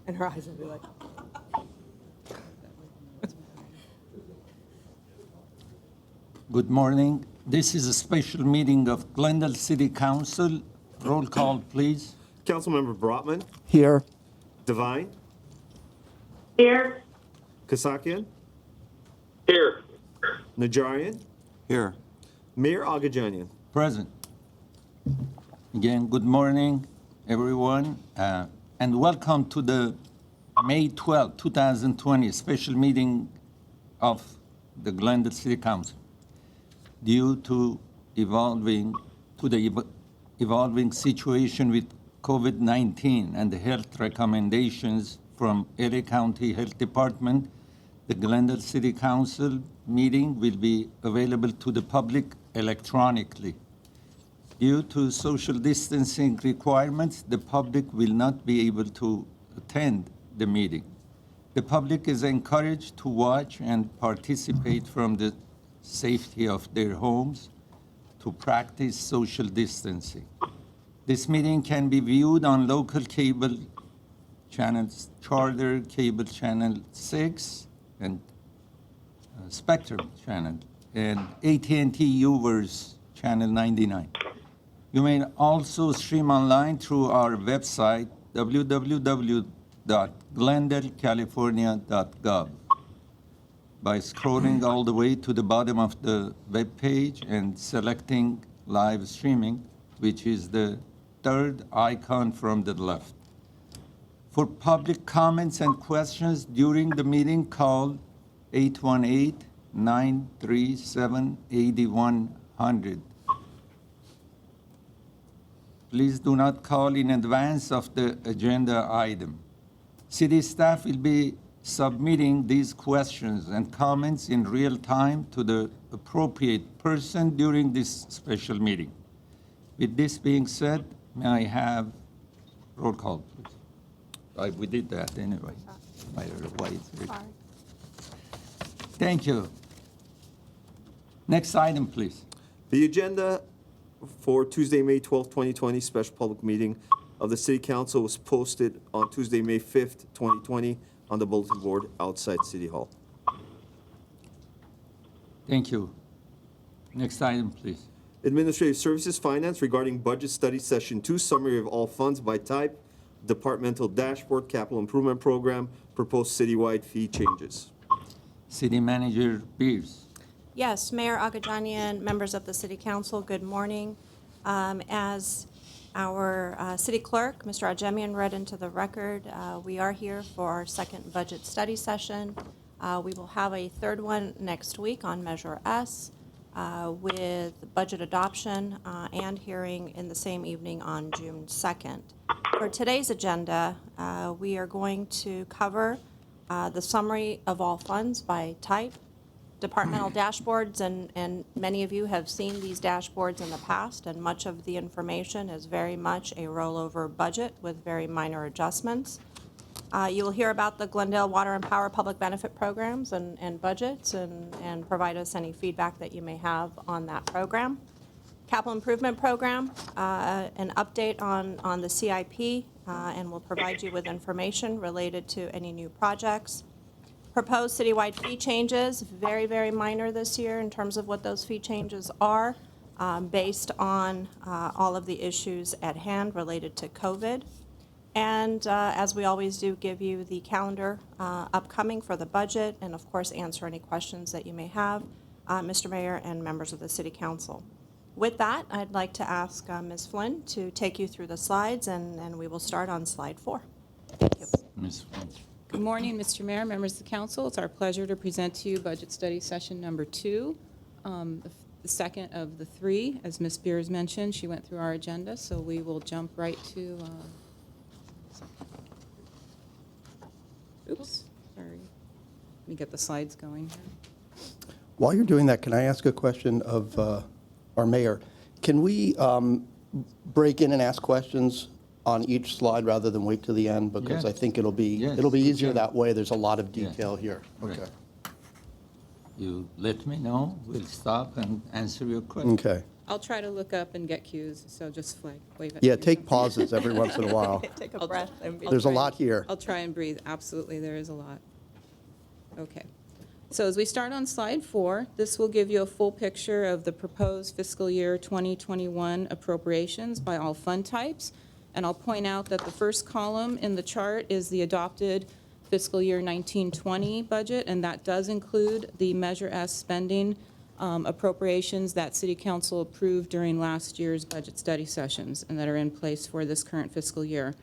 And her eyes would be like, Good morning. This is a special meeting of Glendale City Council. Roll call, please. Councilmember Brotman, Here. Devine, Here. Kasakian, Here. Najarian, Here. Mayor Agajanian. Present. Again, good morning, everyone, and welcome to the May 12, 2020 special meeting of the Glendale City Council. Due to the evolving situation with COVID-19 and the health recommendations from LA County Health Department, the Glendale City Council meeting will be available to the public electronically. Due to social distancing requirements, the public will not be able to attend the meeting. The public is encouraged to watch and participate from the safety of their homes to practice social distancing. This meeting can be viewed on local cable channels, Charter Cable Channel 6 and Spectrum Channel, and AT&T Uverse Channel 99. You may also stream online through our website, www.glendalecalifornia.gov, by scrolling all the way to the bottom of the web page and selecting live streaming, which is the third icon from the left. For public comments and questions during the meeting, call 818-937-8100. Please do not call in advance of the agenda item. City staff will be submitting these questions and comments in real time to the appropriate person during this special meeting. With this being said, may I have roll call, please? We did that anyway. sorry. Thank you. Next item, please. The agenda for Tuesday, May 12, 2020, special public meeting of the City Council was posted on Tuesday, May 5th, 2020, on the bulletin board outside City Hall. Thank you. Next item, please. Administrative Services Finance regarding Budget Study Session 2, summary of all funds by type, departmental dashboard, capital improvement program, proposed citywide fee changes. City Manager Beers. Yes, Mayor Agajanian, members of the City Council, good morning. As our City Clerk, Mr. Ajemian, read into the record, we are here for our second budget study session. We will have a third one next week on Measure S with budget adoption and hearing in the same evening on June 2nd. For today's agenda, we are going to cover the summary of all funds by type, departmental dashboards, and many of you have seen these dashboards in the past, and much of the information is very much a rollover budget with very minor adjustments. You will hear about the Glendale Water and Power Public Benefit Programs and budgets and provide us any feedback that you may have on that program. Capital Improvement Program, an update on the CIP, and we'll provide you with information related to any new projects. Proposed citywide fee changes, very, very minor this year in terms of what those fee changes are, based on all of the issues at hand related to COVID. And as we always do, give you the calendar upcoming for the budget and, of course, answer any questions that you may have, Mr. Mayor and members of the City Council. With that, I'd like to ask Ms. Flynn to take you through the slides, and we will start on slide 4. Thank you. Ms. French. Good morning, Mr. Mayor, members of the council. It's our pleasure to present to you Budget Study Session Number 2, the second of the 3. As Ms. Beers mentioned, she went through our agenda, so we will jump right to, oops, sorry. Let me get the slides going here. While you're doing that, can I ask a question of our mayor? Can we break in and ask questions on each slide rather than wait to the end? Because I think it'll be easier that way. There's a lot of detail here. Right. Okay. You let me know, we'll stop and answer your question. Okay. I'll try to look up and get cues, so just wave at Yeah, me. take pauses every once in a while. Take a I'll- breath and be. I'll There's a try- lot here. I'll try and breathe. Absolutely, there is a lot. Okay. So as we start on slide 4, this will give you a full picture of the proposed fiscal year 2021 appropriations by all fund types. And I'll point out that the first column in the chart is the adopted fiscal year 1920 budget, and that does include the Measure S spending appropriations that City Council approved during last year's budget study sessions and that are in place for this current fiscal year.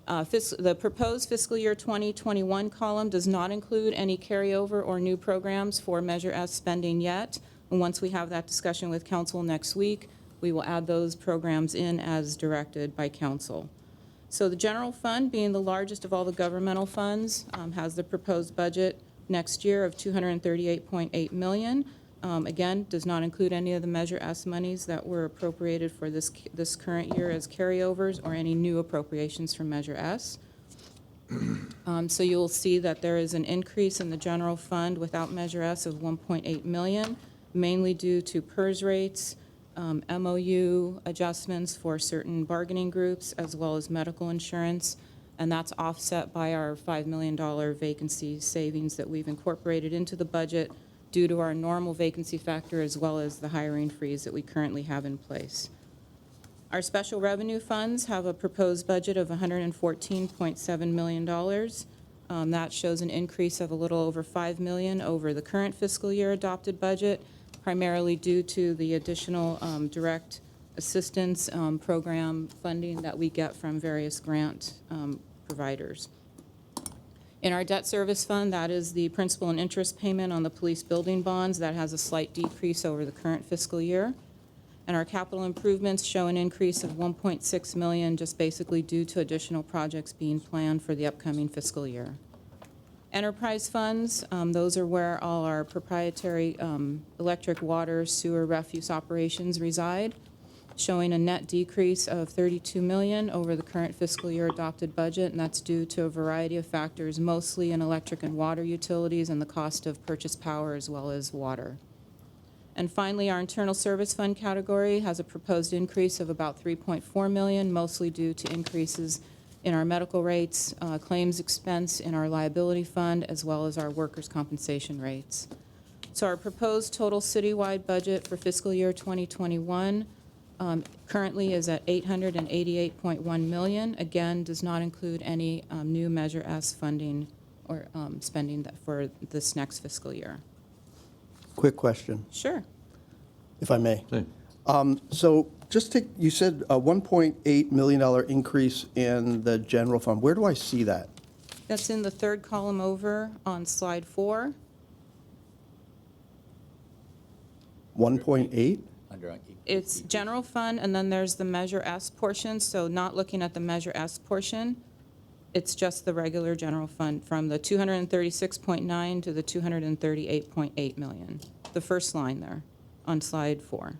The proposed fiscal year 2021 column does not include any carryover or new programs for Measure S spending yet. And once we have that discussion with council next week, we will add those programs in as directed by council. So the general fund, being the largest of all the governmental funds, has the proposed budget next year of $238.8 million. Again, does not include any of the Measure S monies that were appropriated for this current year as carryovers or any new appropriations from Measure S. So you'll see that there is an increase in the general fund without Measure S of $1.8 million, mainly due to PERS rates, MOU adjustments for certain bargaining groups, as well as medical insurance, and that's offset by our $5 million vacancy savings that we've incorporated into the budget due to our normal vacancy factor as well as the hiring freeze that we currently have in place. Our special revenue funds have a proposed budget of $114.7 million. That shows an increase of a little over $5 million over the current fiscal year adopted budget, primarily due to the additional direct assistance program funding that we get from various grant providers. In our debt service fund, that is the principal and interest payment on the police building bonds. That has a slight decrease over the current fiscal year. And our capital improvements show an increase of $1.6 million, just basically due to additional projects being planned for the upcoming fiscal year. Enterprise funds, those are where all our proprietary electric, water, sewer, refuse operations reside, showing a net decrease of $32 million over the current fiscal year adopted budget, and that's due to a variety of factors, mostly in electric and water utilities and the cost of purchased power as well as water. And finally, our internal service fund category has a proposed increase of about $3.4 million, mostly due to increases in our medical rates, claims expense in our liability fund, as well as our workers' compensation rates. So our proposed total citywide budget for fiscal year 2021 currently is at $888.1 million. Again, does not include any new Measure S funding or spending for this next fiscal year. Quick question, Sure. if I may. So just take, you said a $1.8 million increase in the general fund. Where do I see that? That's in the third column over on slide 4. 1.8? It's general fund, and then there's the Measure S portion, so not looking at the Measure S portion, it's just the regular general fund from the 236.9 to the 238.8 million, the first line there on slide 4.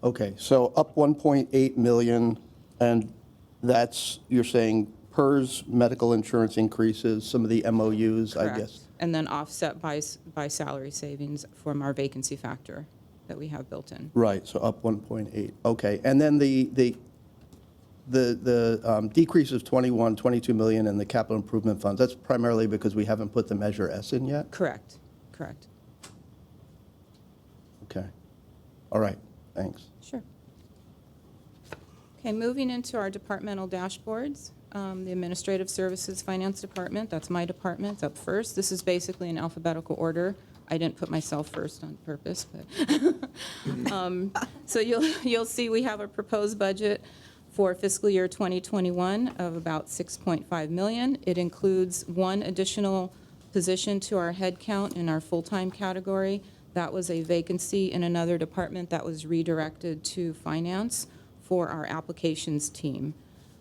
Okay, so up 1.8 million, and that's, you're saying PERS, medical insurance increases, some of the MOUs, I Correct. guess? And then offset by salary savings from our vacancy factor that we have built in. Right, so up 1.8, okay. And then the decrease of 22 million in the capital improvement funds, that's primarily because we haven't put the Measure S in yet? Correct, correct. Okay, all right, thanks. Sure. Okay, moving into our departmental dashboards. The Administrative Services Finance Department, that's my department, it's up first. This is basically in alphabetical order. I didn't put myself first on purpose, but. So you'll see we have a proposed budget for fiscal year 2021 of about $6.5 million. It includes one additional position to our head count in our full-time category. That was a vacancy in another department that was redirected to finance for our applications team.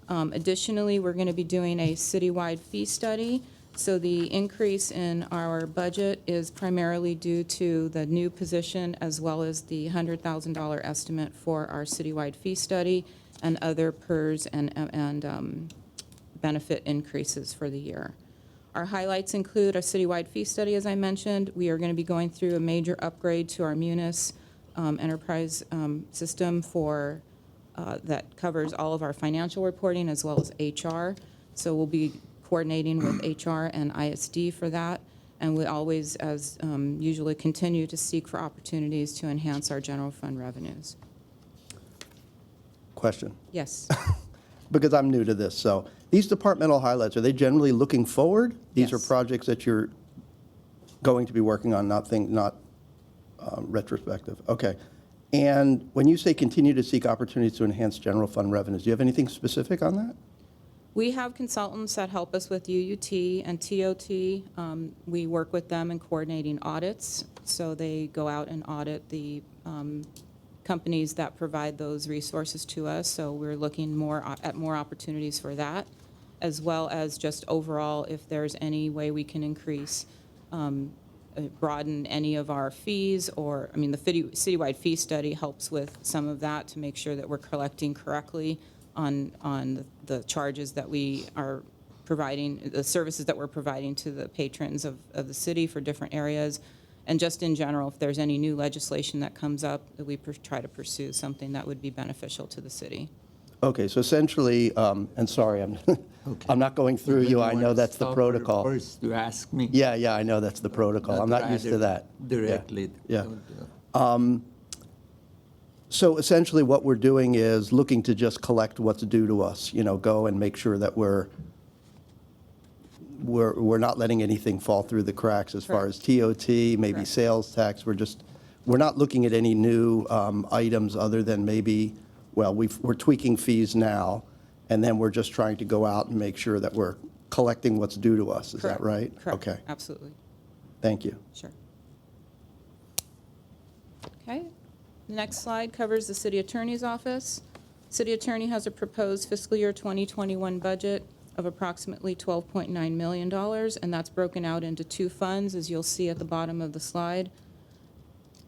Additionally, we're going to be doing a citywide fee study. So the increase in our budget is primarily due to the new position as well as the $100,000 estimate for our citywide fee study and other PERS and benefit increases for the year. Our highlights include a citywide fee study, as I mentioned. We are going to be going through a major upgrade to our Munis enterprise system for, that covers all of our financial reporting as well as HR. So we'll be coordinating with HR and ISD for that. And we always, as usually, continue to seek for opportunities to enhance our general fund revenues. Question, Yes. because I'm new to this. So these departmental highlights, are they generally looking forward? These are Yes. projects that you're going to be working on, not retrospective. Okay. And when you say continue to seek opportunities to enhance general fund revenues, do you have anything specific on that? We have consultants that help us with UUT and TOT. We work with them in coordinating audits, so they go out and audit the companies that provide those resources to us. So we're looking at more opportunities for that, as well as just overall, if there's any way we can increase, broaden any of our fees, or, I mean, the citywide fee study helps with some of that to make sure that we're collecting correctly on the charges that we are providing, the services that we're providing to the patrons of the city for different areas. And just in general, if there's any new legislation that comes up, that we try to pursue something that would be beneficial to the city. Okay, so essentially, and sorry, I'm not going through you, I know that's the protocol. First, you ask me. Yeah, I know that's the protocol. I'm not used to that. Directly. Yeah. So essentially, what we're doing is looking to just collect what's due to us, go and make sure that we're not letting anything fall through the cracks as far as TOT, maybe Correct. sales tax. We're not looking at any new items other than maybe, well, we're tweaking fees now, and then we're just trying to go out and make sure that we're collecting what's due to us. Is that Correct. right? Correct. Okay, Absolutely. thank you. Sure. Okay. The next slide covers the city attorney's office. City attorney has a proposed fiscal year 2021 budget of approximately $12.9 million, and that's broken out into two funds, as you'll see at the bottom of the slide.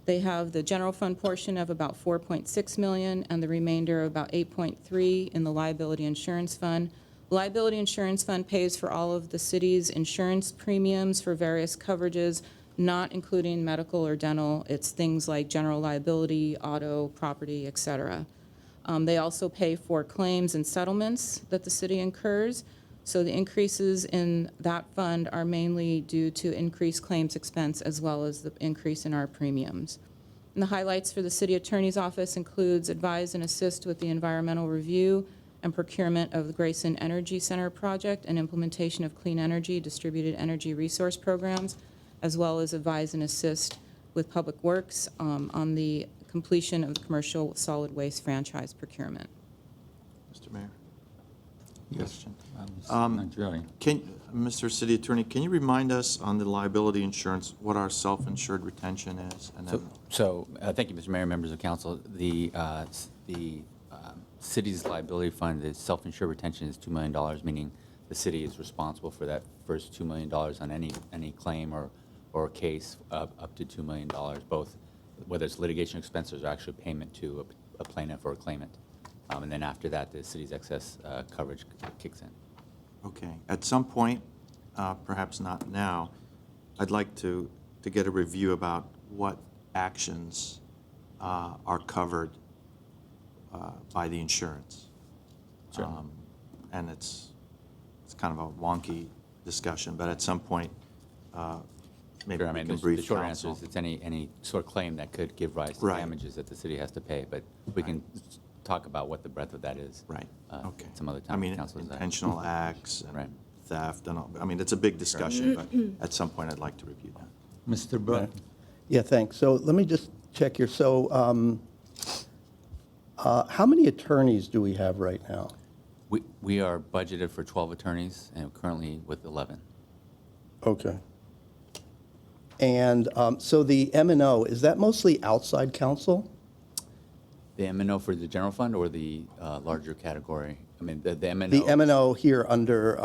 They have the general fund portion of about $4.6 million and the remainder of about $8.3 in the liability insurance fund. The liability insurance fund pays for all of the city's insurance premiums for various coverages, not including medical or dental. It's things like general liability, auto, property, et cetera. They also pay for claims and settlements that the city incurs. So the increases in that fund are mainly due to increased claims expense as well as the increase in our premiums. And the highlights for the city attorney's office includes advise and assist with the environmental review and procurement of the Grayson Energy Center project and implementation of clean energy, distributed energy resource programs, as well as advise and assist with Public Works on the completion of the commercial solid waste franchise procurement. Mr. Mayor? Yes. Um, Najarian. Mr. City Attorney, can you remind us on the liability insurance what our self-insured retention is? And then, Thank you, Mr. Mayor, members of council. The city's liability fund, the self-insured retention is $2 million, meaning the city is responsible for that first $2 million on any claim or case up to $2 million, both whether it's litigation expenses or actual payment to a plaintiff or a claimant. And then after that, the city's excess coverage kicks in. okay, at some point, perhaps not now, I'd like to get a review about what actions are covered by the insurance. Sure. And it's kind of a wonky discussion, but at some point, maybe Sure, I we mean, can the brief short answer council. is it's any sort of claim that could give rise to Right. damages that the city has to pay, but we can talk about what the breadth of that is. Right, okay. Some other I time. mean, council desires. intentional acts Right. and theft and all, I mean, it's a big discussion, but at some point, I'd like to review that. Mr. Burton. Yeah, thanks. So let me just check here. So how many attorneys do we have right now? We are budgeted for 12 attorneys and currently with 11. Okay. And so the M&O, is that mostly outside counsel? The M&O for the general fund or the larger category? I mean, the M&O. The M&O here under,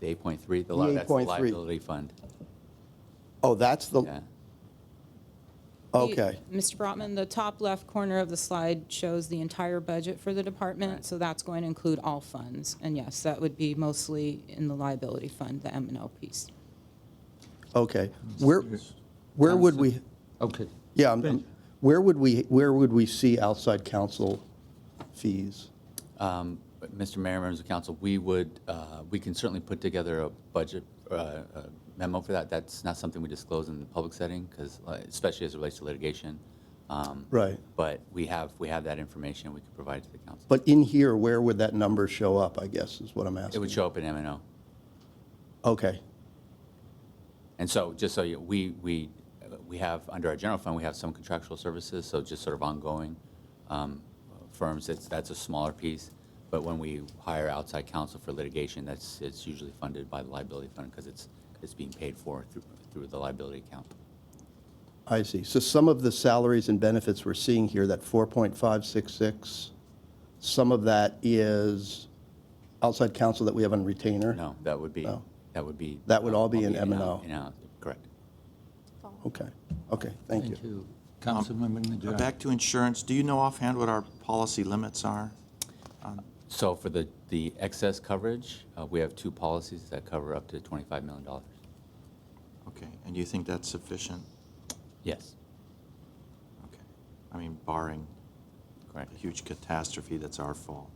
The 8.3, The that's the 8.3. liability fund. oh, that's the, Yeah. okay. Mr. Brotman, the top left corner of the slide shows the entire budget for the department, Right. so that's going to include all funds. And yes, that would be mostly in the liability fund, the M&O piece. Okay. Where would we, Okay. yeah, where would we see outside counsel fees? Mr. Mayor, members of council, we can certainly put together a budget memo for that. That's not something we disclose in the public setting, because especially as it relates to litigation. Right. But we have that information we can provide it to the council. But in here, where would that number show up, I guess, is what I'm asking. It would show up in M&O. Okay. And so, just so you, we have, under our general fund, we have some contractual services, so just sort of ongoing firms, that's a smaller piece. But when we hire outside counsel for litigation, it's usually funded by the liability fund, because it's being paid for through the liability account. I see. So some of the salaries and benefits we're seeing here, that 4.566, some of that is outside counsel that we have on retainer? No, that would be, No. that would be. That would all be in M&O. Correct. Okay, okay, thank you. Councilmember Najarian. Back to insurance, do you know offhand what our policy limits are? So for the excess coverage, we have 2 policies that cover up to $25 million. Okay, and you think that's sufficient? Yes, Okay. I mean, barring correct. a huge catastrophe that's our fault.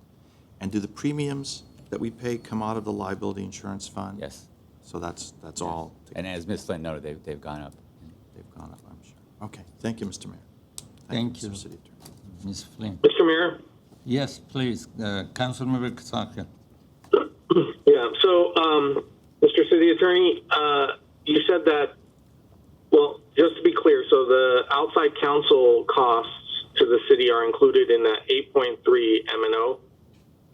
And do the premiums that we pay come out of the liability insurance fund? Yes. So that's all. And as Ms. Flynn noted, they've gone up. They've gone up, I'm sure. Okay, thank you, Mr. Mayor. Thank you. Mr. City Attorney. Ms. Flynn. Mr. Mayor? Yes, please, Councilmember Kasaka. Yeah, so, Mr. City Attorney, you said that, well, just to be clear, so the outside counsel costs to the city are included in that 8.3 M&O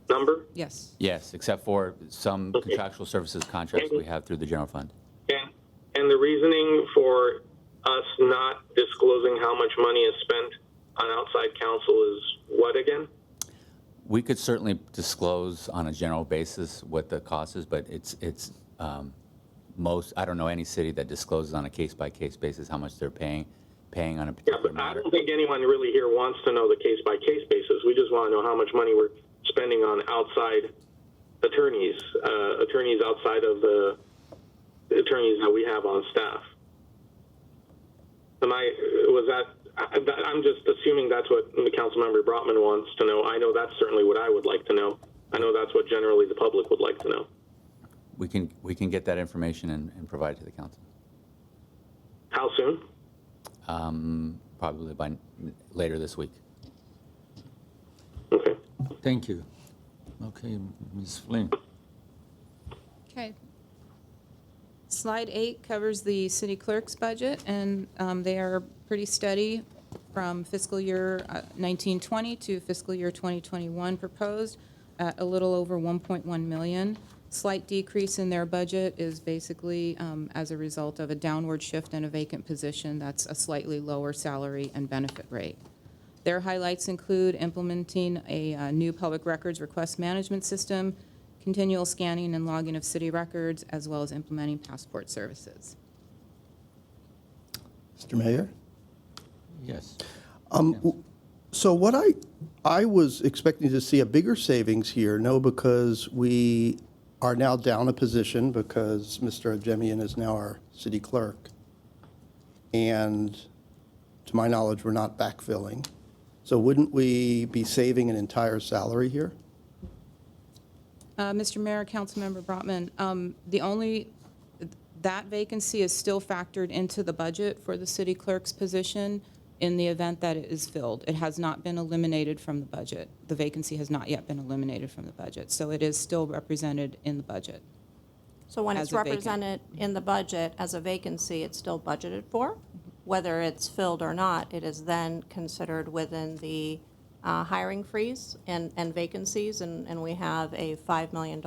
number? Yes. Yes, except for some contractual services contracts we have through the general fund. And the reasoning for us not disclosing how much money is spent on outside counsel is what again? We could certainly disclose on a general basis what the cost is, but it's I don't know any city that discloses on a case-by-case basis how much they're paying on a Yeah, particular but I matter. don't think anyone really here wants to know the case-by-case basis. We just want to know how much money we're spending on outside attorneys, attorneys outside of the attorneys that we have on staff. I'm just assuming that's what the Councilmember Brotman wants to know. I know that's certainly what I would like to know. I know that's what generally the public would like to know. We can get that information and provide it to the council. How soon? Probably by later this week. Okay. Thank you. Okay, Ms. Flynn. Okay. Slide 8 covers the city clerk's budget, and they are pretty steady from fiscal year 1920 to fiscal year 2021 proposed at a little over 1.1 million. Slight decrease in their budget is basically as a result of a downward shift in a vacant position. That's a slightly lower salary and benefit rate. Their highlights include implementing a new public records request management system, continual scanning and logging of city records, as well as implementing passport services. Mr. Mayor? Yes. So what I was expecting to see a bigger savings here, because we are now down a position because Mr. Ajemian is now our city clerk. And to my knowledge, we're not backfilling. So wouldn't we be saving an entire salary here? Mr. Mayor, Councilmember Brotman, that vacancy is still factored into the budget for the city clerk's position in the event that it is filled. It has not been eliminated from the budget. The vacancy has not yet been eliminated from the budget, so it is still represented in the budget. So when As it's a vacant. represented in the budget as a vacancy, it's still budgeted for? Whether it's filled or not, it is then considered within the hiring freeze and vacancies, and we have a $5 million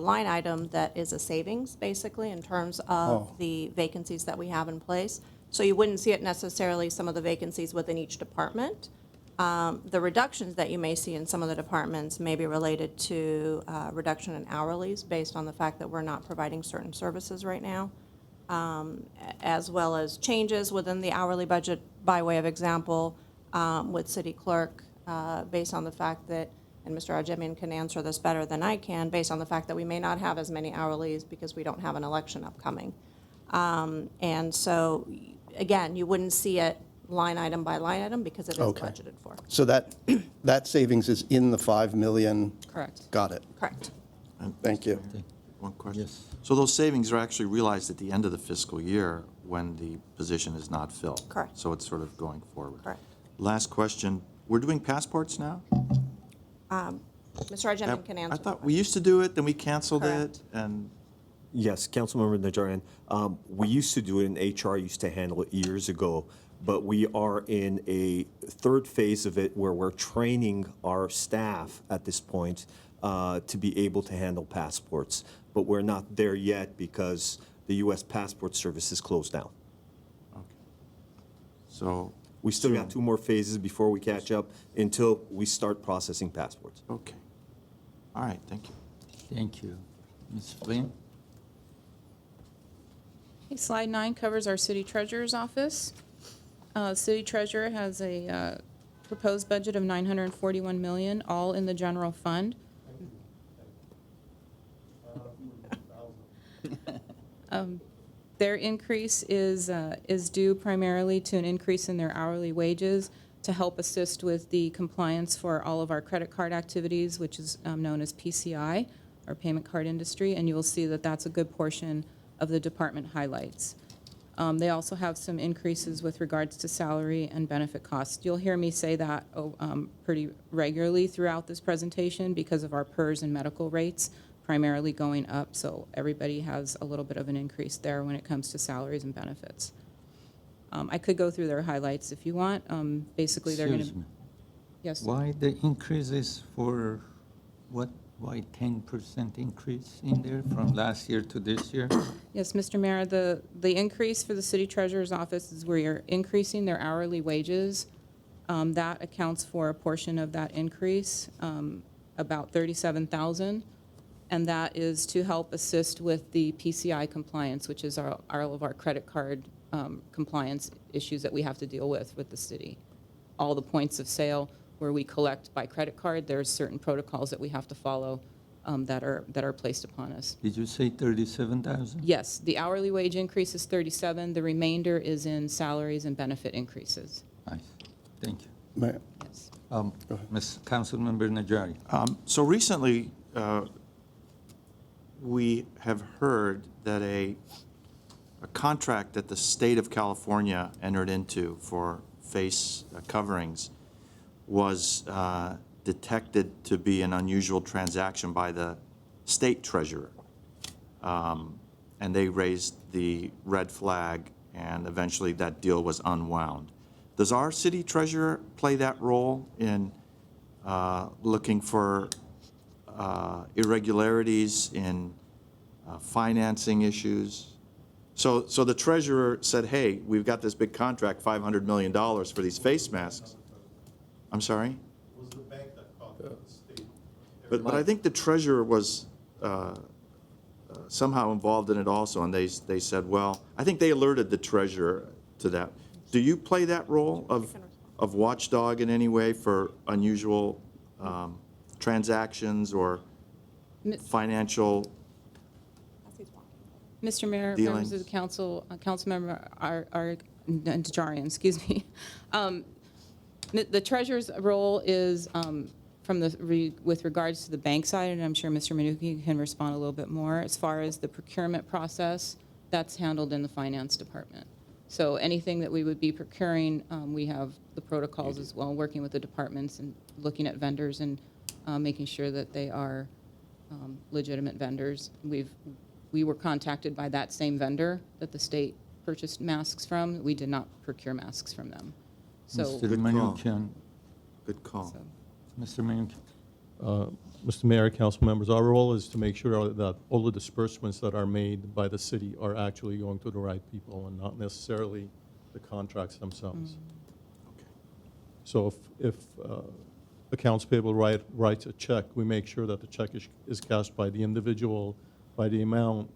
line item that is a savings, basically, in terms of the vacancies that we have in place. So you wouldn't see it necessarily, some of the vacancies within each department. The reductions that you may see in some of the departments may be related to reduction in hourlies based on the fact that we're not providing certain services right now, as well as changes within the hourly budget, by way of example, with city clerk, based on the fact that, and Mr. Ajemian can answer this better than I can, based on the fact that we may not have as many hourlies because we don't have an election upcoming. And so, again, you wouldn't see it line item by line item because it is Okay. budgeted for. So that savings is in the 5 million? Correct. Got it. Correct. Thank you. One question. Yes. So those savings are actually realized at the end of the fiscal year when the position is not filled? Correct. So it's sort of going forward? Correct. Last question. We're doing passports now? Mr. Arjemian can answer. I the thought we question. used to do it, then we canceled Correct. it, and Yes, Councilmember Najarian. We used to do it, and HR used to handle it years ago, but we are in a third phase of it where we're training our staff at this point to be able to handle passports. But we're not there yet because the U.S. Passport Service is closed down. so. We still got 2 more phases before we catch up until we start processing passports. Okay. All right, thank you. Thank you. Ms. Flynn? Okay, slide 9 covers our city treasurer's office. City treasurer has a proposed budget of $941 million, all in the general fund. Their increase is due primarily to an increase in their hourly wages to help assist with the compliance for all of our credit card activities, which is known as PCI, our payment card industry, and you will see that that's a good portion of the department highlights. They also have some increases with regards to salary and benefit costs. You'll hear me say that pretty regularly throughout this presentation because of our PERS and medical rates primarily going up, so everybody has a little bit of an increase there when it comes to salaries and benefits. I could go through their highlights if you want. Basically, they're going to... Excuse me. Yes. Why the increases for what? Why 10% increase in there from last year to this year? Yes, Mr. Mayor, the increase for the city treasurer's office is where you're increasing their hourly wages. That accounts for a portion of that increase, about $37,000. And that is to help assist with the PCI compliance, which is all of our credit card compliance issues that we have to deal with the city. All the points of sale where we collect by credit card, there's certain protocols that we have to follow that are placed upon us. Did you say 37,000? Yes, the hourly wage increase is 37. The remainder is in salaries and benefit increases. Nice. Thank you. Mayor, Yes. Ms. Councilmember Najari. So recently, we have heard that a contract that the state of California entered into for face coverings was detected to be an unusual transaction by the state treasurer. And they raised the red flag, and eventually that deal was unwound. Does our city treasurer play that role in looking for irregularities in financing issues? So the treasurer said, hey, we've got this big contract, $500 million for these face masks. I'm sorry? Was the bank that caught the state. But I think the treasurer was somehow involved in it also, and they said, well, I think they alerted the treasurer to that. Do you play that role of watchdog in any way for unusual transactions or financial? Mr. Mayor, members of the council, Councilmember Najarian, excuse me. The treasurer's role is with regards to the bank side, and I'm sure Mr. Menuchi can respond a little bit more. As far as the procurement process, that's handled in the finance department. So anything that we would be procuring, we have the protocols as well, working with the departments and looking at vendors and making sure that they are legitimate vendors. We were contacted by that same vendor that the state purchased masks from. We did not procure masks from them. So, Mr. Good call. Manukian. Good call. so- Mr. Manukian. Mr. Mayor, council members, our role is to make sure that all the disbursements that are made by the city are actually going to the right people and not necessarily the contracts themselves. Okay. So if accounts payable writes a check, we make sure that the check is cashed by the individual, by the amount,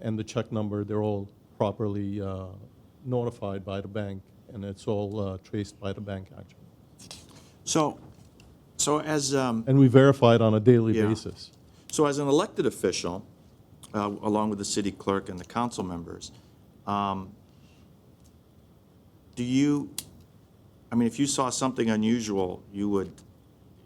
and the check number. They're all properly notified by the bank, and it's all traced by the bank, actually. So as And we verify it on a daily Yeah. basis. So as an elected official, along with the city clerk and the council members, do you I mean, if you saw something unusual, you would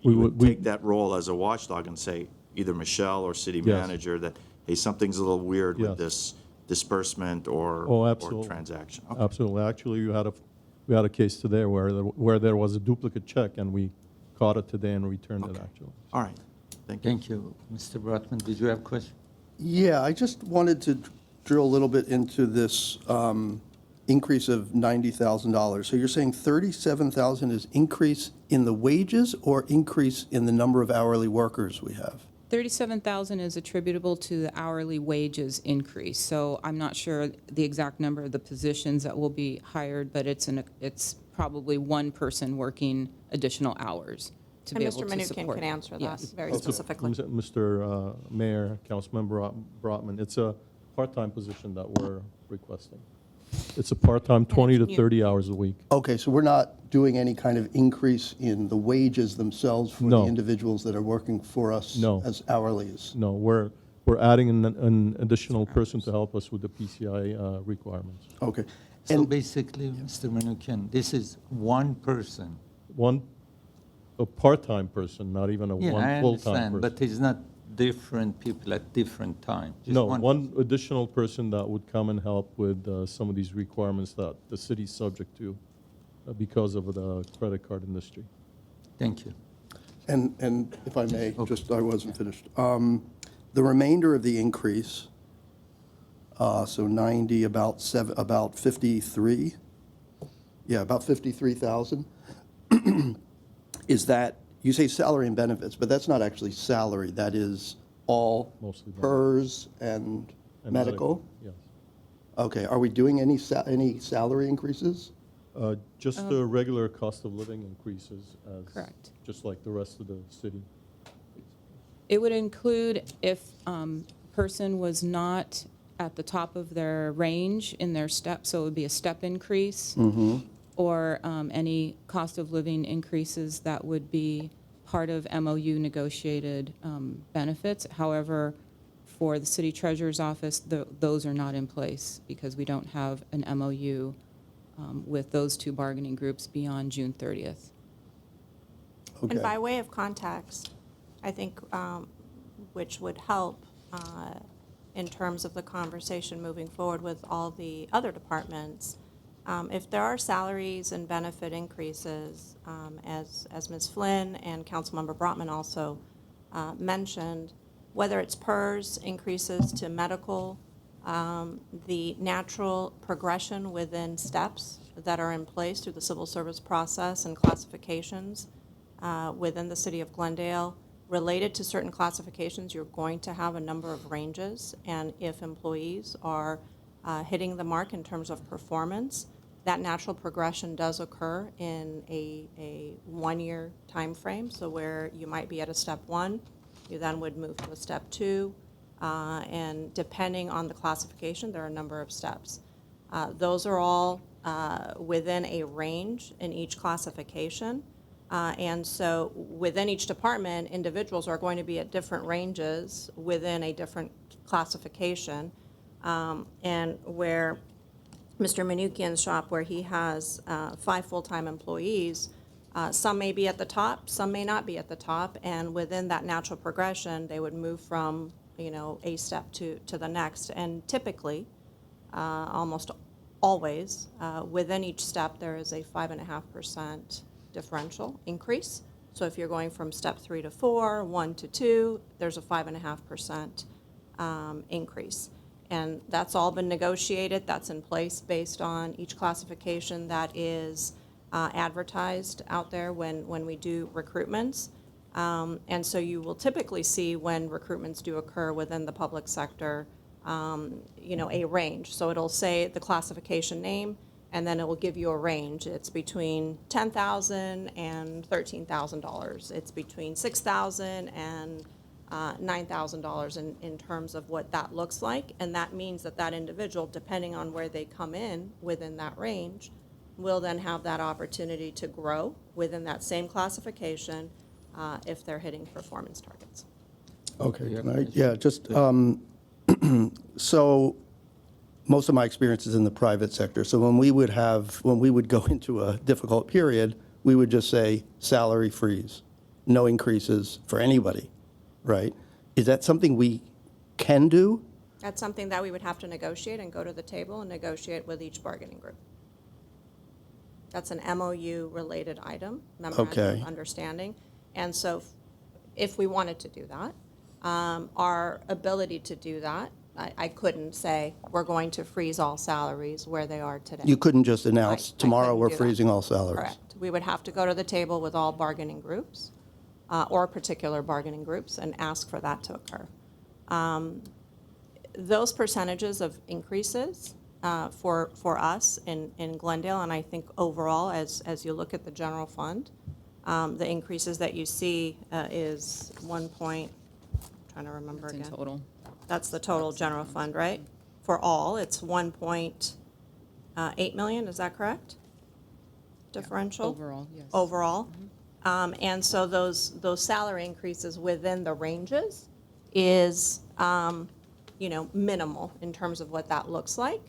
We you would- would we- take that role as a watchdog and say, either Michelle or city Yes. manager, that, hey, something's a little weird with Yes. this disbursement or Oh, or absolutely. transaction. Okay. Absolutely. Actually, we had a case today where there was a duplicate check, and we caught it today and returned it, Okay. actually. All right, thank you. Thank you. Mr. Brotman, did you have a question? Yeah, I just wanted to drill a little bit into this increase of $90,000. So you're saying 37,000 is increase in the wages or increase in the number of hourly workers we have? 37,000 is attributable to the hourly wages increase. So I'm not sure the exact number of the positions that will be hired, but it's probably one person working additional hours to And be Mr. able to Menuchyan support. can answer that Yes. very Also, specifically. Mr. Mayor, Councilmember Brotman, it's a part-time position that we're requesting. It's a part-time, 20 to you- 30 hours a week. Okay, so we're not doing any kind of increase in the wages themselves for the No. individuals that are working for us No. as hourlies? No, we're adding an additional person to help us with the PCI requirements. Okay. So And basically, Mr. Menuchyan, this is one person. A part-time person, not even a Yeah, I full-time understand, person. but it's not different people at different times. Just No, one additional person that would come and help with some of these requirements that the city's subject to because of the credit card industry. Thank you. And if I may, just, I wasn't finished. The remainder of the increase, so 90, about 53, yeah, about 53,000. Is that, you say salary and benefits, but that's not actually salary, that is all Mostly benefits. PERS and medical? Yes. Okay, are we doing any salary increases? Just the regular cost of living increases as. Correct. Just like the rest of the city. It would include if person was not at the top of their range in their step, so it would be a step increase, or any cost of living increases that would be part of MOU negotiated benefits. However, for the city treasurer's office, those are not in place because we don't have an MOU with those two bargaining groups beyond June 30th. And Okay. by way of context, I think, which would help in terms of the conversation moving forward with all the other departments, if there are salaries and benefit increases, as Ms. Flynn and Councilmember Brotman also mentioned, whether it's PERS increases to medical, the natural progression within steps that are in place through the civil service process and classifications within the city of Glendale. Related to certain classifications, you're going to have a number of ranges, and if employees are hitting the mark in terms of performance, that natural progression does occur in a one-year time frame. So where you might be at a step 1, you then would move to a step 2, and depending on the classification, there are a number of steps. Those are all within a range in each classification. And so within each department, individuals are going to be at different ranges within a different classification. And where Mr. Menuchyan's shop, where he has 5 full-time employees, some may be at the top, some may not be at the top, and within that natural progression, they would move from, a step to the next. And typically, almost always, within each step, there is a 5.5% differential increase. So if you're going from step 3 to 4, 1 to 2, there's a 5.5% increase. And that's all been negotiated, that's in place based on each classification that is advertised out there when we do recruitments. And so you will typically see when recruitments do occur within the public sector, a range. So it'll say the classification name, and then it will give you a range. It's between $10,000 and $13,000. It's between $6,000 and $9,000 in terms of what that looks like. And that means that that individual, depending on where they come in within that range, will then have that opportunity to grow within that same classification if they're hitting performance targets. Okay, can I, yeah, just, so most of my experience is in the private sector. So when we would go into a difficult period, we would just say salary freeze, no increases for anybody, right? Is that something we can do? That's something that we would have to negotiate and go to the table and negotiate with each bargaining group. That's an MOU-related item, memorandum Okay. of understanding. And so if we wanted to do that, our ability to do that, I couldn't say, we're going to freeze all salaries where they are today. You couldn't just announce, I tomorrow couldn't we're do that. freezing all salaries? Correct. We would have to go to the table with all bargaining groups, or particular bargaining groups, and ask for that to occur. Those percentages of increases for us in Glendale, and I think overall, as you look at the general fund, the increases that you see is trying to remember It's in again. total. That's the total general fund, right? For all, it's 1.8 million, is that correct? Differential? Overall, yes. Overall. And so those salary increases within the ranges is, minimal in terms of what that looks like.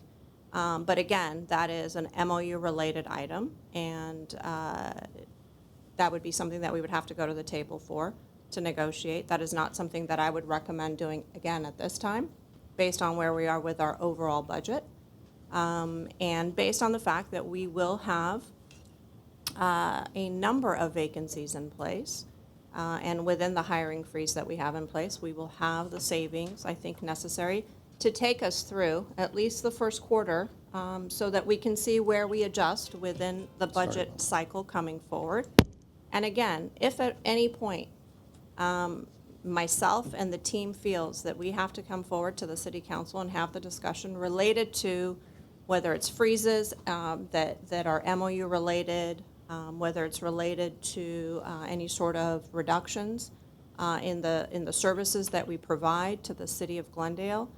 But again, that is an MOU-related item, and that would be something that we would have to go to the table for to negotiate. That is not something that I would recommend doing again at this time, based on where we are with our overall budget, and based on the fact that we will have a number of vacancies in place, and within the hiring freeze that we have in place, we will have the savings, I think, necessary to take us through at least the first quarter, so that we can see where we adjust within the budget cycle coming forward. And again, if at any point myself and the team feels that we have to come forward to the city council and have the discussion related to whether it's freezes that are MOU related, whether it's related to any sort of reductions in the services that we provide to the city of Glendale,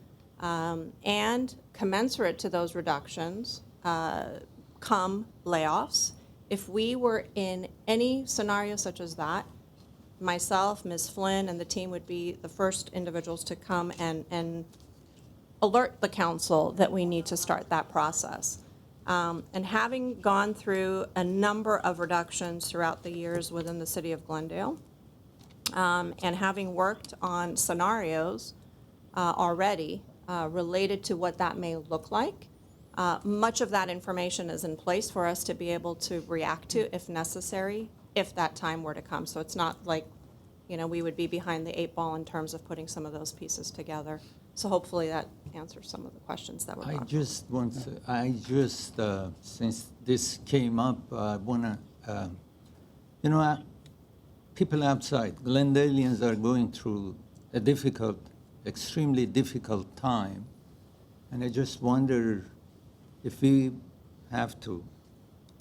and commensurate to those reductions come layoffs. If we were in any scenario such as that, myself, Ms. Flynn, and the team would be the first individuals to come and alert the council that we need to start that process. And having gone through a number of reductions throughout the years within the city of Glendale, and having worked on scenarios already related to what that may look like, much of that information is in place for us to be able to react to if necessary, if that time were to come. So it's not like, we would be behind the 8 ball in terms of putting some of those pieces together. So hopefully that answers some of the questions that were brought up. Since this came up, I want to, people outside, Glendalians are going through a extremely difficult time. And I just wonder if we have to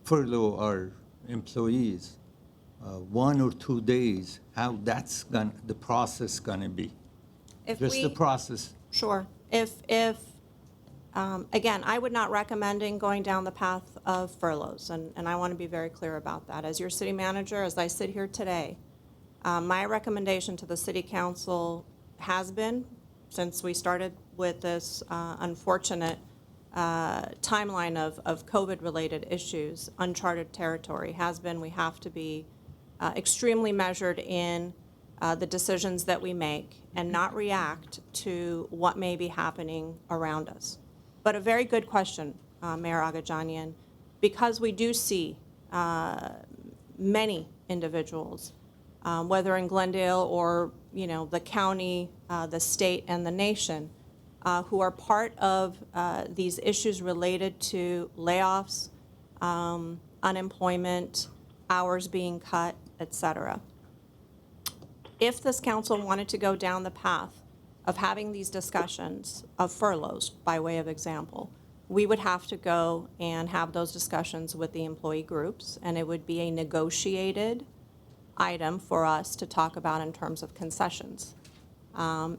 furlough our employees 1 or 2 days, how the process gonna be? If Just the we- process. Sure. Again, I would not recommending going down the path of furloughs, and I want to be very clear about that. As your city manager, as I sit here today, my recommendation to the city council has been, since we started with this unfortunate timeline of COVID-related issues, uncharted territory, has been we have to be extremely measured in the decisions that we make and not react to what may be happening around us. But a very good question, Mayor Agajanian, because we do see many individuals, whether in Glendale or, the county, the state, and the nation, who are part of these issues related to layoffs, unemployment, hours being cut, et cetera. If this council wanted to go down the path of having these discussions of furloughs, by way of example, we would have to go and have those discussions with the employee groups, and it would be a negotiated item for us to talk about in terms of concessions.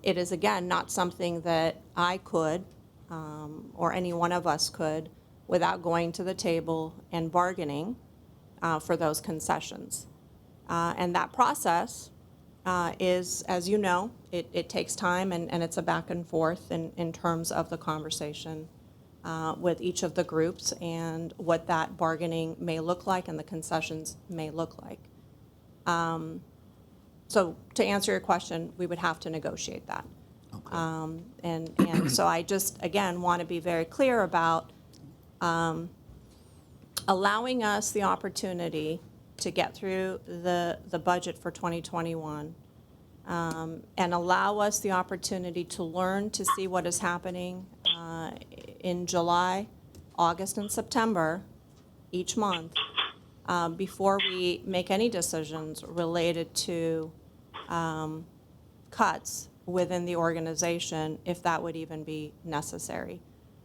It is, again, not something that I could, or any one of us could, without going to the table and bargaining for those concessions. And that process is, as you know, it takes time, and it's a back and forth in terms of the conversation with each of the groups and what that bargaining may look like and the concessions may look like. So to answer your question, we would have to negotiate that. And so I just, again, want to be very clear about allowing us the opportunity to get through the budget for 2021 and allow us the opportunity to learn to see what is happening in July, August, and September each month before we make any decisions related to cuts within the organization, if that would even be necessary.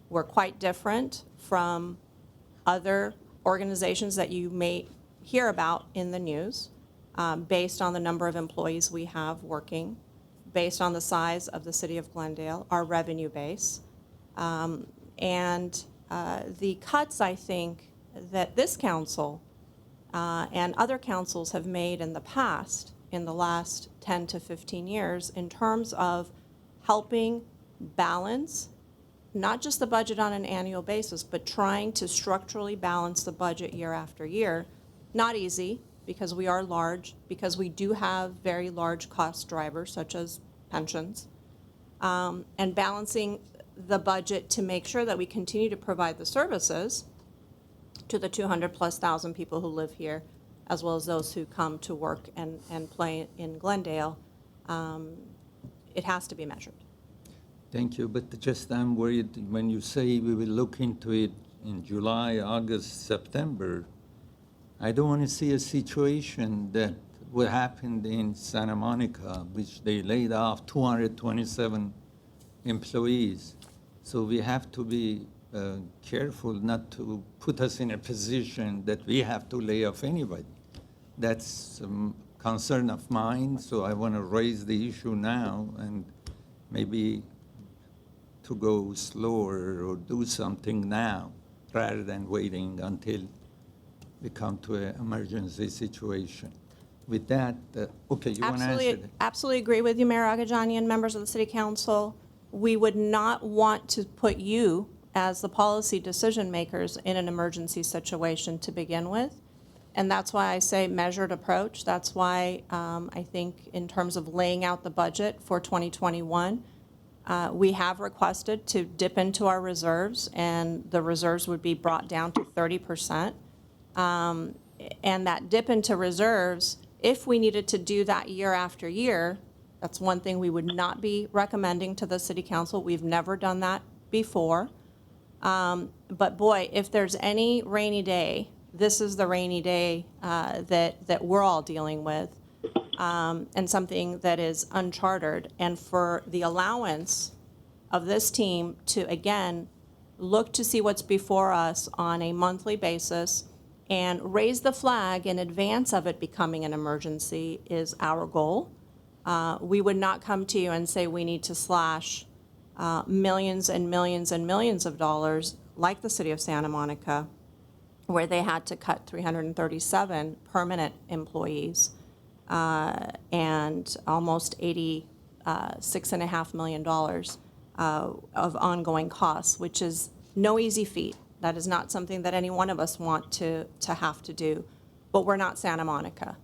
We're quite different from other organizations that you may hear about in the news based on the number of employees we have working, based on the size of the city of Glendale, our revenue base. And the cuts, I think, that this council and other councils have made in the past, in the last 10 to 15 years, in terms of helping balance not just the budget on an annual basis, but trying to structurally balance the budget year after year. Not easy, because we are large, because we do have very large cost drivers, such as pensions, and balancing the budget to make sure that we continue to provide the services to the 200+ thousand people who live here, as well as those who come to work and play in Glendale. It has to be measured. Thank you, but just I'm worried when you say we will look into it in July, August, September. I don't want to see a situation that what happened in Santa Monica, which they laid off 227 employees. So we have to be careful not to put us in a position that we have to lay off anybody. That's a concern of mine, so I want to raise the issue now and maybe to go slower or do something now rather than waiting until we come to an emergency situation. With that, okay, you want to answer that? Absolutely agree with you, Mayor Agajanian, members of the City Council. We would not want to put you as the policy decision makers in an emergency situation to begin with. And that's why I say measured approach. That's why I think in terms of laying out the budget for 2021, we have requested to dip into our reserves, and the reserves would be brought down to 30%. And that dip into reserves, if we needed to do that year after year, that's one thing we would not be recommending to the City Council. We've never done that before. But boy, if there's any rainy day, this is the rainy day that we're all dealing with, and something that is uncharted. And for the allowance of this team to, again, look to see what's before us on a monthly basis and raise the flag in advance of it becoming an emergency is our goal. We would not come to you and say we need to slash millions and millions and millions of dollars like the city of Santa Monica, where they had to cut 337 permanent employees and almost $86.5 million of ongoing costs, which is no easy feat. That is not something that any one of us want to have to do. But we're not Santa Monica.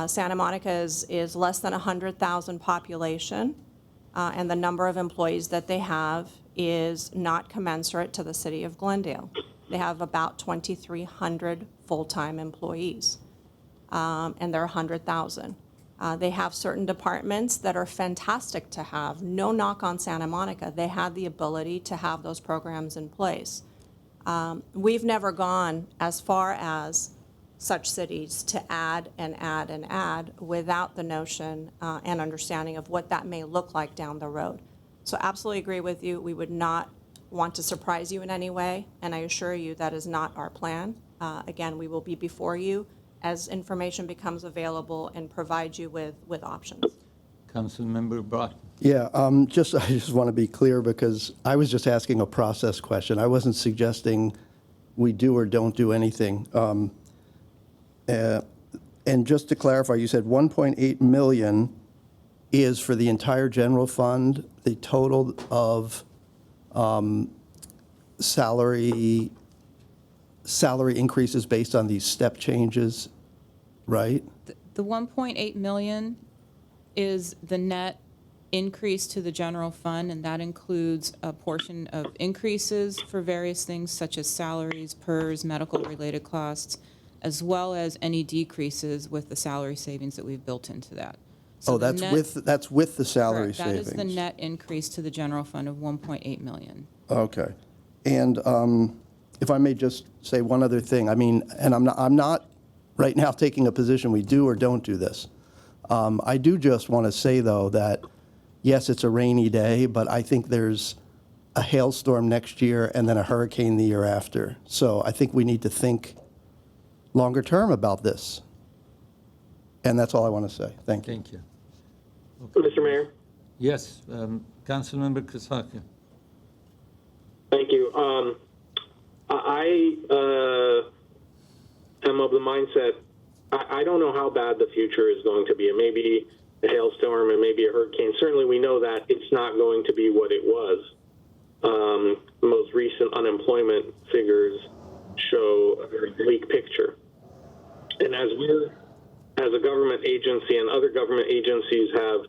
Santa Monica is less than 100,000 population, and the number of employees that they have is not commensurate to the city of Glendale. They have about 2,300 full-time employees, and they're 100,000. They have certain departments that are fantastic to have. No knock on Santa Monica. They have the ability to have those programs in place. We've never gone as far as such cities to add and add and add without the notion and understanding of what that may look like down the road. So absolutely agree with you. We would not want to surprise you in any way, and I assure you that is not our plan. Again, we will be before you as information becomes available and provide you with options. Councilmember Broughton. Yeah, I just want to be clear, because I was just asking a process question. I wasn't suggesting we do or don't do anything. And just to clarify, you said 1.8 million is for the entire general fund. The total of salary increases based on these step changes, right? The 1.8 million is the net increase to the general fund, and that includes a portion of increases for various things such as salaries, PERS, medical-related costs, as well as any decreases with the salary savings that we've built into that. So Oh, the that's net- with the salary Correct. That savings? is the net increase to the general fund of 1.8 million. Okay. And if I may just say one other thing, I mean, and I'm not right now taking a position we do or don't do this. I do just want to say, though, that, yes, it's a rainy day, but I think there's a hailstorm next year and then a hurricane the year after. So I think we need to think longer term about this. And that's all I want to say. Thank you. Thank you. Mr. Mayor? Yes, Councilmember Kasakian. Thank you. I am of the mindset, I don't know how bad the future is going to be. It may be a hailstorm, it may be a hurricane. Certainly we know that it's not going to be what it was. The most recent unemployment figures show a very bleak picture. And as a government agency and other government agencies have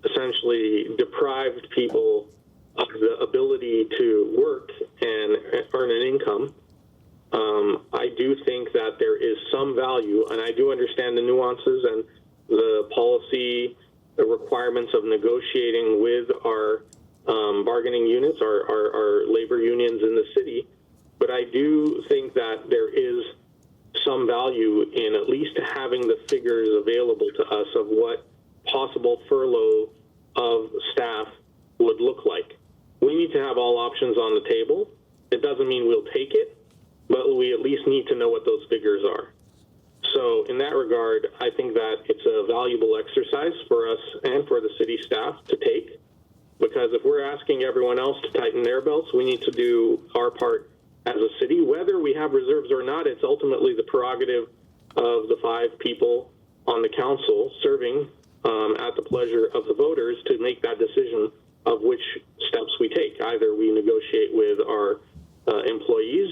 essentially deprived people of the ability to work and earn an income, I do think that there is some value, and I do understand the nuances and the policy, the requirements of negotiating with our bargaining units, our labor unions in the city, but I do think that there is some value in at least having the figures available to us of what possible furlough of staff would look like. We need to have all options on the table. It doesn't mean we'll take it, but we at least need to know what those figures are. So in that regard, I think that it's a valuable exercise for us and for the city staff to take, because if we're asking everyone else to tighten their belts, we need to do our part as a city. Whether we have reserves or not, it's ultimately the prerogative of the 5 people on the council serving at the pleasure of the voters to make that decision of which steps we take. Either we negotiate with our employees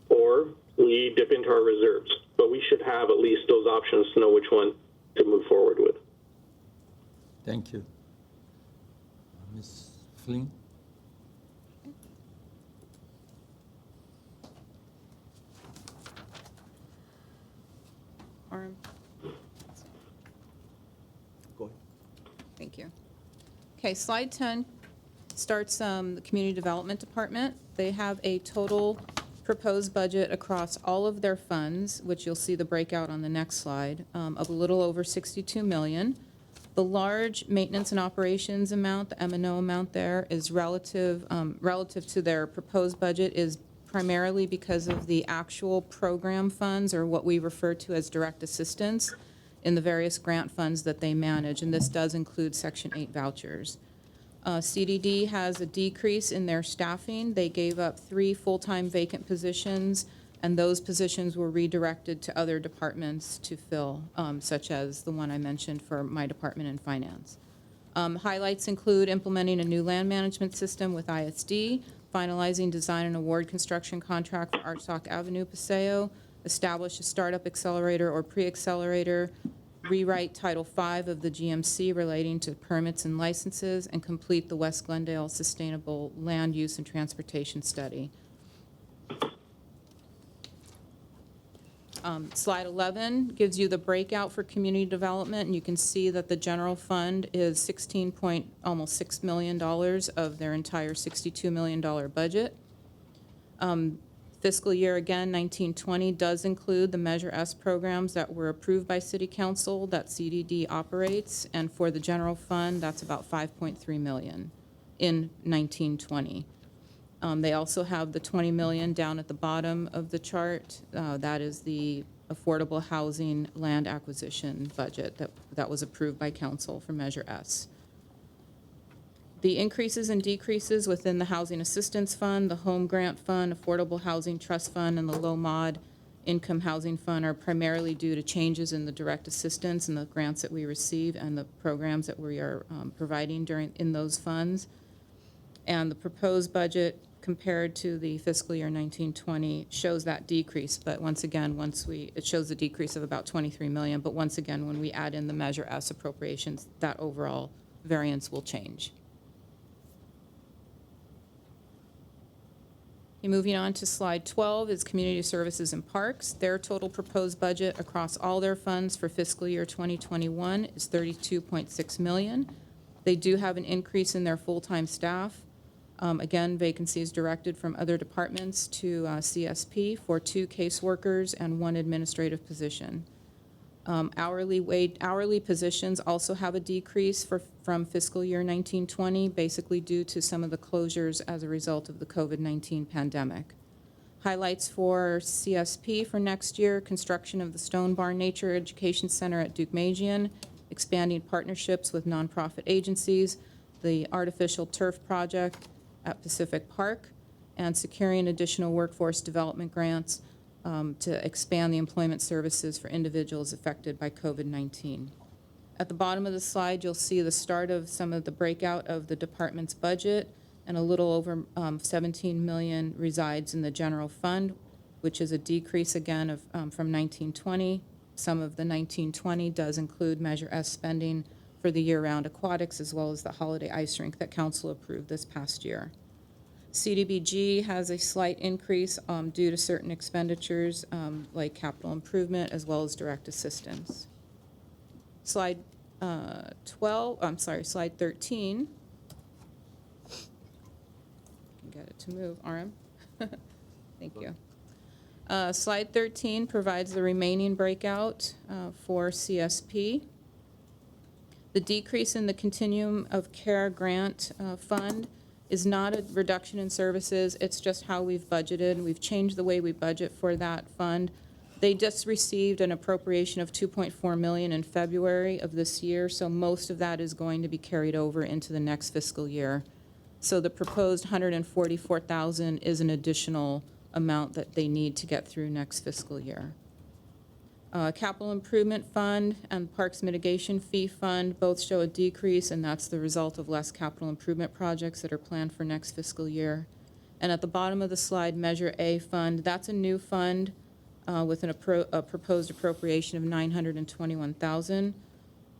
or we dip into our reserves. But we should have at least those options to know which one to move forward with. Thank you. Ms. Flynn? Orm? Go ahead. Thank you. Okay, slide 10 starts the Community Development Department. They have a total proposed budget across all of their funds, which you'll see the breakout on the next slide, of a little over $62 million. The large maintenance and operations amount, the M&O amount there, is relative to their proposed budget is primarily because of the actual program funds, or what we refer to as direct assistance, in the various grant funds that they manage, and this does include Section 8 vouchers. CDD has a decrease in their staffing. They gave up 3 full-time vacant positions, and those positions were redirected to other departments to fill, such as the one I mentioned for my department in finance. Highlights include implementing a new land management system with ISD, finalizing design and award construction contract for Artsock Avenue, Paseo, establish a startup accelerator or pre-accelerator, rewrite Title V of the GMC relating to permits and licenses, and complete the West Glendale Sustainable Land Use and Transportation Study. Slide 11 gives you the breakout for community development, and you can see that the general fund is almost $6 million of their entire $62 million budget. Fiscal year, again, 1920 does include the Measure S programs that were approved by City Council that CDD operates, and for the general fund, that's about $5.3 million in 1920. They also have the $20 million down at the bottom of the chart. That is the affordable housing land acquisition budget that was approved by council for Measure S. The increases and decreases within the Housing Assistance Fund, the Home Grant Fund, Affordable Housing Trust Fund, and the Low Mod Income Housing Fund are primarily due to changes in the direct assistance and the grants that we receive and the programs that we are providing in those funds. And the proposed budget compared to the fiscal year 1920 shows that decrease, but once again, it shows a decrease of about 23 million, but once again, when we add in the Measure S appropriations, that overall variance will change. Okay, moving on to slide 12 is Community Services and Parks. Their total proposed budget across all their funds for fiscal year 2021 is $32.6 million. They do have an increase in their full-time staff. Again, vacancies directed from other departments to CSP for 2 caseworkers and 1 administrative position. Hourly positions also have a decrease from fiscal year 1920, basically due to some of the closures as a result of the COVID-19 pandemic. Highlights for CSP for next year: construction of the Stone Barn Nature Education Center at Deukmejian, expanding partnerships with nonprofit agencies, the artificial turf project at Pacific Park, and securing additional workforce development grants to expand the employment services for individuals affected by COVID-19. At the bottom of the slide, you'll see the start of some of the breakout of the department's budget, and a little over 17 million resides in the general fund, which is a decrease again of from 1920. Some of the 1920 does include Measure S spending for the year-round aquatics, as well as the holiday ice rink that council approved this past year. CDBG has a slight increase due to certain expenditures like capital improvement, as well as direct assistance. Slide 13. Can get it to move, RM. Thank you. Slide 13 provides the remaining breakout for CSP. The decrease in the Continuum of Care Grant Fund is not a reduction in services. It's just how we've budgeted. We've changed the way we budget for that fund. They just received an appropriation of $2.4 million in February of this year, so most of that is going to be carried over into the next fiscal year. So the proposed $144,000 is an additional amount that they need to get through next fiscal year. Capital Improvement Fund and Parks Mitigation Fee Fund both show a decrease, and that's the result of less capital improvement projects that are planned for next fiscal year. And at the bottom of the slide, Measure A Fund, that's a new fund with a proposed appropriation of $921,000.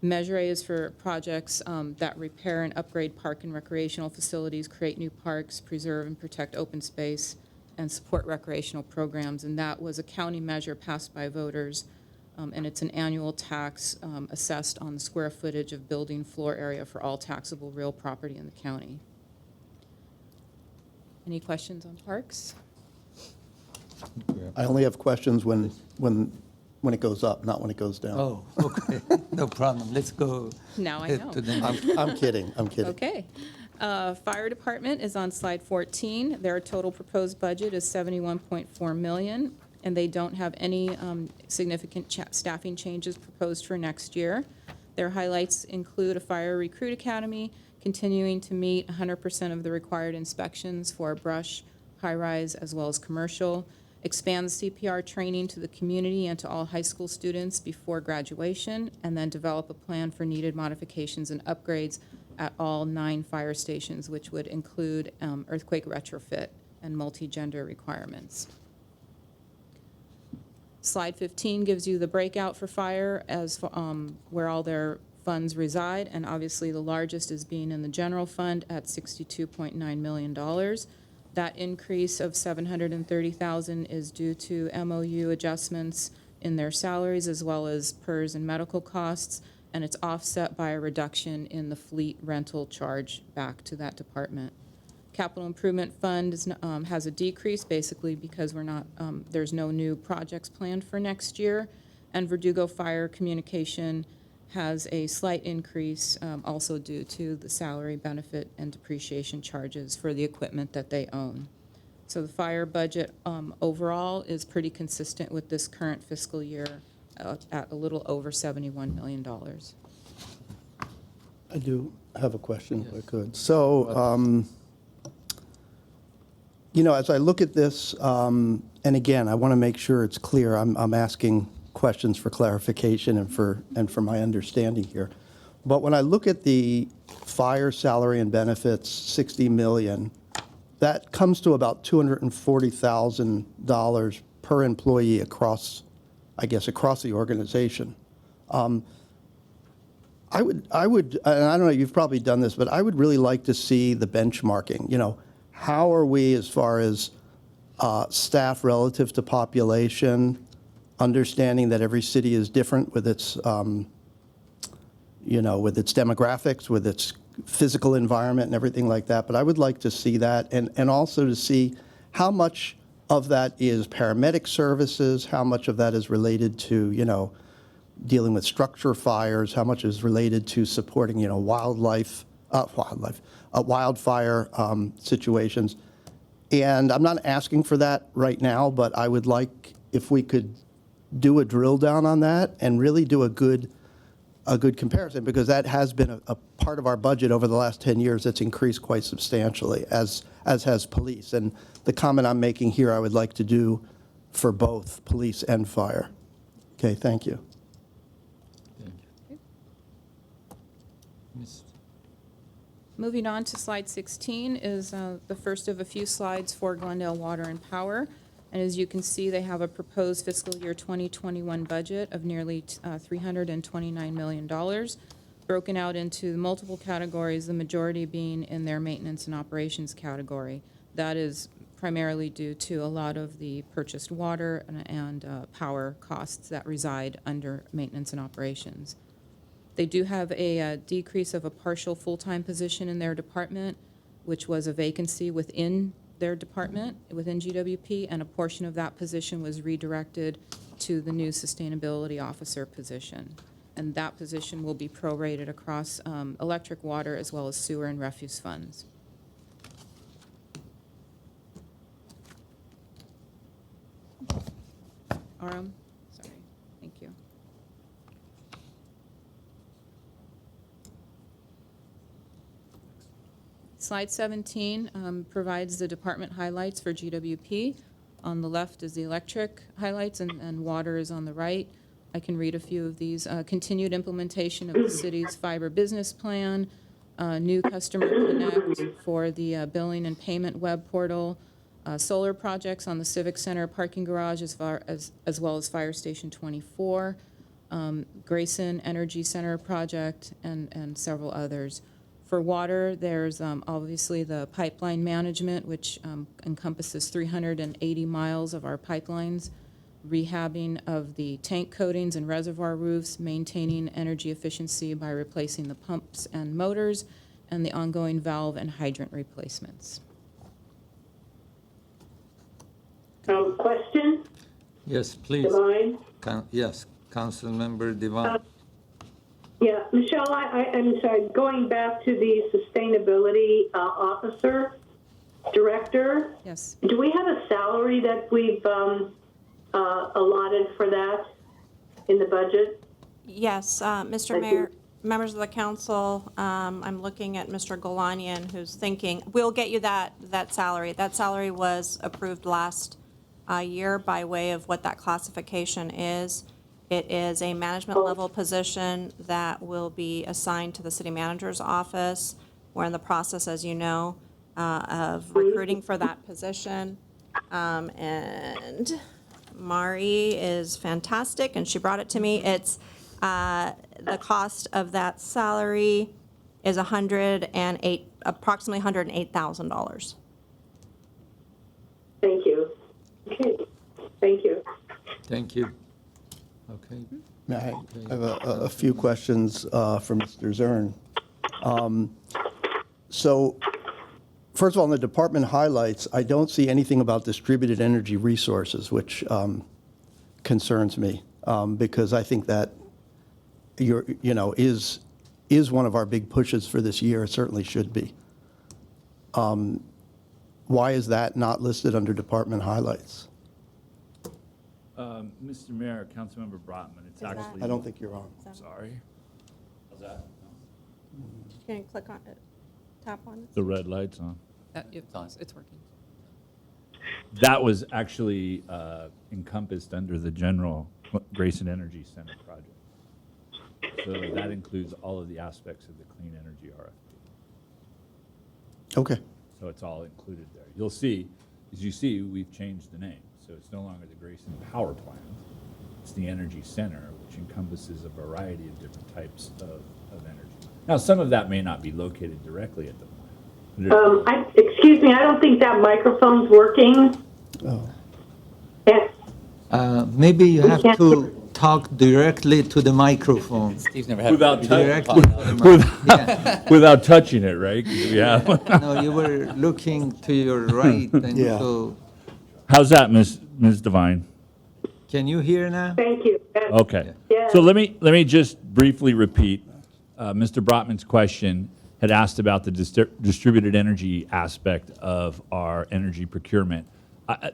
Measure A is for projects that repair and upgrade park and recreational facilities, create new parks, preserve and protect open space, and support recreational programs. And that was a county measure passed by voters. And it's an annual tax assessed on the square footage of building floor area for all taxable real property in the county. Any questions on parks? I only have questions when it goes up, not when it goes down. Oh, okay, no problem. Let's go. Now I know. To the next. I'm kidding. Okay. Fire Department is on slide 14. Their total proposed budget is $71.4 million, and they don't have any significant staffing changes proposed for next year. Their highlights include a fire recruit academy, continuing to meet 100% of the required inspections for brush, high-rise, as well as commercial, expand CPR training to the community and to all high school students before graduation, and then develop a plan for needed modifications and upgrades at all 9 fire stations, which would include earthquake retrofit and multi-gender requirements. Slide 15 gives you the breakout for fire as where all their funds reside, and obviously the largest is being in the general fund at $62.9 million. That increase of $730,000 is due to MOU adjustments in their salaries as well as PERS and medical costs, and it's offset by a reduction in the fleet rental charge back to that department. Capital Improvement Fund has a decrease, basically because there's no new projects planned for next year, and Verdugo Fire Communication has a slight increase, also due to the salary, benefit, and depreciation charges for the equipment that they own. So the fire budget overall is pretty consistent with this current fiscal year at a little over $71 million. I do have a question, if I could. So, as I look at this, and again, I want to make sure it's clear. I'm asking questions for clarification and for my understanding here. But when I look at the fire salary and benefits, $60 million, that comes to about $240,000 per employee across, I guess, across the organization. I would, and I don't know, you've probably done this, but I would really like to see the benchmarking. You know, how are we as far as staff relative to population, understanding that every city is different with its, you know, with its demographics, with its physical environment and everything like that. But I would like to see that, and also to see how much of that is paramedic services, how much of that is related to, you know, dealing with structure fires, how much is related to supporting, you know, wildfire situations. And I'm not asking for that right now, but I would like if we could do a drill down on that and really do a good comparison, because that has been a part of our budget over the last 10 years that's increased quite substantially, as has police. And the comment I'm making here, I would like to do for both police and fire. Okay, thank you. Moving on to slide 16 is the first of a few slides for Glendale Water and Power. And as you can see, they have a proposed fiscal year 2021 budget of nearly $329 million, broken out into multiple categories, the majority being in their maintenance and operations category. That is primarily due to a lot of the purchased water and power costs that reside under maintenance and operations. They do have a decrease of a partial full-time position in their department, which was a vacancy within their department, within GWP, and a portion of that position was redirected to the new sustainability officer position. And that position will be prorated across electric, water, as well as sewer and refuse funds. Aram, sorry, thank you. Slide 17 provides the department highlights for GWP. On the left is the electric highlights, and water is on the right. I can read a few of these. Continued implementation of the city's fiber business plan, new customer connect for the billing and payment web portal, solar projects on the Civic Center parking garage as well as Fire Station 24, Grayson Energy Center project, and several others. For water, there's obviously the pipeline management, which encompasses 380 miles of our pipelines, rehabbing of the tank coatings and reservoir roofs, maintaining energy efficiency by replacing the pumps and motors, and the ongoing valve and hydrant replacements. Question? Yes, please. Divine? Yes, Councilmember Devine. Yeah, Michelle, I'm sorry, going back to the sustainability officer, director. Yes. Do we have a salary that we've allotted for that in the budget? Yes, Mr. Thank Mayor, you. members of the council, I'm looking at Mr. Golanian, who's thinking, we'll get you that salary. That salary was approved last year by way of what that classification is. It is a management level position that will be assigned to the city manager's office. We're in the process, as you know, of recruiting for that position. And Mari is fantastic, and she brought it to me. It's the cost of that salary is approximately $108,000. Thank you. Okay, thank you. Thank you. Okay. May I have a few questions for Mr. Zern. So, first of all, in the department highlights, I don't see anything about distributed energy resources, which concerns me, because I think that is one of our big pushes for this year. It certainly should be. Why is that not listed under department highlights? Mr. Mayor, Councilmember Brotman, it's actually. I don't think you're on. Sorry. How's that? Can you click on it, tap on it? The red light's on. It's working. That was actually encompassed under the general Grayson Energy Center project. So that includes all of the aspects of the clean energy RFP. Okay. So it's all included there. You'll see, as you see, we've changed the name. So it's no longer the Grayson Power Plant. It's the Energy Center, which encompasses a variety of different types of energy. Now, some of that may not be located directly at the plant. But Excuse me, I don't think that microphone's working. Oh. Yeah. Maybe you have can't to talk directly to the microphone. Steve's never had. Without Directly. Without, without touching it, right? 'Cause we have- No, you were looking to your right, and Yeah. so, How's that, Ms. Devine? can you hear now? Thank you. Yes. Okay. Yeah. So let me just briefly repeat. Mr. Brotman's question had asked about the distributed energy aspect of our energy procurement.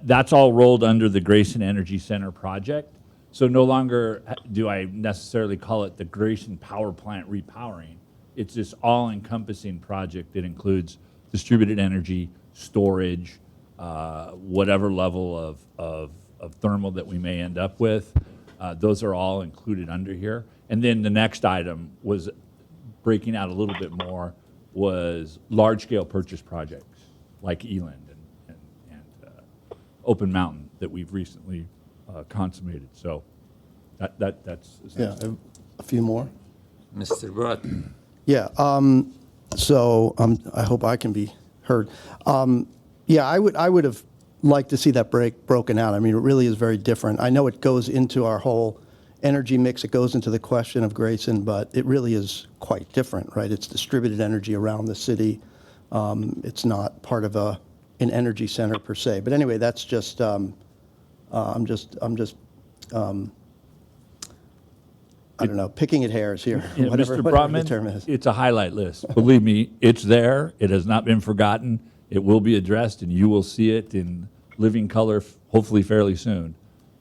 That's all rolled under the Grayson Energy Center project. So no longer do I necessarily call it the Grayson Power Plant repowering. It's this all-encompassing project that includes distributed energy, storage, whatever level of thermal that we may end up with. Those are all included under here. And then the next item was breaking out a little bit more was large-scale purchase projects like Eland and Open Mountain that we've recently consummated. So that's Yeah, a few more. Mr. Brott? Yeah, so I hope I can be heard. Yeah, I would have liked to see that broken out. I mean, it really is very different. I know it goes into our whole energy mix, it goes into the question of Grayson, but it really is quite different, right? It's distributed energy around the city. It's not part of an energy center per se. But anyway, that's just, I don't know, picking at hairs here, Yeah, whatever Mr. the Brotman, term is. it's a highlight list. Believe me, it's there. It has not been forgotten. It will be addressed, and you will see it in living color, hopefully fairly soon.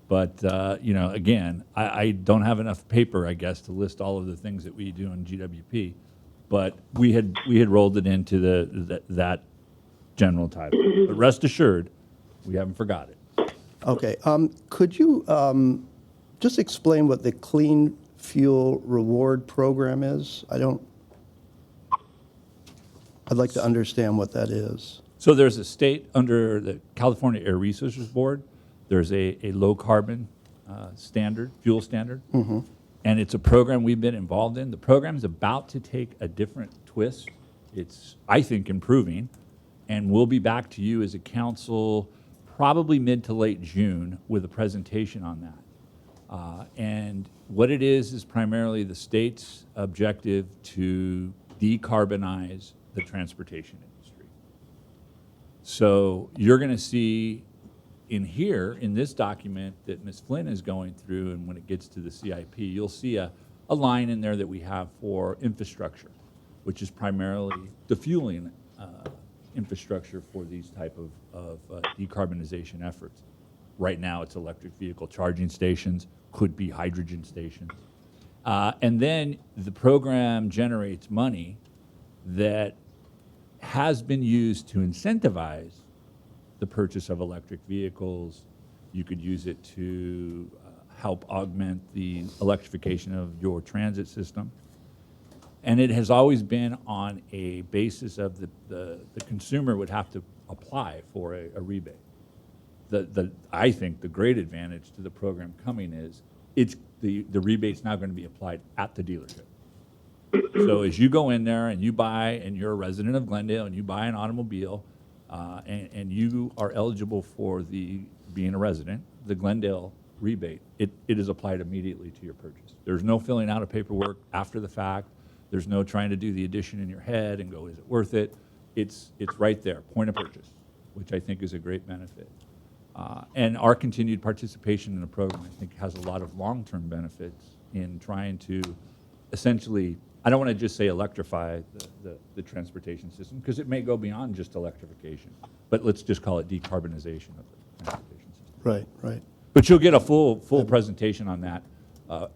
But, again, I don't have enough paper, I guess, to list all of the things that we do in GWP. But we had rolled it into that general title. But rest assured, we haven't forgot it. Okay, could you just explain what the Clean Fuel Reward Program is? I'd like to understand what that is. So there's a state under the California Air Resources Board. There's a low carbon standard, fuel standard. And it's a program we've been involved in. The program's about to take a different twist. It's, I think, improving. And we'll be back to you as a council probably mid to late June with a presentation on that. And what it is primarily the state's objective to decarbonize the transportation industry. So you're going to see in here, in this document that Ms. Flynn is going through, and when it gets to the CIP, you'll see a line in there that we have for infrastructure, which is primarily the fueling infrastructure for these type of decarbonization efforts. Right now, it's electric vehicle charging stations, could be hydrogen stations. And then the program generates money that has been used to incentivize the purchase of electric vehicles. You could use it to help augment the electrification of your transit system. And it has always been on a basis of the consumer would have to apply for a rebate. I think the great advantage to the program coming is the rebate's now going to be applied at the dealership. So as you go in there and you buy, and you're a resident of Glendale and you buy an automobile, and you are eligible for being a resident, the Glendale rebate, it is applied immediately to your purchase. There's no filling out of paperwork after the fact. There's no trying to do the addition in your head and go, is it worth it? It's right there, point of purchase, which I think is a great benefit. And our continued participation in the program, I think, has a lot of long-term benefits in trying to essentially, I don't want to just say electrify the transportation system, because it may go beyond just electrification, but let's just call it decarbonization of the transportation system. Right. But you'll get a full presentation on that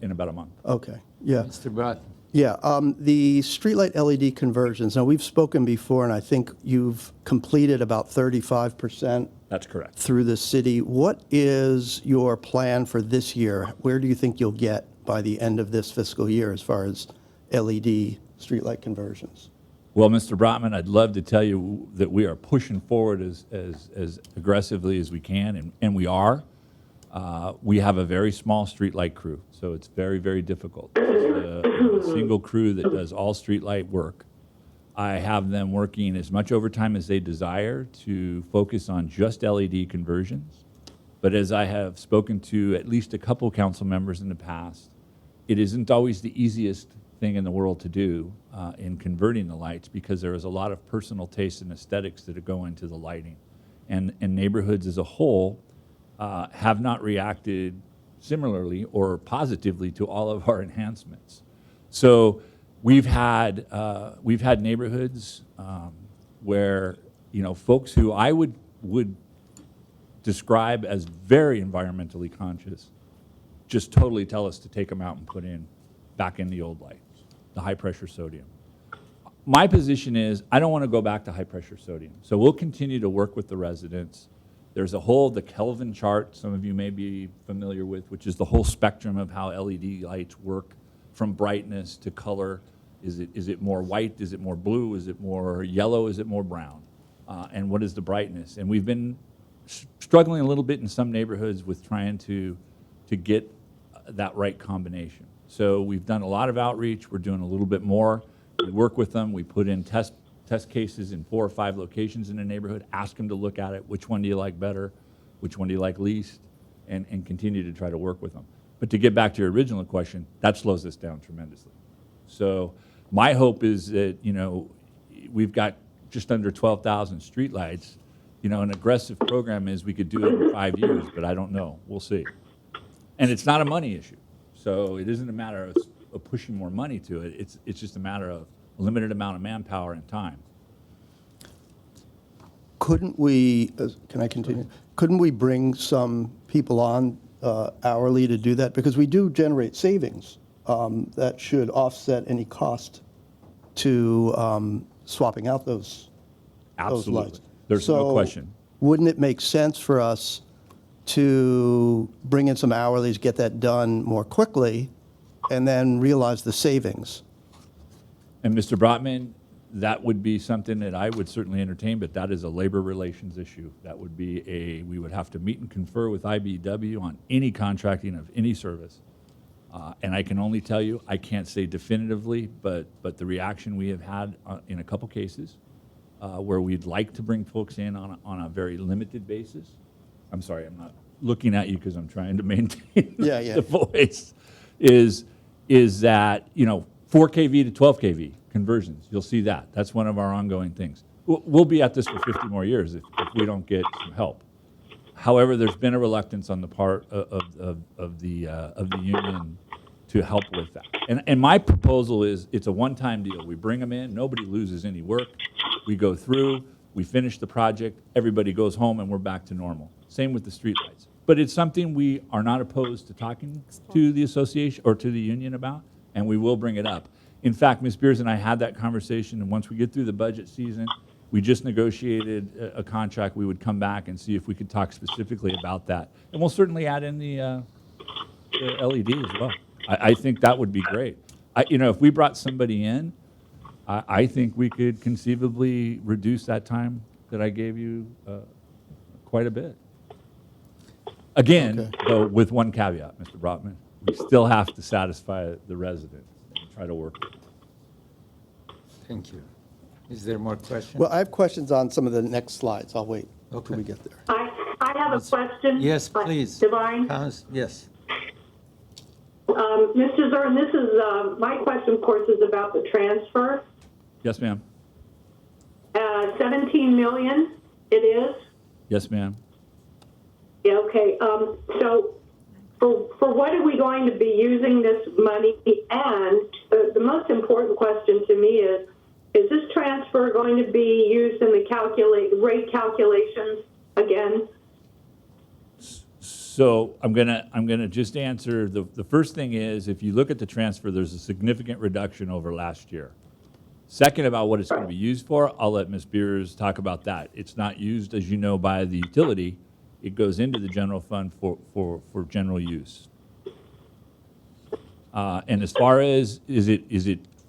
in about a month. Okay, yeah. Mr. Brott? Yeah, the streetlight LED conversions, now we've spoken before, and I think you've completed about 35% That's correct. through the city. What is your plan for this year? Where do you think you'll get by the end of this fiscal year as far as LED streetlight conversions? Well, Mr. Brotman, I'd love to tell you that we are pushing forward as aggressively as we can, and we are. We have a very small streetlight crew, so it's very, very difficult. It's a single crew that does all streetlight work. I have them working as much overtime as they desire to focus on just LED conversions. But as I have spoken to at least a couple council members in the past, it isn't always the easiest thing in the world to do in converting the lights, because there is a lot of personal taste and aesthetics that go into the lighting. And neighborhoods as a whole have not reacted similarly or positively to all of our enhancements. So we've had neighborhoods where, you know, folks who I would describe as very environmentally conscious just totally tell us to take them out and put back in the old lights, the high pressure sodium. My position is I don't want to go back to high pressure sodium. So we'll continue to work with the residents. There's the Kelvin chart, some of you may be familiar with, which is the whole spectrum of how LED lights work, from brightness to color. Is it more white? Is it more blue? Is it more yellow? Is it more brown? And what is the brightness? And we've been struggling a little bit in some neighborhoods with trying to get that right combination. So we've done a lot of outreach. We're doing a little bit more. We work with them. We put in test cases in 4 or 5 locations in the neighborhood, ask them to look at it. Which one do you like better? Which one do you like least? And continue to try to work with them. But to get back to your original question, that slows us down tremendously. So my hope is that, you know, we've got just under 12,000 streetlights. You know, an aggressive program is we could do it in 5 years, but I don't know. We'll see. And it's not a money issue. So it isn't a matter of pushing more money to it. It's just a matter of a limited amount of manpower and time. Couldn't we, can I continue? Couldn't we bring some people on hourly to do that? Because we do generate savings that should offset any cost to swapping out those Absolutely. lights. There's no question. Wouldn't it make sense for us to bring in some hourlies, get that done more quickly, and then realize the savings? And Mr. Brotman, that would be something that I would certainly entertain, but that is a labor relations issue. That would be we would have to meet and confer with IBEW on any contracting of any service. And I can only tell you, I can't say definitively, but the reaction we have had in a couple cases where we'd like to bring folks in on a very limited basis. I'm sorry, I'm not looking at you because I'm trying to maintain the voice, is that, you know, 4 kV to 12 kV conversions. You'll see that. That's one of our ongoing things. We'll be at this for 50 more years if we don't get some help. However, there's been a reluctance on the part of the union to help with that. And my proposal is it's a one-time deal. We bring them in, nobody loses any work. We go through, we finish the project, everybody goes home, and we're back to normal. Same with the streetlights. But it's something we are not opposed to talking to the association or to the union about, and we will bring it up. In fact, Ms. Beers and I had that conversation, and once we get through the budget season, we just negotiated a contract. We would come back and see if we could talk specifically about that. And we'll certainly add in the LED as well. I think that would be great. You know, if we brought somebody in, I think we could conceivably reduce that time that I gave you quite a bit. Again, though, with one caveat, Mr. Brotman, we still have to satisfy the resident and try to work with them. Thank you. Is there more questions? Well, I have questions on some of the next slides. I'll wait until we get there. I have a question. Yes, please. Divine. Yes. Mr. Zern, this is, my question, of course, is about the transfer. Yes, ma'am. 17 million it is? Yes, ma'am. Yeah, okay. So for what are we going to be using this money? And the most important question to me is this transfer going to be used in the rate calculations again? So I'm gonna just answer the first thing is, if you look at the transfer, there's a significant reduction over last year. Second, about what it's going to be used for, I'll let Ms. Beers talk about that. It's not used, as you know, by the utility. It goes into the general fund for general use. And as far as is it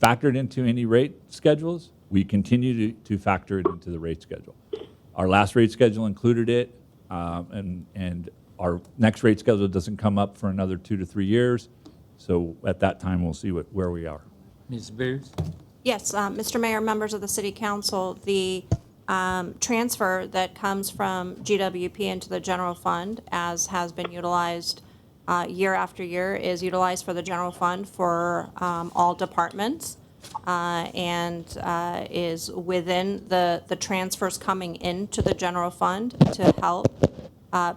factored into any rate schedules? We continue to factor it into the rate schedule. Our last rate schedule included it, and our next rate schedule doesn't come up for another 2 to 3 years. So at that time, we'll see where we are. Ms. Beers? Yes, Mr. Mayor, members of the City Council, the transfer that comes from GWP into the general fund, as has been utilized year after year, is utilized for the general fund for all departments, and is within the transfers coming into the general fund to help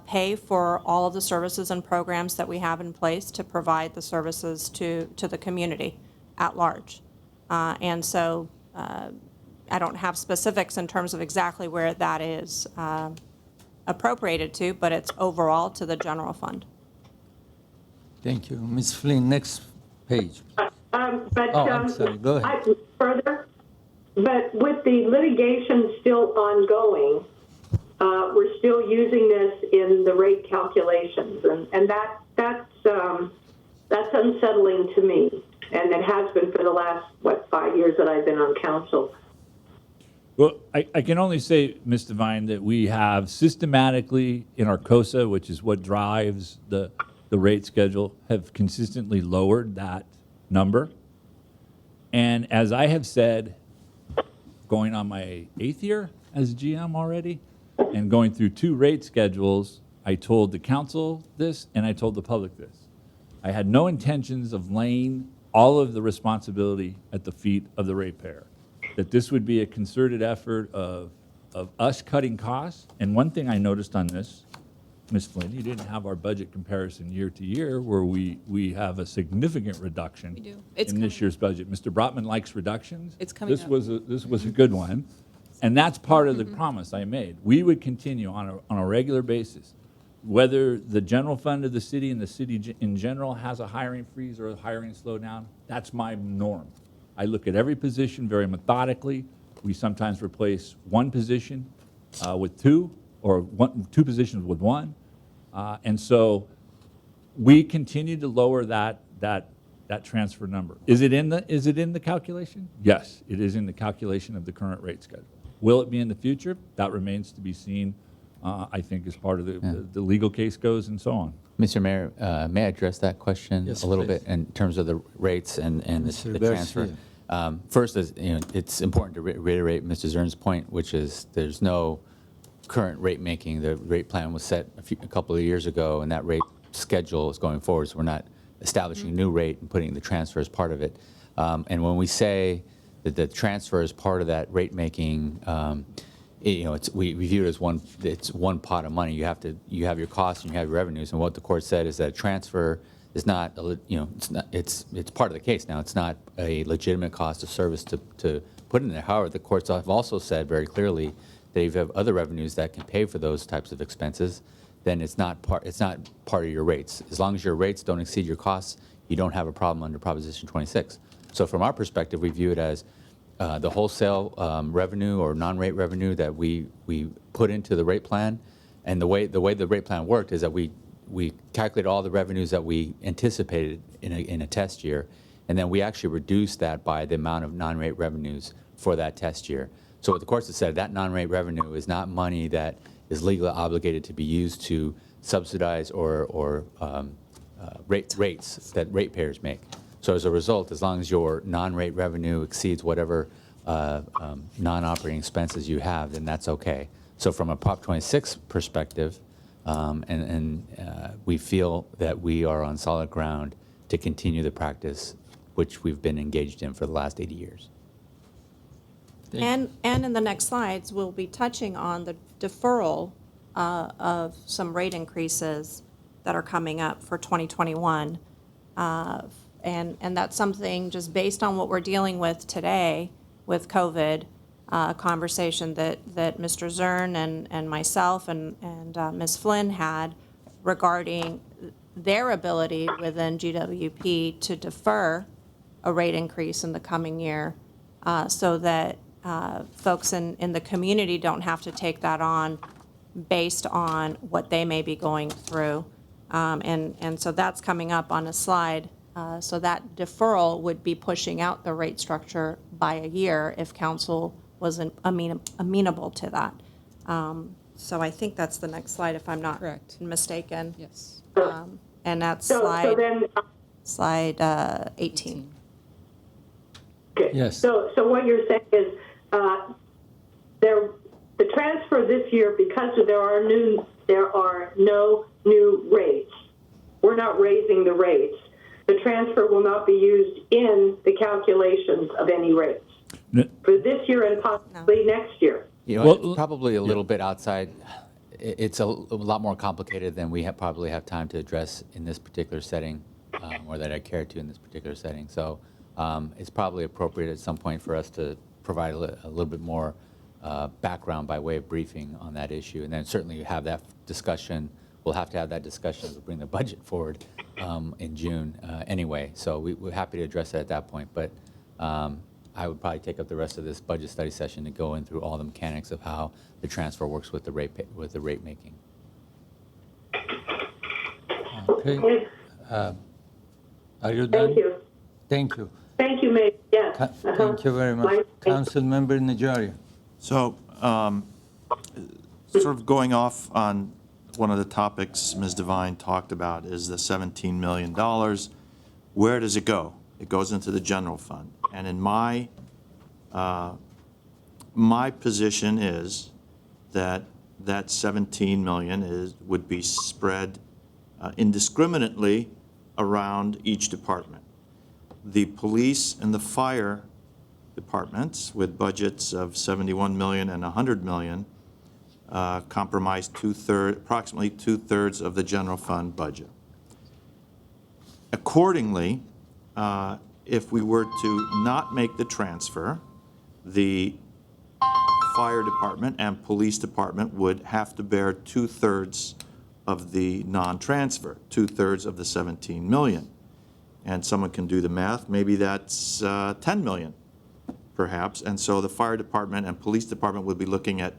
pay for all of the services and programs that we have in place to provide the services to the community at large. And so I don't have specifics in terms of exactly where that is appropriated to, but it's overall to the general fund. Thank you. Ms. Flynn, next page. But Oh, I'm sorry. Go ahead. further, but with the litigation still ongoing, we're still using this in the rate calculations, and that's unsettling to me, and it has been for the last 5 years that I've been on council. Well, I can only say, Ms. Devine, that we have systematically in our COSA, which is what drives the rate schedule, have consistently lowered that number. And as I have said, going on my 8th year as GM already, and going through 2 rate schedules, I told the council this and I told the public this. I had no intentions of laying all of the responsibility at the feet of the ratepayer. That this would be a concerted effort of us cutting costs. And one thing I noticed on this, Ms. Flynn, you didn't have our budget comparison year to year where we have a significant reduction We do. It's in this coming. year's budget. Mr. Brotman likes reductions. It's coming This up. was a good one. And that's part of the promise I made. We would continue on a regular basis. Whether the general fund of the city and the city in general has a hiring freeze or a hiring slowdown, that's my norm. I look at every position very methodically. We sometimes replace one position with 2, or 2 positions with 1. And so we continue to lower that transfer number. Is it in the calculation? Yes, it is in the calculation of the current rate schedule. Will it be in the future? That remains to be seen, I think, as part of the legal case goes and so on. Mr. Mayor, may I address that question Yes, a little please. bit in terms of the rates and Mr. the Garcia. transfer? First, it's important to reiterate Mr. Zern's point, which is there's no current rate making. The rate plan was set a couple of years ago, and that rate schedule is going forward. So we're not establishing a new rate and putting the transfer as part of it. And when we say that the transfer is part of that rate making, we view it as one pot of money. You have your costs and you have your revenues. And what the court said is that transfer is not, it's part of the case now. It's not a legitimate cost of service to put in there. However, the courts have also said very clearly that if you have other revenues that can pay for those types of expenses, then it's not part of your rates. As long as your rates don't exceed your costs, you don't have a problem under Proposition 26. So from our perspective, we view it as the wholesale revenue or non-rate revenue that we put into the rate plan. And the way the rate plan worked is that we calculate all the revenues that we anticipated in a test year, and then we actually reduce that by the amount of non-rate revenues for that test year. So what the courts have said, that non-rate revenue is not money that is legally obligated to be used to subsidize or rates that ratepayers make. So as a result, as long as your non-rate revenue exceeds whatever non-operating expenses you have, then that's okay. So from a Prop 26 perspective, we feel that we are on solid ground to continue the practice which we've been engaged in for the last 80 years. And in the next slides, we'll be touching on the deferral of some rate increases that are coming up for 2021. And that's something just based on what we're dealing with today with COVID, conversation that Mr. Zern and myself and Ms. Flynn had regarding their ability within GWP to defer a rate increase in the coming year so that folks in the community don't have to take that on based on what they may be going through. And so that's coming up on a slide So that deferral would be pushing out the rate structure by a year if council wasn't amenable to that. So I think that's the next slide, if I'm not Correct. mistaken. Yes. And that's So then, slide 18. okay. Yes. So what you're saying is, the transfer this year, because there are no new rates. We're not raising the rates. The transfer will not be used in the calculations of any rates for this year and possibly next year. You know, Well, it's probably a little bit outside. It's a lot more complicated than we probably have time to address in this particular setting, or that I care to in this particular setting. So it's probably appropriate at some point for us to provide a little bit more background by way of briefing on that issue, and then certainly have that discussion. We'll have to have that discussion to bring the budget forward in June anyway. So we're happy to address that at that point. But I would probably take up the rest of this budget study session to go in through all the mechanics of how the transfer works with the rate making. Okay. Are you done? Thank you. Thank you. Thank you, Mayor. Yes. Thank you very much. Councilmember Najarian. So, sort of going off on one of the topics Ms. Devine talked about is the $17 million. Where does it go? It goes into the general fund. And in my position is that that 17 million would be spread indiscriminately around each department. The police and the fire departments, with budgets of 71 million and 100 million, comprise approximately two-thirds of the general fund budget. Accordingly, if we were to not make the transfer, the fire department and police department would have to bear two-thirds of the non-transfer, two-thirds of the 17 million. And someone can do the math, maybe that's 10 million, perhaps. And so the fire department and police department would be looking at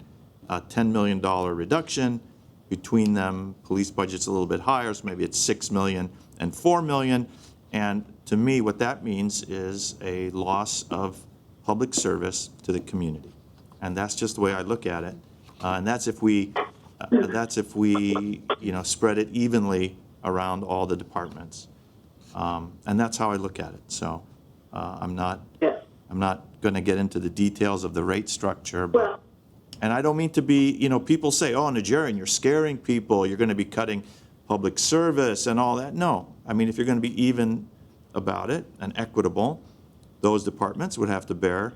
a $10 million reduction. Between them, police budget's a little bit higher, so maybe it's 6 million and 4 million. And to me, what that means is a loss of public service to the community. And that's just the way I look at it. And that's if we spread it evenly around all the departments. And that's how I look at it. So I'm not going to get into the details of the rate structure. But, and I don't mean to be, people say, oh, Najarian, you're scaring people. You're going to be cutting public service and all that. No. I mean, if you're going to be even about it and equitable, those departments would have to bear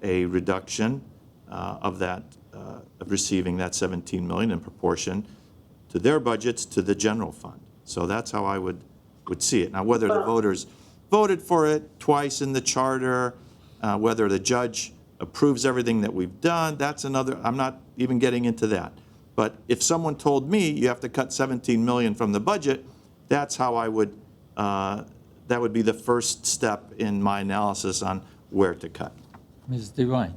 a reduction of receiving that 17 million in proportion to their budgets to the general fund. So that's how I would see it. Now, whether the voters voted for it twice in the charter, whether the judge approves everything that we've done, that's another, I'm not even getting into that. But if someone told me you have to cut 17 million from the budget, that's how I would, that would be the first step in my analysis on where to cut. Ms. Devine.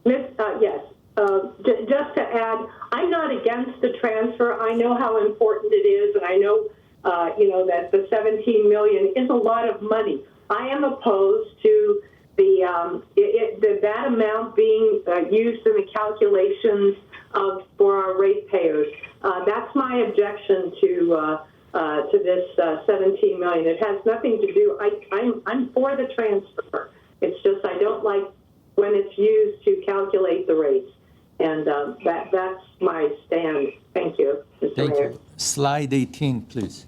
Yes. Just to add, I'm not against the transfer. I know how important it is, and I know, that the 17 million is a lot of money. I am opposed to that amount being used in the calculations for our ratepayers. That's my objection to this 17 million. It has nothing to do. I'm for the transfer. It's just I don't like when it's used to calculate the rates. And that's my stand. Thank you, Mr. Thank Mayor. you. Slide 18, please.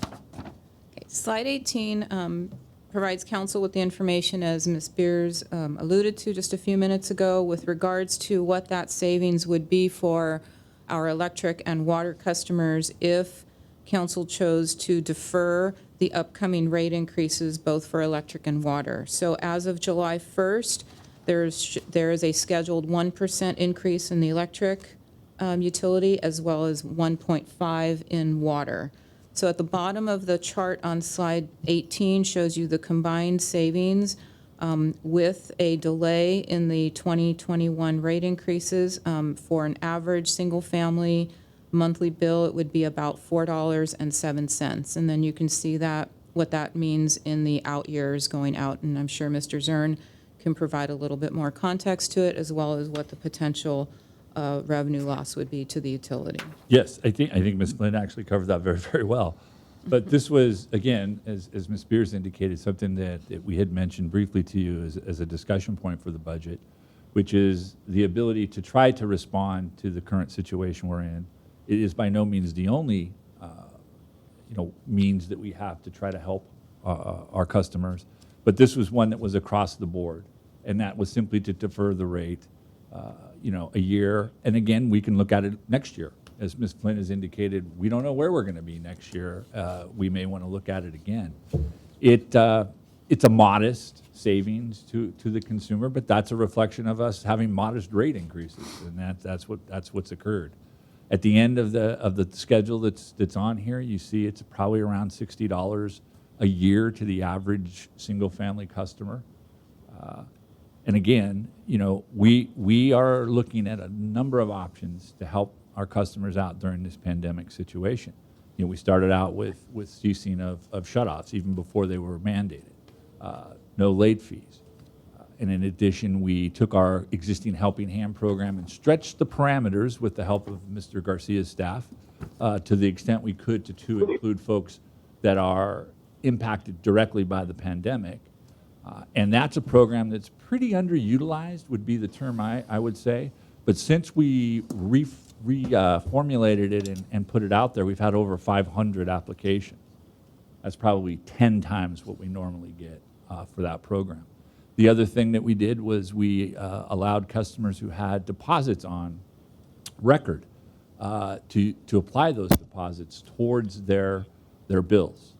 Okay, Slide 18 provides council with the information, as Ms. Beers alluded to just a few minutes ago, with regards to what that savings would be for our electric and water customers if council chose to defer the upcoming rate increases both for electric and water. So as of July 1st, there is a scheduled 1% increase in the electric utility as well as 1.5 in water. So at the bottom of the chart on slide 18 shows you the combined savings with a delay in the 2021 rate increases. For an average single-family monthly bill, it would be about $4.07. And then you can see that what that means in the out years going out. And I'm sure Mr. Zern can provide a little bit more context to it, as well as what the potential revenue loss would be to the utility. Yes, I think Ms. Flynn actually covered that very, very well. But this was, again, as Ms. Spears indicated, something that we had mentioned briefly to you as a discussion point for the budget, which is the ability to try to respond to the current situation we're in. It is by no means the only means that we have to try to help our customers, but this was one that was across the board, and that was simply to defer the rate, a year. And again, we can look at it next year. As Ms. Flynn has indicated, we don't know where we're going to be next year. We may want to look at it again. It's a modest savings to the consumer, but that's a reflection of us having modest rate increases, and that's what's occurred. At the end of the schedule that's on here, you see it's probably around $60 a year to the average single-family customer. And again, we are looking at a number of options to help our customers out during this pandemic situation. We started out with ceasing of shutoffs even before they were mandated, no late fees. And in addition, we took our existing Helping Hand program and stretched the parameters with the help of Mr. Garcia's staff to the extent we could to include folks that are impacted directly by the pandemic. And that's a program that's pretty underutilized, would be the term I would say. But since we reformulated it and put it out there, we've had over 500 applications. That's probably 10 times what we normally get for that program. The other thing that we did was we allowed customers who had deposits on record to apply those deposits towards their bills.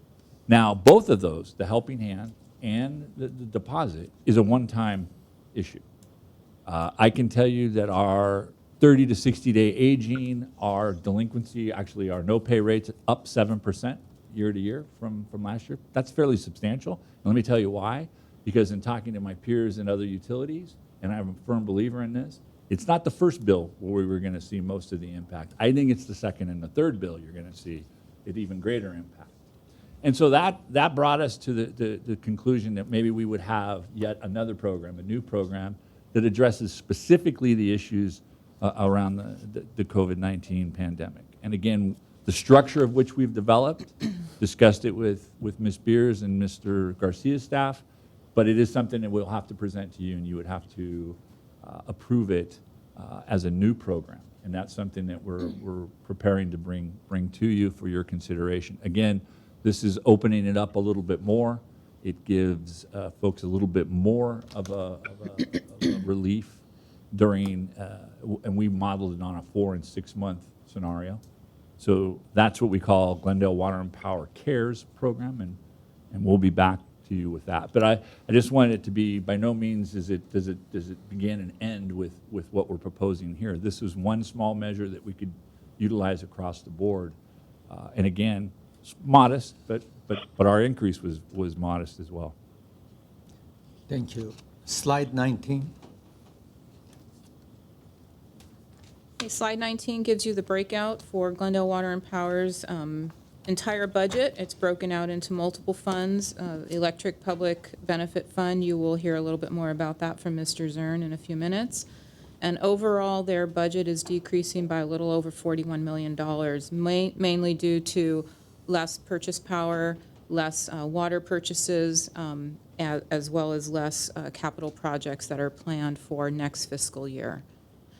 Now, both of those, the Helping Hand and the deposit, is a one-time issue. I can tell you that our 30 to 60-day aging, our delinquency, actually our no-pay rates up 7% year to year from last year. That's fairly substantial. And let me tell you why. Because in talking to my peers and other utilities, and I'm a firm believer in this, it's not the first bill where we were going to see most of the impact. I think it's the second and the third bill you're going to see an even greater impact. And so that brought us to the conclusion that maybe we would have yet another program, a new program, that addresses specifically the issues around the COVID-19 pandemic. And again, the structure of which we've developed, discussed it with Ms. Beers and Mr. Garcia's staff, but it is something that we'll have to present to you, and you would have to approve it as a new program. And that's something that we're preparing to bring to you for your consideration. Again, this is opening it up a little bit more. It gives folks a little bit more of a relief during, and we modeled it on a 4 and 6 month scenario. So that's what we call Glendale Water and Power Cares program, and we'll be back to you with that. But I just wanted it to be, by no means does it begin and end with what we're proposing here. This is one small measure that we could utilize across the board. And again, modest, but our increase was modest as well. Thank you. Slide 19. Okay, slide 19 gives you the breakout for Glendale Water and Power's entire budget. It's broken out into multiple funds. Electric Public Benefit Fund, you will hear a little bit more about that from Mr. Zern in a few minutes. And overall, their budget is decreasing by a little over $41 million, mainly due to less purchase power, less water purchases, as well as less capital projects that are planned for next fiscal year.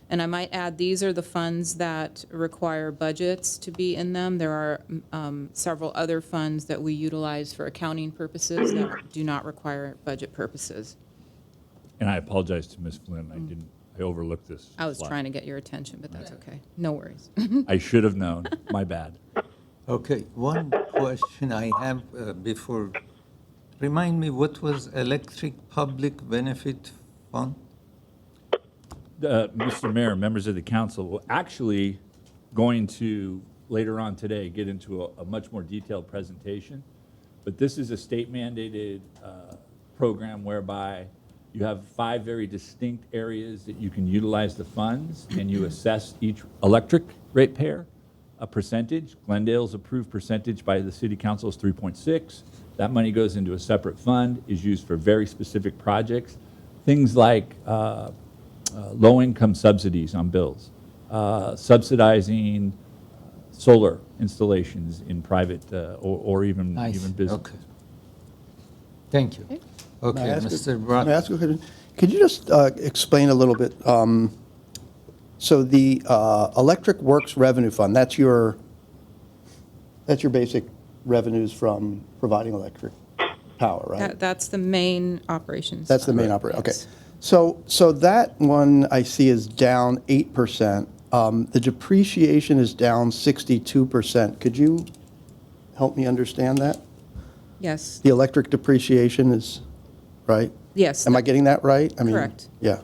And I might add, these are the funds that require budgets to be in them. There are several other funds that we utilize for accounting purposes that do not require budget purposes. And I apologize to Ms. Flynn. I overlooked this. I was slide. trying to get your attention, but that's okay. No worries. I should have known. My bad. Okay, one question I have before. Remind me, what was Electric Public Benefit Fund? Mr. Mayor, members of the council, we're actually going to, later on today, get into a much more detailed presentation. But this is a state-mandated program whereby you have 5 very distinct areas that you can utilize the funds, and you assess each electric ratepayer a percentage. Glendale's approved percentage by the city council is 3.6. That money goes into a separate fund, is used for very specific projects, things like low-income subsidies on bills, subsidizing solar installations in private or even business. Okay. Thank you. May Okay, I ask a- Mr. May I Brown. ask a question? Could you just explain a little bit? So the Electric Works Revenue Fund, that's your basic revenues from providing electric power, right? That's the main operations. That's the fund. main operator, okay. Yes. So that one I see is down 8%. The depreciation is down 62%. Could you help me understand that? Yes, The electric depreciation is, right? yes. Am I getting that right? I mean, Correct. Yeah.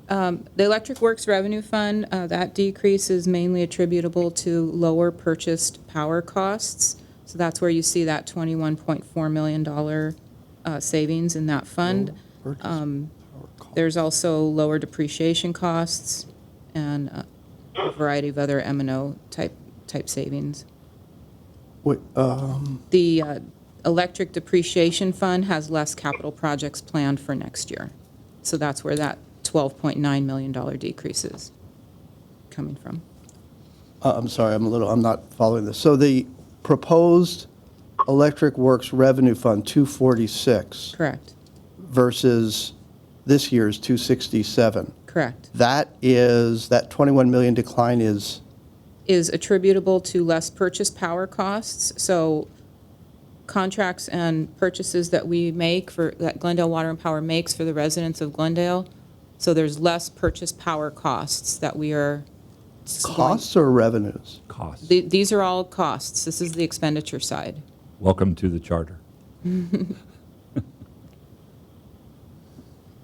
The Electric Works Revenue Fund, that decrease is mainly attributable to lower purchased power costs. So that's where you see that $21.4 million savings in that fund. There's also lower depreciation costs and a variety of other M&O type savings. Wait, The Electric Depreciation Fund has less capital projects planned for next year. So that's where that $12.9 million decrease is coming from. I'm sorry, I'm not following this. So the proposed Electric Works Revenue Fund, 246, Correct, versus this year's 267. correct. That 21 million decline is, Is attributable to less purchase power costs. So contracts and purchases that we make that Glendale Water and Power makes for the residents of Glendale. So there's less purchase power costs that we are. costs or revenues? Costs. These are all costs. This is the expenditure side. Welcome to the charter.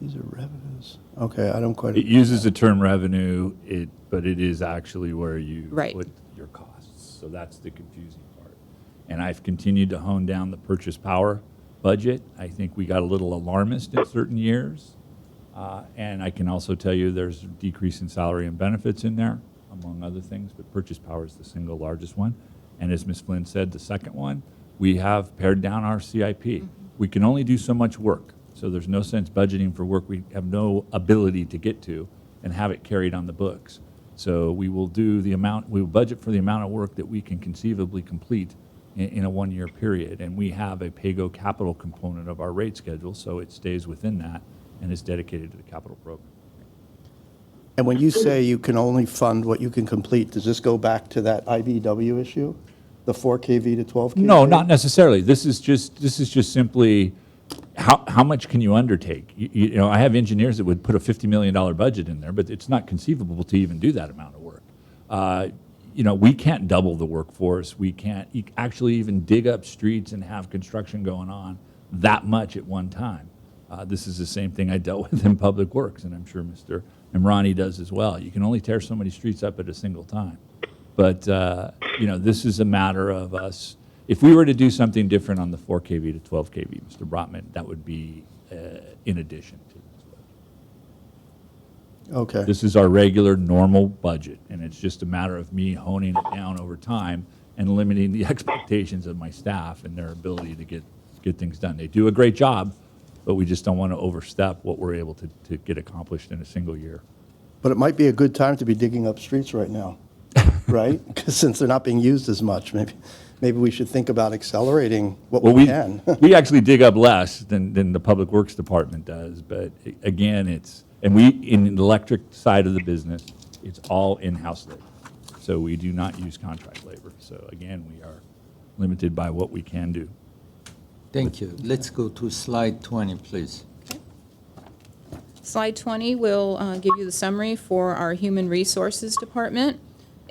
These are revenues. Okay, I don't quite. It uses the term revenue, but it is actually where you Right. put your costs. So that's the confusing part. And I've continued to hone down the purchase power budget. I think we got a little alarmist in certain years. And I can also tell you there's a decrease in salary and benefits in there, among other things, but purchase power is the single largest one. And as Ms. Flynn said, the second one, we have pared down our CIP. We can only do so much work. So there's no sense budgeting for work we have no ability to get to and have it carried on the books. So we will budget for the amount of work that we can conceivably complete in a one-year period. And we have a PAYGO capital component of our rate schedule, so it stays within that and is dedicated to the capital program. And when you say you can only fund what you can complete, does this go back to that IBW issue? The 4 kV to 12 kV? No, not necessarily. This is just simply how much can you undertake? You know, I have engineers that would put a $50 million budget in there, but it's not conceivable to even do that amount of work. You know, we can't double the workforce. We can't actually even dig up streets and have construction going on that much at one time. This is the same thing I dealt with in Public Works, and I'm sure Mr. Imrani does as well. You can only tear so many streets up at a single time. But, you know, this is a matter of us. If we were to do something different on the 4 kV to 12 kV, Mr. Brotman, that would be in addition to this budget. Okay. This is our regular, normal budget, and it's just a matter of me honing it down over time and limiting the expectations of my staff and their ability to get things done. They do a great job, but we just don't want to overstep what we're able to get accomplished in a single year. But it might be a good time to be digging up streets right now, right? Because since they're not being used as much, maybe we should think about accelerating what we can. We actually dig up less than the Public Works Department does, but again, in the electric side of the business, it's all in-house labor. So we do not use contract labor. So again, we are limited by what we can do. Thank you. Let's go to slide 20, please. Slide 20 will give you the summary for our Human Resources Department.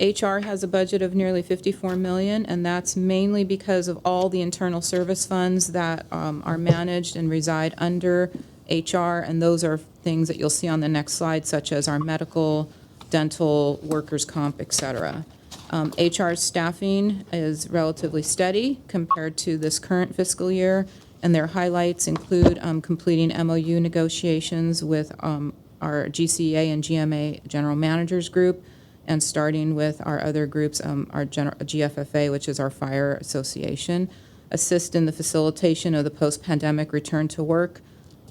HR has a budget of nearly $54 million, and that's mainly because of all the internal service funds that are managed and reside under HR, and those are things that you'll see on the next slide, such as our medical, dental, workers' comp, et cetera. HR's staffing is relatively steady compared to this current fiscal year, and their highlights include completing MOU negotiations with our GCA and GMA General Managers Group, and starting with our other groups, our GFFA, which is our Fire Association, assist in the facilitation of the post-pandemic return to work,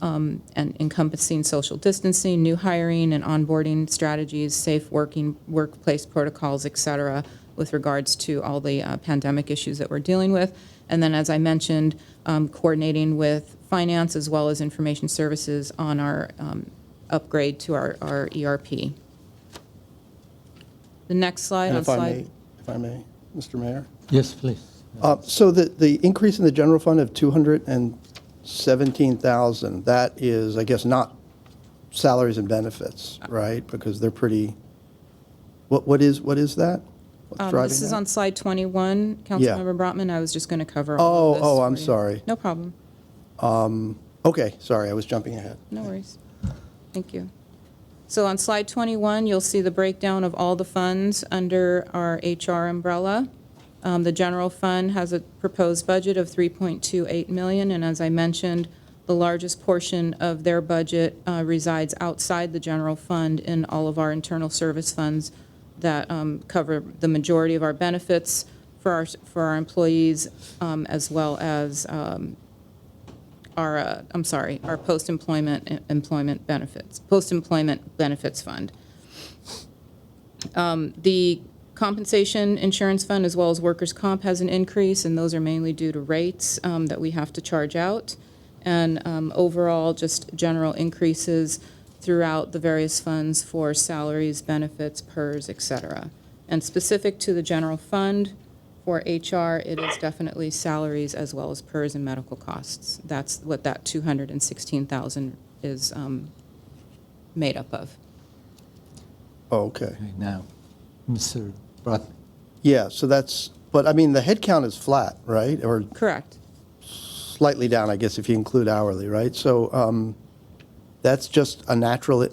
and encompassing social distancing, new hiring and onboarding strategies, safe workplace protocols, et cetera, with regards to all the pandemic issues that we're dealing with. And then, as I mentioned, coordinating with finance as well as information services on our upgrade to our ERP. The next slide, And on slide. if I may, Mr. Mayor? Yes, please. So the increase in the general fund of 217,000, that is, I guess, not salaries and benefits, right? Because they're pretty, what is that? What's driving This is that? on slide 21, Yeah. Councilmember Brotman. I was just going to cover all of this. Oh, for I'm you. sorry. No problem. Okay, sorry, I was jumping ahead. No worries. Thank you. So on slide 21, you'll see the breakdown of all the funds under our HR umbrella. The general fund has a proposed budget of $3.28 million, and as I mentioned, the largest portion of their budget resides outside the general fund in all of our internal service funds that cover the majority of our benefits for our employees, as well as our post-employment benefits fund. The compensation insurance fund as well as workers' comp has an increase, and those are mainly due to rates that we have to charge out. And overall, just general increases throughout the various funds for salaries, benefits, PERS, et cetera. And specific to the general fund, for HR, it is definitely salaries as well as PERS and medical costs. That's what that 216,000 is made up of. Okay. Now, Mr. Brotman. Yeah, so that's, but I mean, the head count is flat, right? Or Correct. slightly down, I guess, if you include hourly, right? So that's just a natural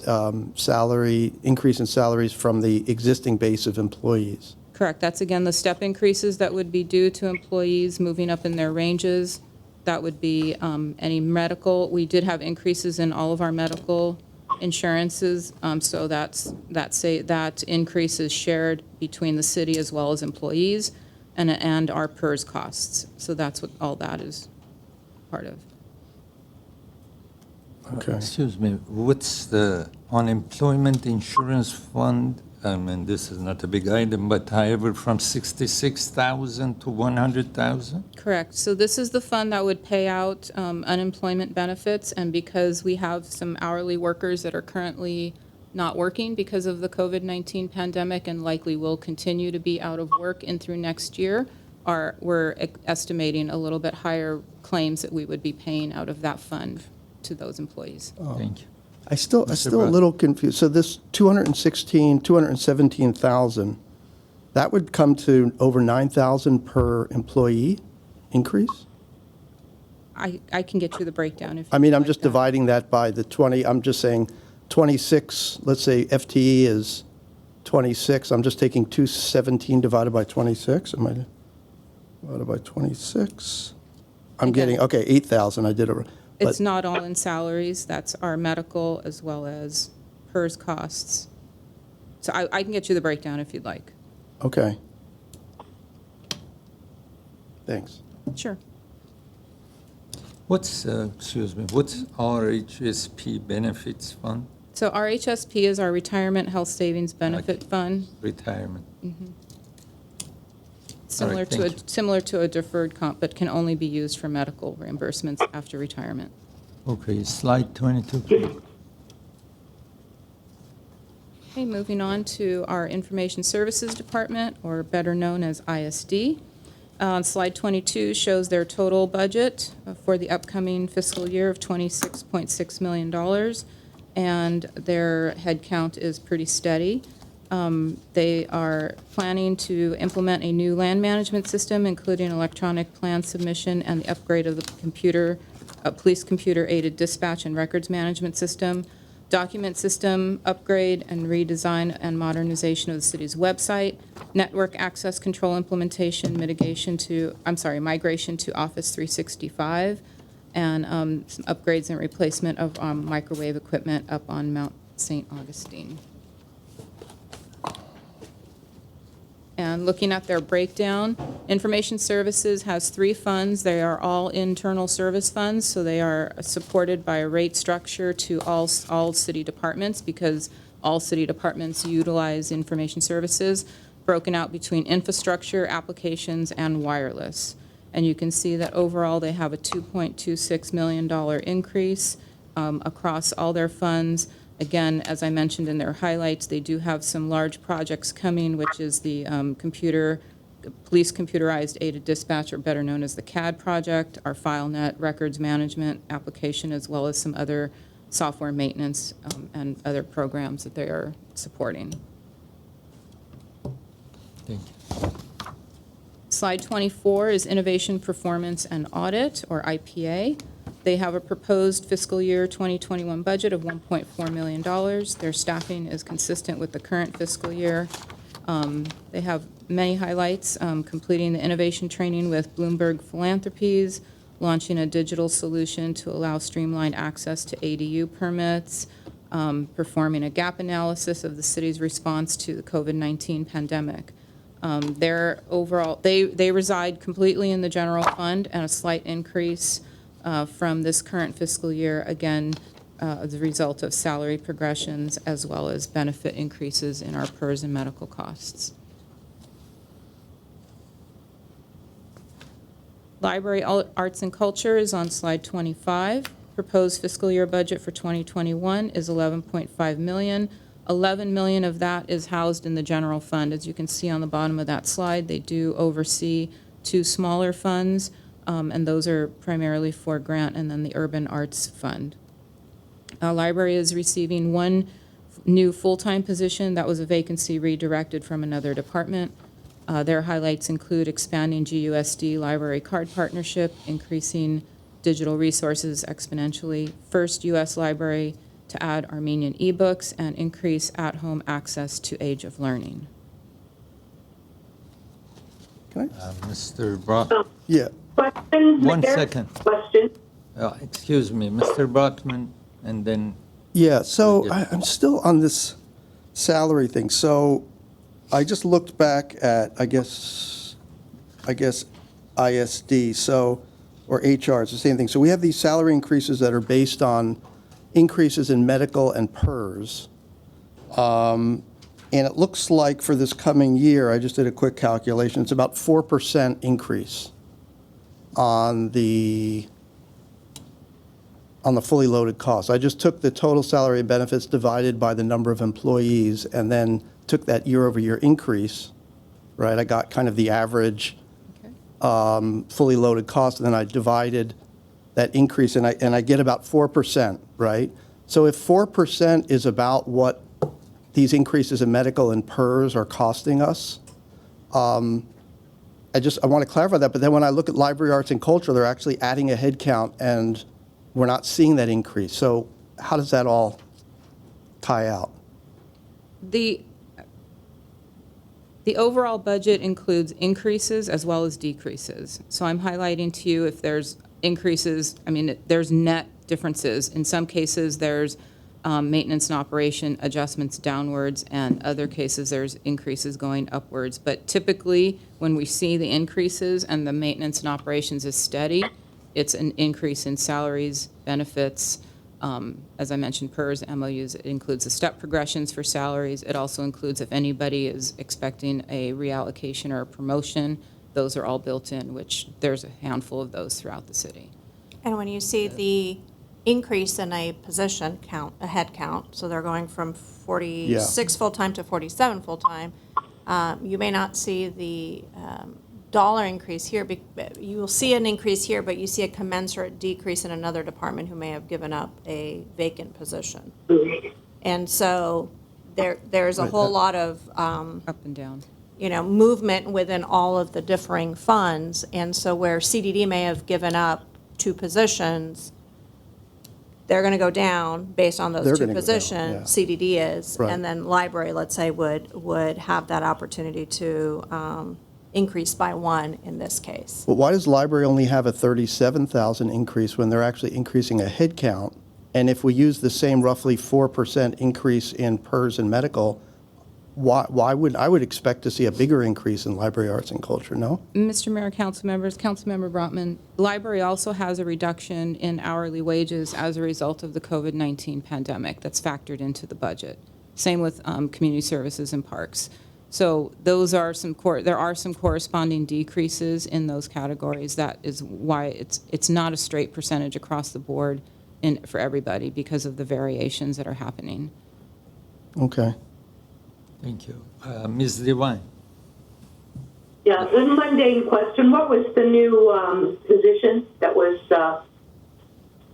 salary, increase in salaries from the existing base of employees. Correct. That's, again, the step increases that would be due to employees moving up in their ranges. That would be any medical. We did have increases in all of our medical insurances, so that increase is shared between the city as well as employees and our PERS costs. So that's what all that is part of. Okay. Excuse me, what's the unemployment insurance fund? I mean, this is not a big item, but however, from 66,000 to 100,000? Correct. So this is the fund that would pay out unemployment benefits, and because we have some hourly workers that are currently not working because of the COVID-19 pandemic and likely will continue to be out of work in through next year, we're estimating a little bit higher claims that we would be paying out of that fund to those employees. Thank you. I'm still a little confused. So this 217,000, that would come to over 9,000 per employee increase? I can get you the breakdown if I mean, you'd I'm like just that. dividing that by the 20, I'm just saying 26, let's say FTE is 26. I'm just taking 217 divided by 26. Am I divided by 26? I'm getting, okay, 8,000. I did it. It's not all in salaries. That's our medical as well as PERS costs. So I can get you the breakdown if you'd like. Okay. Thanks. Sure. What's RHSP benefits fund, So our HSP is our Retirement Health Savings Benefit Fund, retirement? similar to thank you. similar to a deferred comp, but can only be used for medical reimbursements after retirement. Okay, slide 22, please. Okay, moving on to our Information Services Department, or better known as ISD. On slide 22 shows their total budget for the upcoming fiscal year of $26.6 million, and their headcount is pretty steady. They are planning to implement a new land management system, including electronic plan submission and the upgrade of the police computer-aided dispatch and records management system, document system upgrade and redesign and modernization of the city's website, network access control implementation, migration to Office 365, and some upgrades and replacement of microwave equipment up on Mount St. Augustine. And looking at their breakdown, Information Services has 3 funds. They are all internal service funds, so they are supported by a rate structure to all city departments because all city departments utilize Information Services, broken out between infrastructure, applications, and wireless. And you can see that overall, they have a $2.26 million increase across all their funds. Again, as I mentioned in their highlights, they do have some large projects coming, which is the police computerized aided dispatch, or better known as the CAD project, our FileNet records management application, as well as some other software maintenance and other programs that they are supporting. Thank you. Slide 24 is Innovation, Performance, and Audit, or IPA. They have a proposed fiscal year 2021 budget of $1.4 million. Their staffing is consistent with the current fiscal year. They have many highlights, completing the innovation training with Bloomberg Philanthropies, launching a digital solution to allow streamlined access to ADU permits, performing a gap analysis of the city's response to the COVID-19 pandemic. Their overall, they reside completely in the general fund, and a slight increase from this current fiscal year, again, as a result of salary progressions as well as benefit increases in our PERS and medical costs. Library, Arts, and Culture is on slide 25. Proposed fiscal year budget for 2021 is $11.5 million. $11 million of that is housed in the general fund. As you can see on the bottom of that slide, they do oversee 2 smaller funds, and those are primarily for grant and then the Urban Arts Fund. Library is receiving 1 new full-time position. That was a vacancy redirected from another department. Their highlights include expanding GUSD library card partnership, increasing digital resources exponentially, first U.S. library to add Armenian ebooks, and increase at-home access to Age of Learning. Can Mr. Brock, Yeah. Question? One Mayor? second. Question? excuse me, Mr. Brockman, and then Yeah, so I'm still on this salary thing. So I just looked back at, I guess ISD, so, or HR, it's the same thing. So we have these salary increases that are based on increases in medical and PERS. And it looks like for this coming year, I just did a quick calculation, it's about 4% increase on the fully loaded costs. I just took the total salary and benefits divided by the number of employees and then took that year-over-year increase, right? I got kind of the average fully loaded cost, and then I divided that increase, and I get about 4%, right? So if 4% is about what these increases in medical and PERS are costing us, I want to clarify that, but then when I look at library, arts, and culture, they're actually adding a head count, and we're not seeing that increase. So how does that all tie out? The overall budget includes increases as well as decreases. So I'm highlighting to you if there's increases, I mean, there's net differences. In some cases, there's maintenance and operation adjustments downwards, and other cases, there's increases going upwards. But typically, when we see the increases and the maintenance and operations is steady, it's an increase in salaries, benefits. As I mentioned, PERS, MOUs, it includes the step progressions for salaries. It also includes if anybody is expecting a reallocation or a promotion, those are all built in, which there's a handful of those throughout the city. And when you see the increase in a position count, a head count, so they're going from 46 full-time to 47 full-time, you may not see the dollar increase here. You will see an increase here, but you see a commensurate decrease in another department who may have given up a vacant position. And so there's a whole lot of Up and down. movement within all of the differing funds. And so where CDD may have given up 2 positions, they're going to go down based on those They're 2 gonna go down, positions, yeah. CDD is. Right. And then library, let's say, would have that opportunity to increase by 1 in this case. But why does library only have a 37,000 increase when they're actually increasing a head count? And if we use the same roughly 4% increase in PERS and medical, why would, I would expect to see a bigger increase in library arts and culture, no? Mr. Mayor, council members, Councilmember Brotman, the library also has a reduction in hourly wages as a result of the COVID-19 pandemic that's factored into the budget. Same with community services and parks. So those are there are some corresponding decreases in those categories. That is why it's not a straight percentage across the board for everybody because of the variations that are happening. Okay. Thank you. Ms. Devine? Yeah, a mundane question. What was the new position that was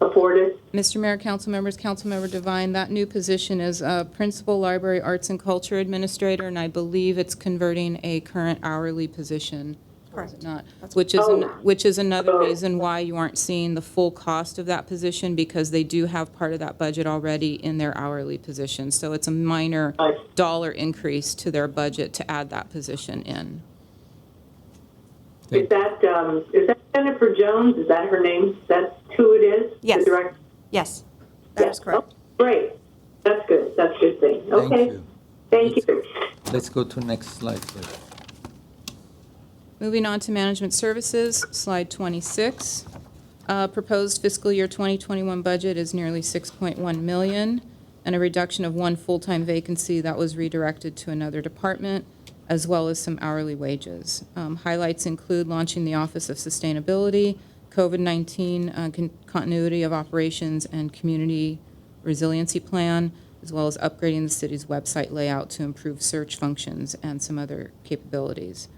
afforded? Mr. Mayor, council members, Councilmember Devine, that new position is Principal Library Arts and Culture Administrator, and I believe it's converting a current hourly position. Is it not? Which is another reason why you aren't seeing the full cost of that position, because they do have part of that budget already in their hourly position. So it's a minor dollar increase to their budget to add that position in. Is that Jennifer Jones? Is that her name? That's who it is? Yes. The director? Yes, that is correct. Oh, great. That's good. That's a good thing. Okay. you. Thank you. Let's go to next slide, please. Moving on to management services, slide 26. Proposed fiscal year 2021 budget is nearly $6.1 million, and a reduction of one full-time vacancy that was redirected to another department, as well as some hourly wages. Highlights include launching the Office of Sustainability, COVID-19 continuity of operations and community resiliency plan, as well as upgrading the city's website layout to improve search functions and some other capabilities.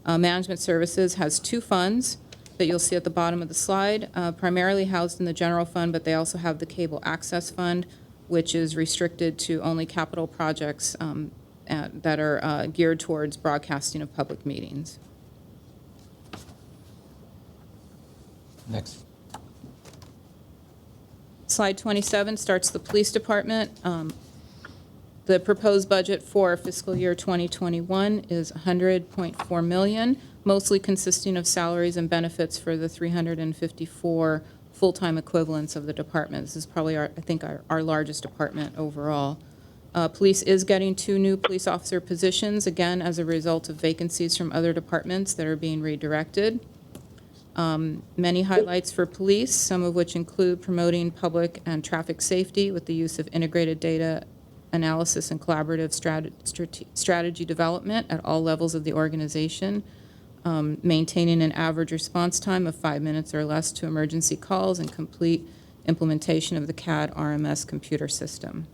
Management Services has two funds that you'll see at the bottom of the slide, primarily housed in the general fund, but they also have the Cable Access Fund, which is restricted to only capital projects that are geared towards broadcasting of public meetings. Next. Slide 27 starts the police department. The proposed budget for fiscal year 2021 is $100.4 million, mostly consisting of salaries and benefits for the 354 full-time equivalents of the department. This is probably, I think, our largest department overall. Police is getting 2 new police officer positions, again, as a result of vacancies from other departments that are being redirected. Many highlights for police, some of which include promoting public and traffic safety with the use of integrated data analysis and collaborative strategy development at all levels of the organization, maintaining an average response time of 5 minutes or less to emergency calls, and complete implementation of the CAD RMS computer system.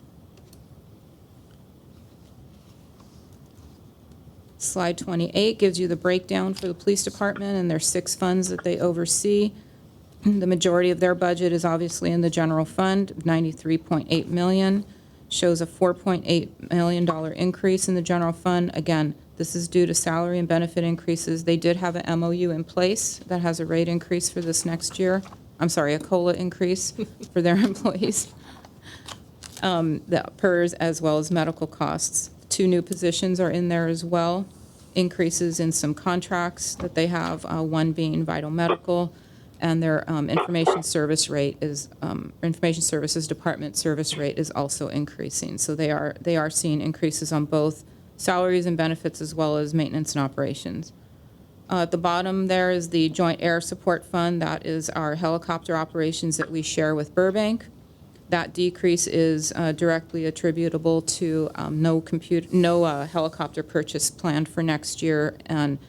Slide 28 gives you the breakdown for the police department and their 6 funds that they oversee. The majority of their budget is obviously in the general fund, $93.8 million. Shows a $4.8 million increase in the general fund. Again, this is due to salary and benefit increases. They did have an MOU in place that has a rate increase for this next year. I'm sorry, a COLA increase for their employees. The PERS as well as medical costs. 2 new positions are in there as well. Increases in some contracts that they have, one being Vital Medical, and their information service rate is, information services department service rate is also increasing. So they are seeing increases on both salaries and benefits as well as maintenance and operations. At the bottom there is the Joint Air Support Fund. That is our helicopter operations that we share with Burbank. That decrease is directly attributable to no helicopter purchase planned for next year, and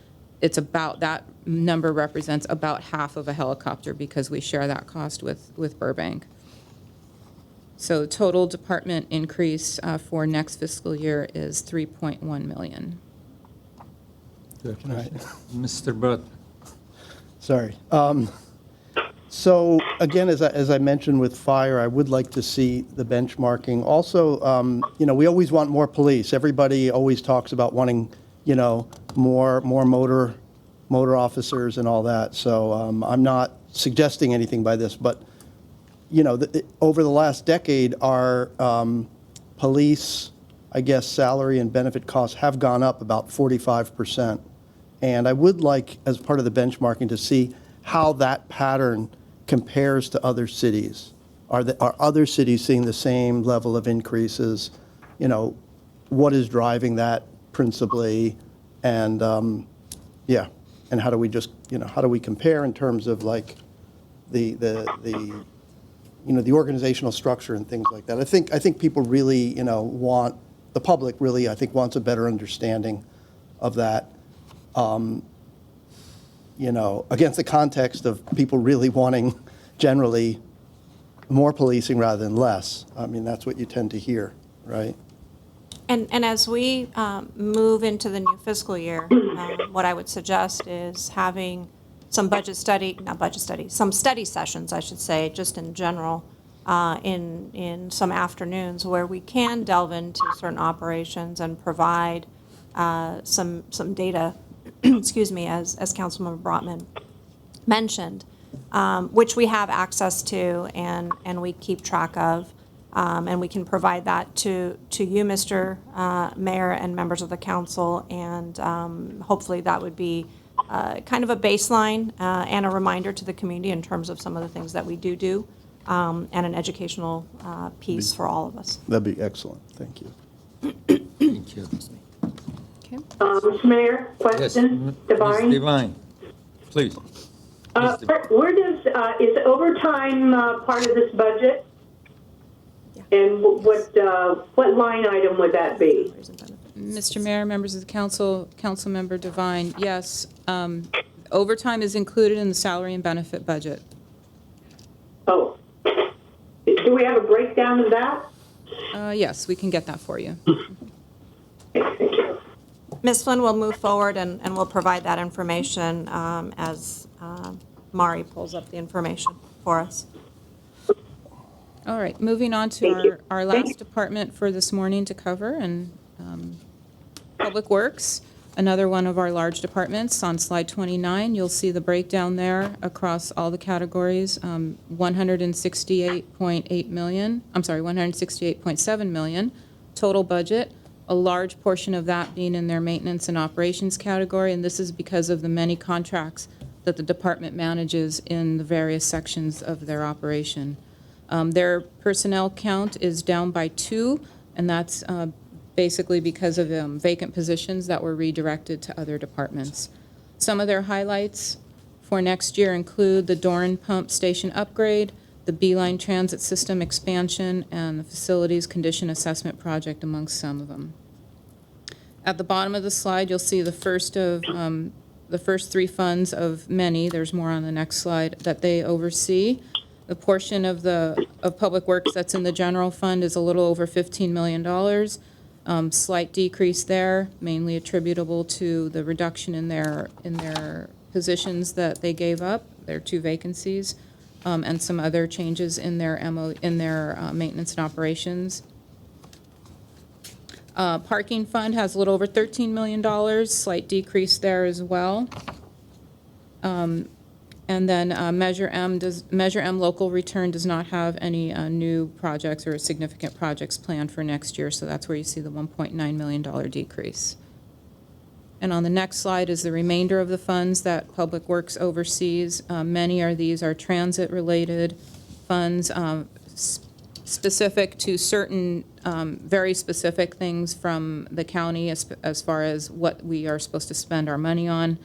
it's about, that number represents about half of a helicopter because we share that cost with Burbank. So total department increase for next fiscal year is $3.1 million. Mr. Brott? Sorry. So again, as I mentioned with fire, I would like to see the benchmarking. Also, we always want more police. Everybody always talks about wanting, more motor officers and all that. So I'm not suggesting anything by this, but over the last decade, our police, I guess, salary and benefit costs have gone up about 45%. And I would like, as part of the benchmarking, to see how that pattern compares to other cities. Are other cities seeing the same level of increases? What is driving that principally, and, yeah, and how do we just, how do we compare in terms of like the organizational structure and things like that? I think people really, the public really, I think, wants a better understanding of that, against the context of people really wanting generally more policing rather than less. I mean, that's what you tend to hear, right? And as we move into the new fiscal year, what I would suggest is having some some study sessions, I should say, just in general, in some afternoons where we can delve into certain operations and provide some data, excuse me, as Councilmember Brotman mentioned, which we have access to and we keep track of. And we can provide that to you, Mr. Mayor, and members of the council, and hopefully that would be kind of a baseline and a reminder to the community in terms of some of the things that we do, and an educational piece for all of us. That'd be excellent. Thank you. Thank you. Okay. Mr. Mayor, Yes, question, Ms. Divine? Divine, please. Where does, is overtime part of this budget? And what line item would that be? Mr. Mayor, members of the council, Councilmember Devine, yes, overtime is included in the salary and benefit budget. Oh, do we have a breakdown of that? Yes, we can get that for you. Thank you. Ms. Flynn will move forward and we'll provide that information as Mari pulls up the information for us. All right, moving on to our last department for this morning to cover, and Public Works, another one of our large departments. On slide 29, you'll see the breakdown there across all the categories, 168.8 million, I'm sorry, 168.7 million total budget, a large portion of that being in their maintenance and operations category, and this is because of the many contracts that the department manages in the various sections of their operation. Their personnel count is down by 2, and that's basically because of vacant positions that were redirected to other departments. Some of their highlights for next year include the Doran Pump Station upgrade, the Beeline Transit System expansion, and the Facilities Condition Assessment Project, amongst some of them. At the bottom of the slide, you'll see the first 3 funds of many, there's more on the next slide, that they oversee. The portion of Public Works that's in the general fund is a little over $15 million. Slight decrease there, mainly attributable to the reduction in their positions that they gave up, their 2 vacancies, and some other changes in their maintenance and operations. Parking fund has a little over $13 million, slight decrease there as well. And then Measure M local return does not have any new projects or significant projects planned for next year, so that's where you see the $1.9 million decrease. And on the next slide is the remainder of the funds that Public Works oversees. Many of these are transit-related funds, specific to certain very specific things from the county as far as what we are supposed to spend our money on.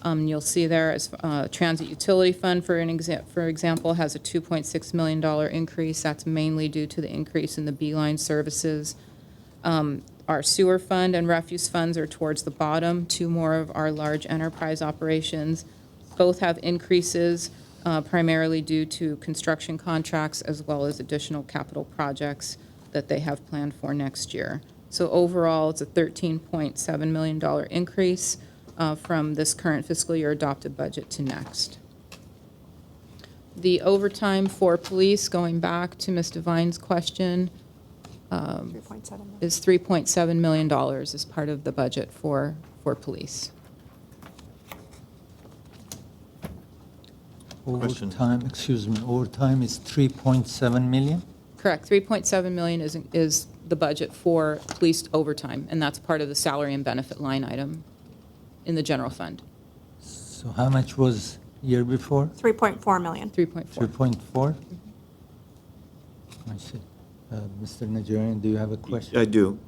You'll see there as Transit Utility Fund, for example, has a $2.6 million increase. That's mainly due to the increase in the Beeline services. Our sewer fund and refuse funds are towards the bottom. 2 more of our large enterprise operations both have increases, primarily due to construction contracts as well as additional capital projects that they have planned for next year. So overall, it's a $13.7 million increase from this current fiscal year adopted budget to next. The overtime for police, going back to Ms. Devine's question, 3.7 million. is $3.7 million as part of the budget for police. Question. Overtime, excuse me, overtime is 3.7 million? Correct. 3.7 million is the budget for police overtime, and that's part of the salary and benefit line item in the general fund. So how much was year before? 3.4 million. 3.4. 3.4? I see. Mr. Najarian, do you have a question? I do.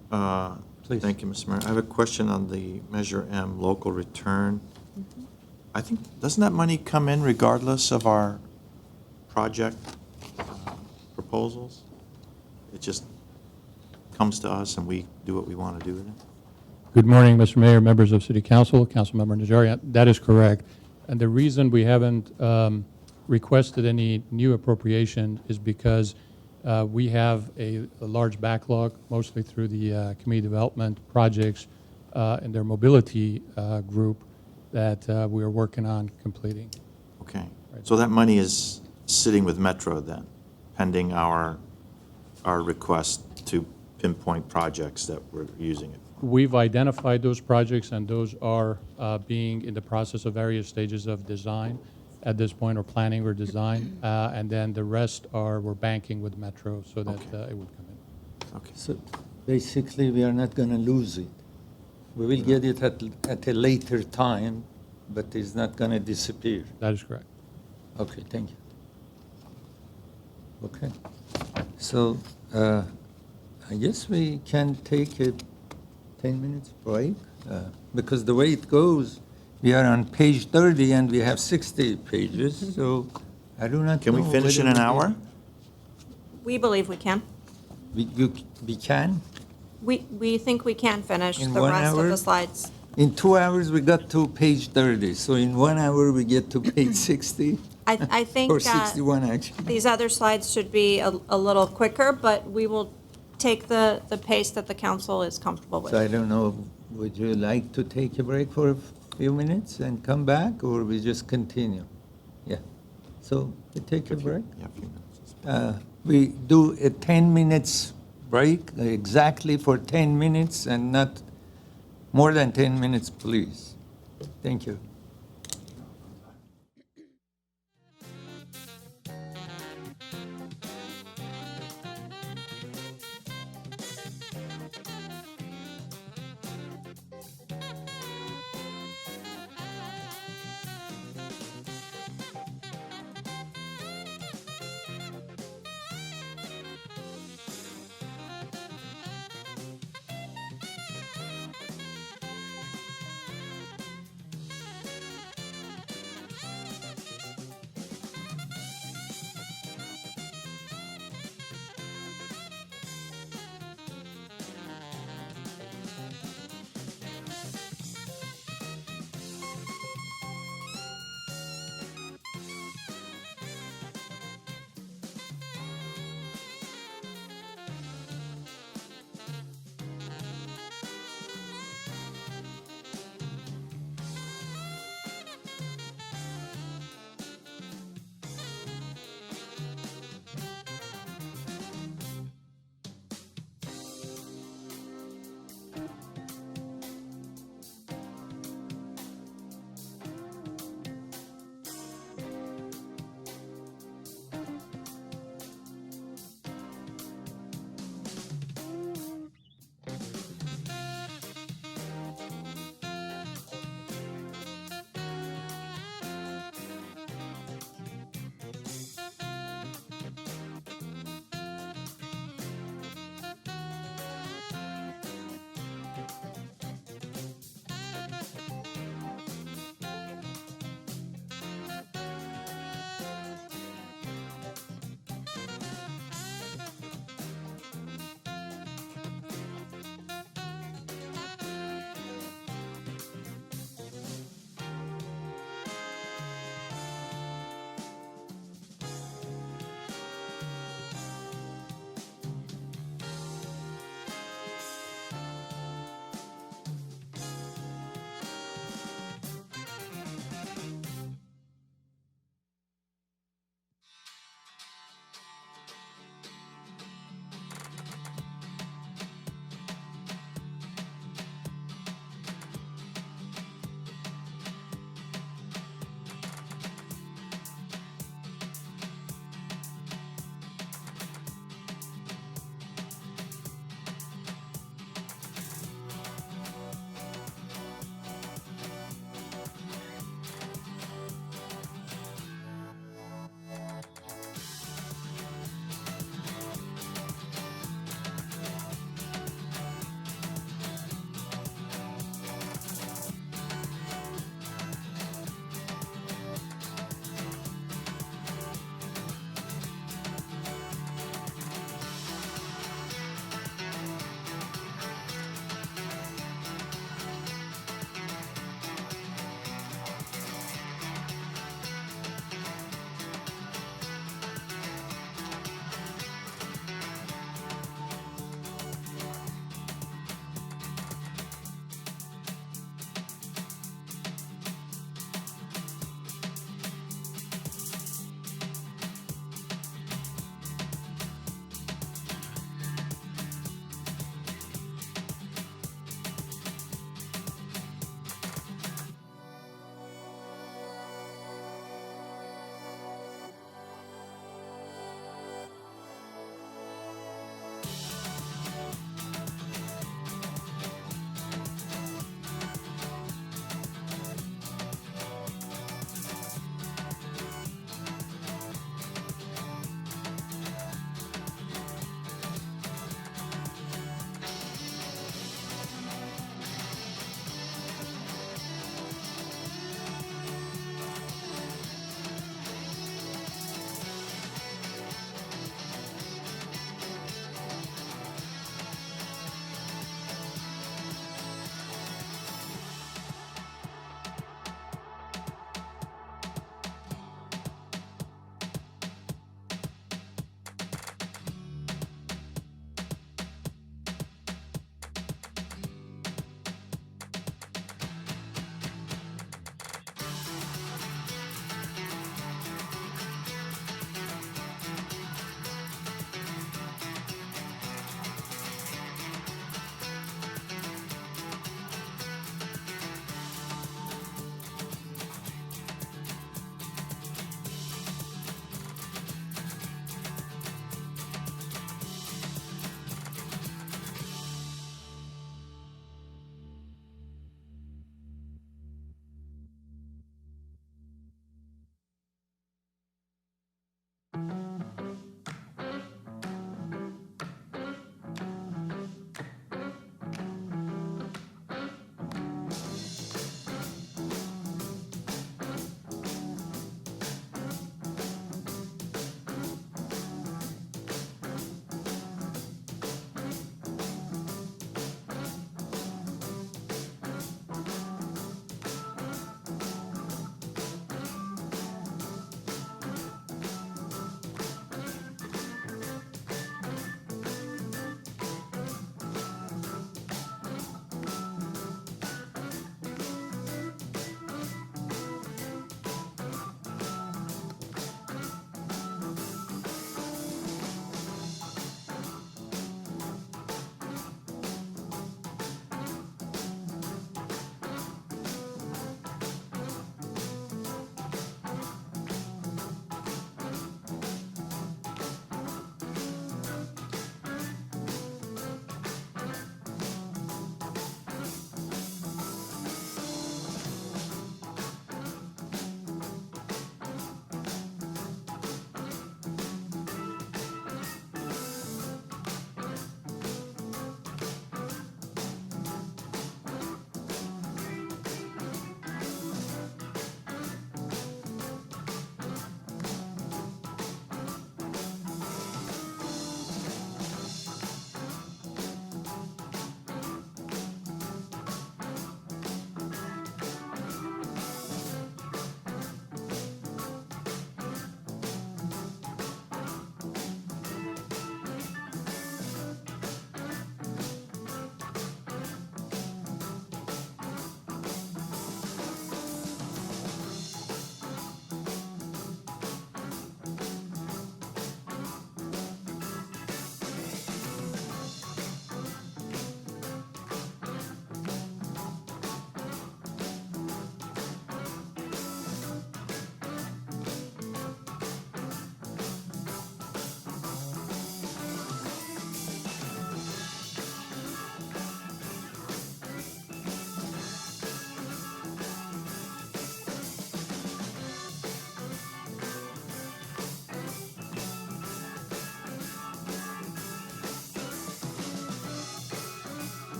Please. Thank you, Mr. Mayor. I have a question on the Measure M local return. I think, doesn't that money come in regardless of our project proposals? It just comes to us and we do what we want to do with it? Good morning, Mr. Mayor, members of City Council, Councilmember Najarian. That is correct. And the reason we haven't requested any new appropriation is because we have a large backlog, mostly through the community development projects and their mobility group that we are working on completing. Okay. So that money is sitting with Metro then, pending our request to pinpoint projects that we're using it for? We've identified those projects, and those are being in the process of various stages of design at this point, or planning or design. And then the rest we're banking with Metro so that it would come in. Okay. So basically, we are not going to lose it. We will get it at a later time, but it's not going to disappear. That is correct. Okay, thank you. Okay. So I guess we can take a 10 minutes break because the way it goes, we are on page 30 and we have 60 pages, so I do not Can we know finish in whether an hour? We believe we can. We can? We think we can finish In the 1 rest of hour? the slides. In 2 hours, we got to page 30, so in 1 hour, we get to page 60, I think or 61, actually. these other slides should be a little quicker, but we will take the pace that the council is comfortable with. So I don't know, would you like to take a break for a few minutes and come back, or we just continue? Yeah. So we take a break? Yeah, a few minutes. We do a 10 minutes break, exactly for 10 minutes, and not more than 10 minutes, please. Thank you.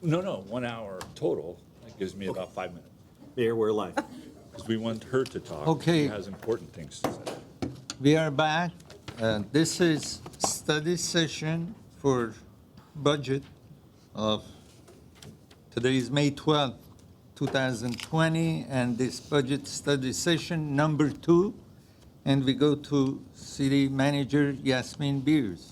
No, 1 hour total. That gives me about 5 minutes. Mayor, we're live. Because we want her to talk. Okay. She has important things to say. We are back. This is study session for budget of, today is May 12th, 2020, and this budget study session number 2. And we go to City Manager Yasmin Beers.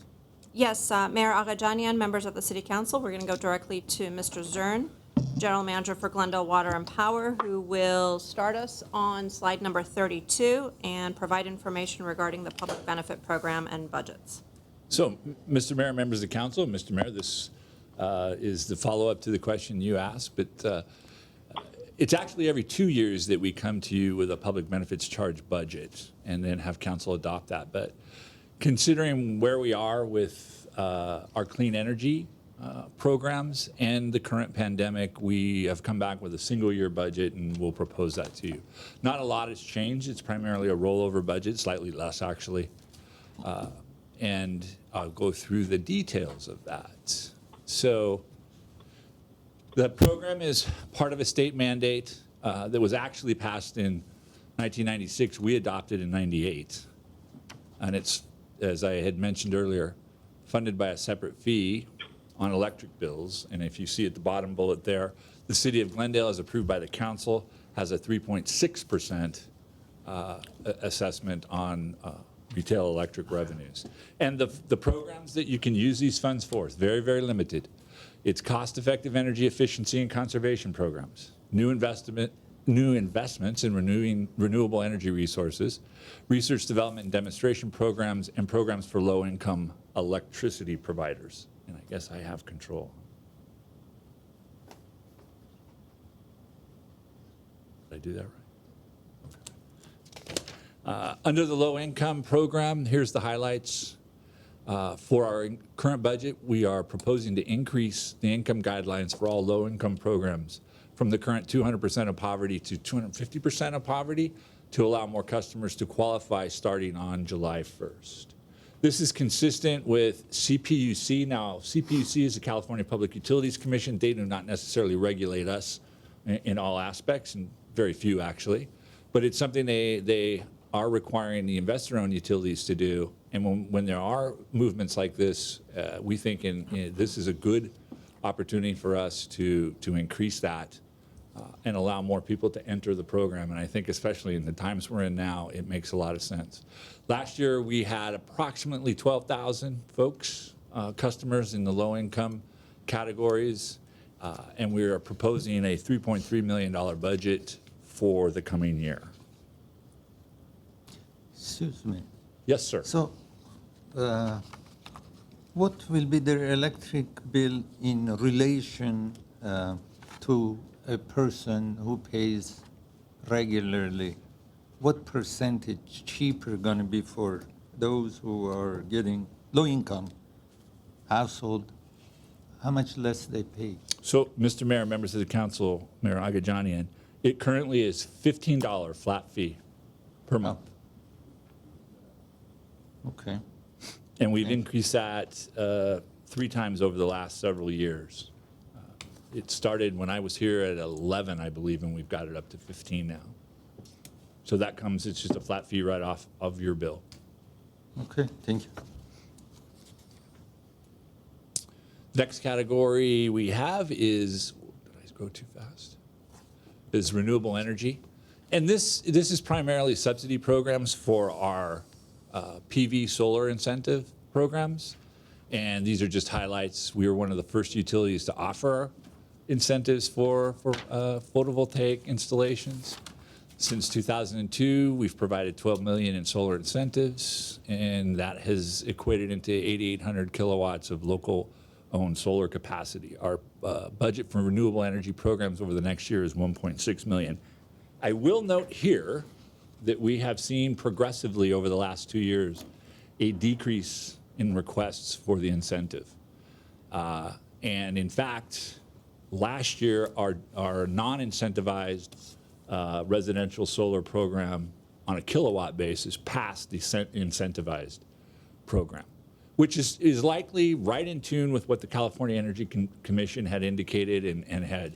Yes, Mayor Agajanian, members of the City Council, we're going to go directly to Mr. Zern, General Manager for Glendale Water and Power, who will start us on slide number 32 and provide information regarding the public benefit program and budgets. So, Mr. Mayor, members of the council, Mr. Mayor, this is the follow-up to the question you asked, but it's actually every 2 years that we come to you with a public benefits charge budget and then have council adopt that. But considering where we are with our clean energy programs and the current pandemic, we have come back with a single-year budget and we'll propose that to you. Not a lot has changed. It's primarily a rollover budget, slightly less actually. And I'll go through the details of that. So the program is part of a state mandate that was actually passed in 1996. We adopted in 98. And it's, as I had mentioned earlier, funded by a separate fee on electric bills. And if you see at the bottom bullet there, the City of Glendale, as approved by the council, has a 3.6% assessment on retail electric revenues. And the programs that you can use these funds for is very, very limited. It's cost-effective energy efficiency and conservation programs, new investment new investments in renewable energy resources, research, development, and demonstration programs, and programs for low-income electricity providers. And I guess I have control. Did I do that right? Under the low-income program, here's the highlights. For our current budget, we are proposing to increase the income guidelines for all low-income programs from the current 200% of poverty to 250% of poverty to allow more customers to qualify starting on July 1st. This is consistent with CPUC. Now, CPUC is the California Public Utilities Commission. They do not necessarily regulate us in all aspects, and very few actually, but it's something they are requiring the investor-owned utilities to do. And when there are movements like this, we think this is a good opportunity for us to increase that and allow more people to enter the program. And I think especially in the times we're in now, it makes a lot of sense. Last year, we had approximately 12,000 folks, customers in the low-income categories, and we are proposing a $3.3 million budget for the coming year. Excuse me. Yes, sir. So, what will be their electric bill in relation to a person who pays regularly? What percentage cheaper going to be for those who are getting low-income household? How much less they pay? So, Mr. Mayor, members of the council, Mayor Agajanian, it currently is $15 flat fee per month. Okay. And we've increased that 3 times over the last several years. It started when I was here at 11, I believe, and we've got it up to 15 now. So that comes, it's just a flat fee right off of your bill. Okay, thank you. Next category we have is, did I go too fast? Is renewable energy. And this is primarily subsidy programs for our PV solar incentive programs. And these are just highlights. We were one of the first utilities to offer incentives for photovoltaic installations. Since 2002, we've provided $12 million in solar incentives, and that has equated into 8,800 kilowatts of local-owned solar capacity. Our budget for renewable energy programs over the next year is $1.6 million. I will note here that we have seen progressively over the last 2 years a decrease in requests for the incentive. And in fact, last year, our non-incentivized residential solar program on a kilowatt basis passed the incentivized program, which is likely right in tune with what the California Energy Commission had indicated and had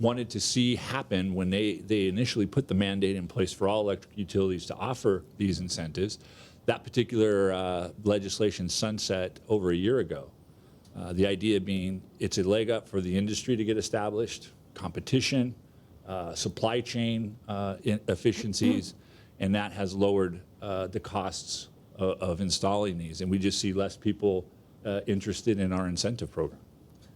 wanted to see happen when they initially put the mandate in place for all electric utilities to offer these incentives. That particular legislation sunset over a year ago. The idea being it's a leg up for the industry to get established, competition, supply chain efficiencies, and that has lowered the costs of installing these. And we just see less people interested in our incentive program.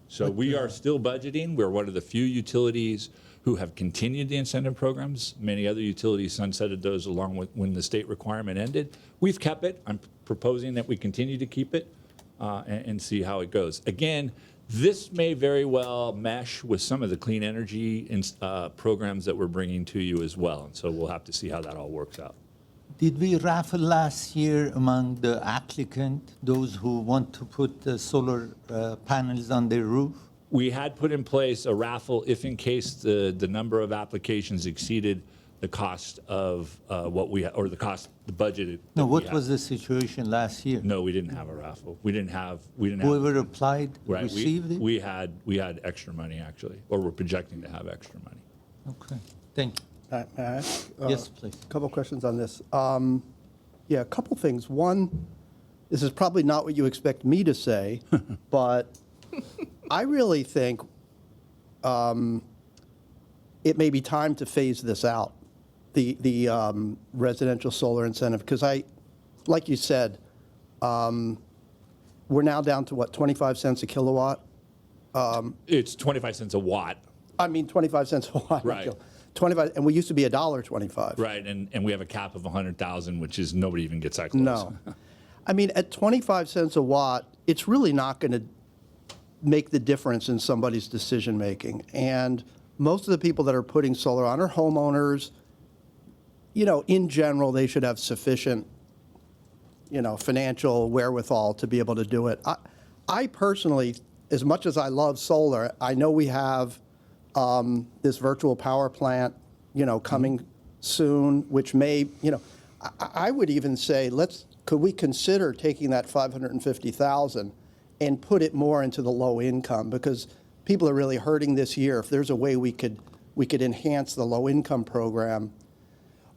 So we are still budgeting. We're one of the few utilities who have continued the incentive programs. Many other utilities sunsetted those along with when the state requirement ended. We've kept it. I'm proposing that we continue to keep it and see how it goes. Again, this may very well mesh with some of the clean energy programs that we're bringing to you as well. And so we'll have to see how that all works out. Did we raffle last year among the applicant, those who want to put the solar panels on their roof? We had put in place a raffle if in case the number of applications exceeded the cost of the budget. No, what was the situation last year? No, we didn't have a raffle. We didn't have. Whoever applied Right, received it? we had extra money actually, or we're projecting to have extra money. Okay, thank you. May I ask? Yes, please. A couple questions on this. Yeah, a couple things. One, this is probably not what you expect me to say, but I really think it may be time to phase this out, the residential solar incentive, because like you said, we're now down to what, 25 cents a kilowatt? It's 25 cents a watt. I mean, 25 cents a watt. Right. 25, and we used to be $1.25. Right, and we have a cap of 100,000, which is nobody even gets that close. No. I mean, at 25 cents a watt, it's really not going to make the difference in somebody's decision-making. And most of the people that are putting solar on are homeowners. You know, in general, they should have sufficient, financial wherewithal to be able to do it. I personally, as much as I love solar, I know we have this virtual power plant, coming soon, which may, I would even say, could we consider taking that 550,000 and put it more into the low income? Because people are really hurting this year. If there's a way we could enhance the low income program,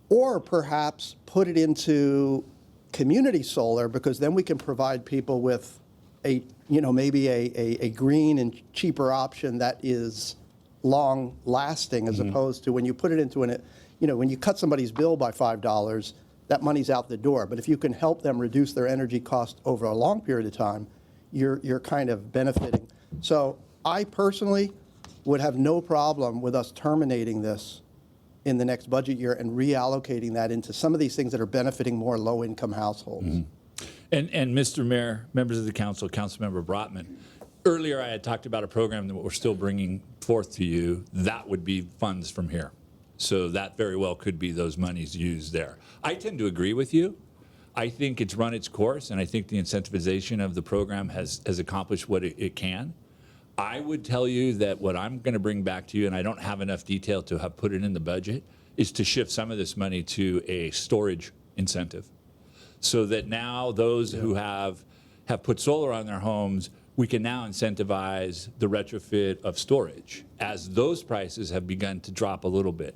or perhaps put it into community solar, because then we can provide people with maybe a green and cheaper option that is long lasting, as opposed to when you put it into when you cut somebody's bill by $5, that money's out the door. But if you can help them reduce their energy cost over a long period of time, you're kind of benefiting. So I personally would have no problem with us terminating this in the next budget year and reallocating that into some of these things that are benefiting more low-income households. And Mr. Mayor, members of the council, Councilmember Brotman, earlier I had talked about a program that we're still bringing forth to you. That would be funds from here. So that very well could be those monies used there. I tend to agree with you. I think it's run its course, and I think the incentivization of the program has accomplished what it can. I would tell you that what I'm going to bring back to you, and I don't have enough detail to have put it in the budget, is to shift some of this money to a storage incentive, so that now those who have put solar on their homes, we can now incentivize the retrofit of storage, as those prices have begun to drop a little bit.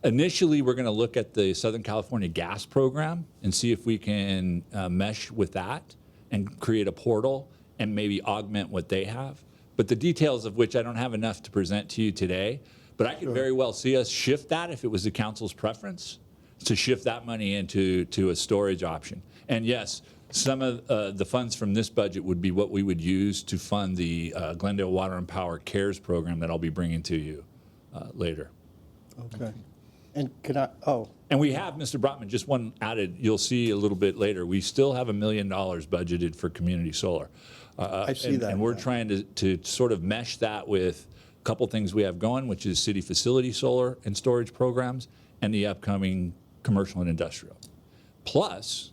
Initially, we're going to look at the Southern California Gas Program and see if we can mesh with that and create a portal and maybe augment what they have. But the details of which I don't have enough to present to you today, but I could very well see us shift that, if it was the council's preference, to shift that money into a storage option. And yes, some of the funds from this budget would be what we would use to fund the Glendale Water and Power CARES program that I'll be bringing to you later. Okay. And And we have, Mr. Brotman, just one added, you'll see a little bit later, we still have $1 million budgeted for community solar. I see that. And we're trying to sort of mesh that with a couple things we have going, which is city facility solar and storage programs, and the upcoming commercial and industrial. Plus,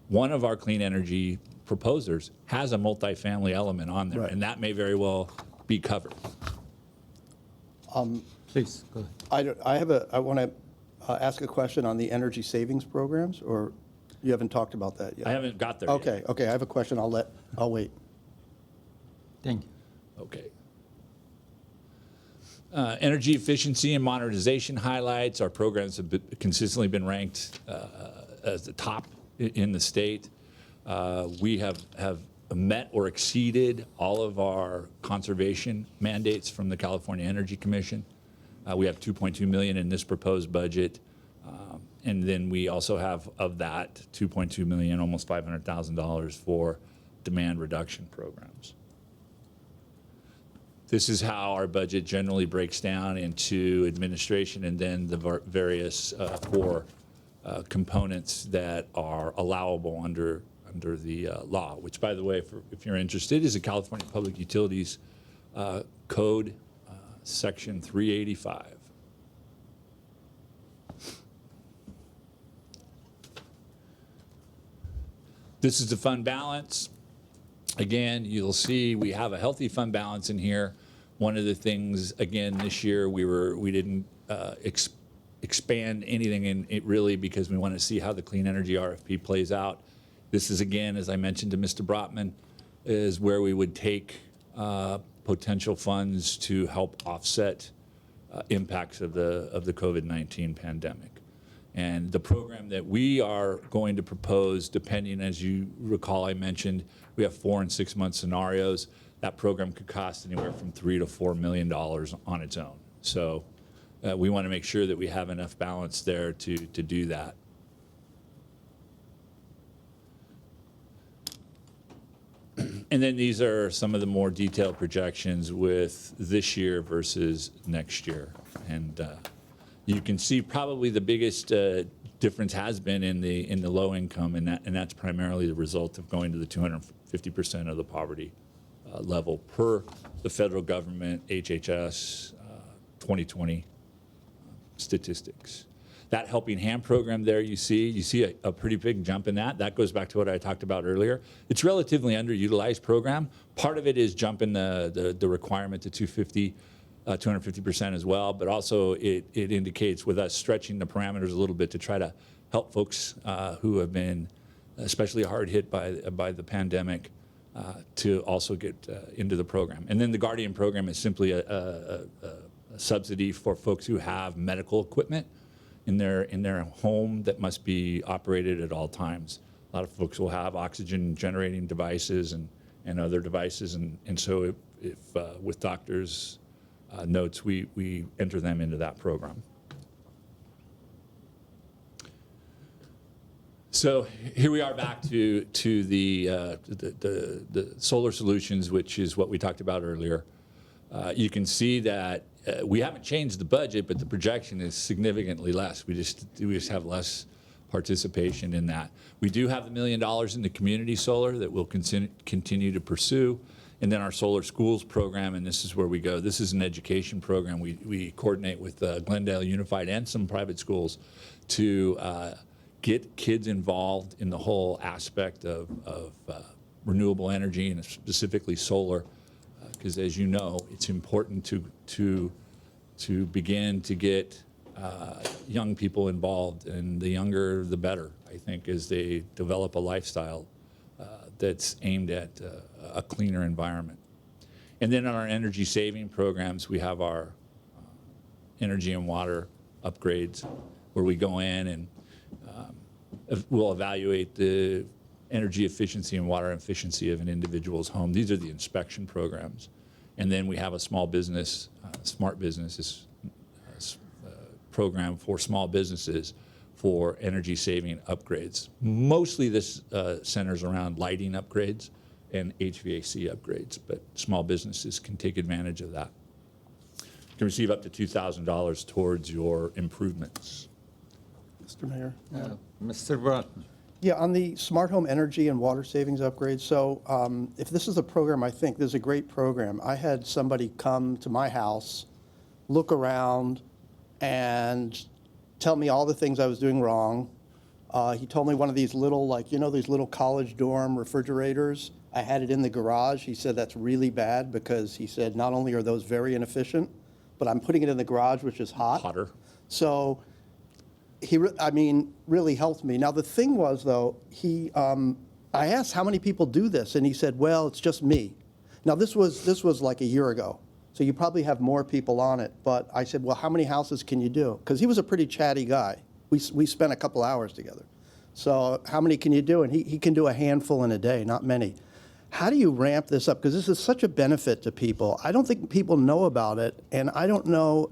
one of our clean energy proposers has a multifamily element on there, Right. and that may very well be covered. Please, go ahead. I want to ask a question on the energy savings programs, or you haven't talked about that yet? I haven't got there yet. Okay, I have a question. I'll wait. Thank you. Okay. Energy efficiency and modernization highlights. Our programs have consistently been ranked as the top in the state. We have met or exceeded all of our conservation mandates from the California Energy Commission. We have $2.2 million in this proposed budget. And then we also have, of that $2.2 million, almost $500,000 for demand reduction programs. This is how our budget generally breaks down into administration and then the various four components that are allowable under the law, which, by the way, if you're interested, is the California Public Utilities Code, Section 385. This is the fund balance. Again, you'll see we have a healthy fund balance in here. One of the things, again, this year we didn't expand anything in it really because we want to see how the clean energy RFP plays out. This is, again, as I mentioned to Mr. Brotman, is where we would take potential funds to help offset impacts of the COVID-19 pandemic. And the program that we are going to propose, depending, as you recall, I mentioned, we have 4 and 6 month scenarios. That program could cost anywhere from $3 to $4 million on its own. So we want to make sure that we have enough balance there to do that. And then these are some of the more detailed projections with this year versus next year. And You can see probably the biggest difference has been in the low income, and that's primarily the result of going to the 250% of the poverty level per the federal government HHS 2020 statistics. That Helping Hand program there, you see a pretty big jump in that. That goes back to what I talked about earlier. It's a relatively underutilized program. Part of it is jumping the requirement to 250% as well, but also it indicates with us stretching the parameters a little bit to try to help folks who have been especially hard hit by the pandemic to also get into the program. And then the Guardian program is simply a subsidy for folks who have medical equipment in their home that must be operated at all times. A lot of folks will have oxygen generating devices and other devices, and so if with doctors' notes, we enter them into that program. So here we are back to the solar solutions, which is what we talked about earlier. You can see that we haven't changed the budget, but the projection is significantly less. We just have less participation in that. We do have the $1 million in the community solar that we'll continue to pursue. And then our solar schools program, and this is where we go. This is an education program. We coordinate with Glendale Unified and some private schools to get kids involved in the whole aspect of renewable energy and specifically solar. Because as you know, it's important to begin to get young people involved, and the younger the better, I think, as they develop a lifestyle that's aimed at a cleaner environment. And then on our energy saving programs, we have our energy and water upgrades, where we go in and we'll evaluate the energy efficiency and water efficiency of an individual's home. These are the inspection programs. And then we have a small business, smart businesses program for small businesses for energy saving upgrades. Mostly this centers around lighting upgrades and HVAC upgrades, but small businesses can take advantage of that. You can receive up to $2,000 towards your improvements. Mr. Mayor? Mr. Broughton. Yeah, on the smart home energy and water savings upgrades, so if this is a program, I think this is a great program. I had somebody come to my house, look around, and tell me all the things I was doing wrong. He told me one of these little, these little college dorm refrigerators, I had it in the garage. He said that's really bad because he said not only are those very inefficient, but I'm putting it in the garage, which is hot. Hotter. So he really helped me. Now, the thing was, though, I asked how many people do this, and he said, well, it's just me. Now, this was like a year ago, so you probably have more people on it. But I said, well, how many houses can you do? Because he was a pretty chatty guy. We spent a couple hours together. So how many can you do? And he can do a handful in a day, not many. How do you ramp this up? Because this is such a benefit to people. I don't think people know about it, and I don't know,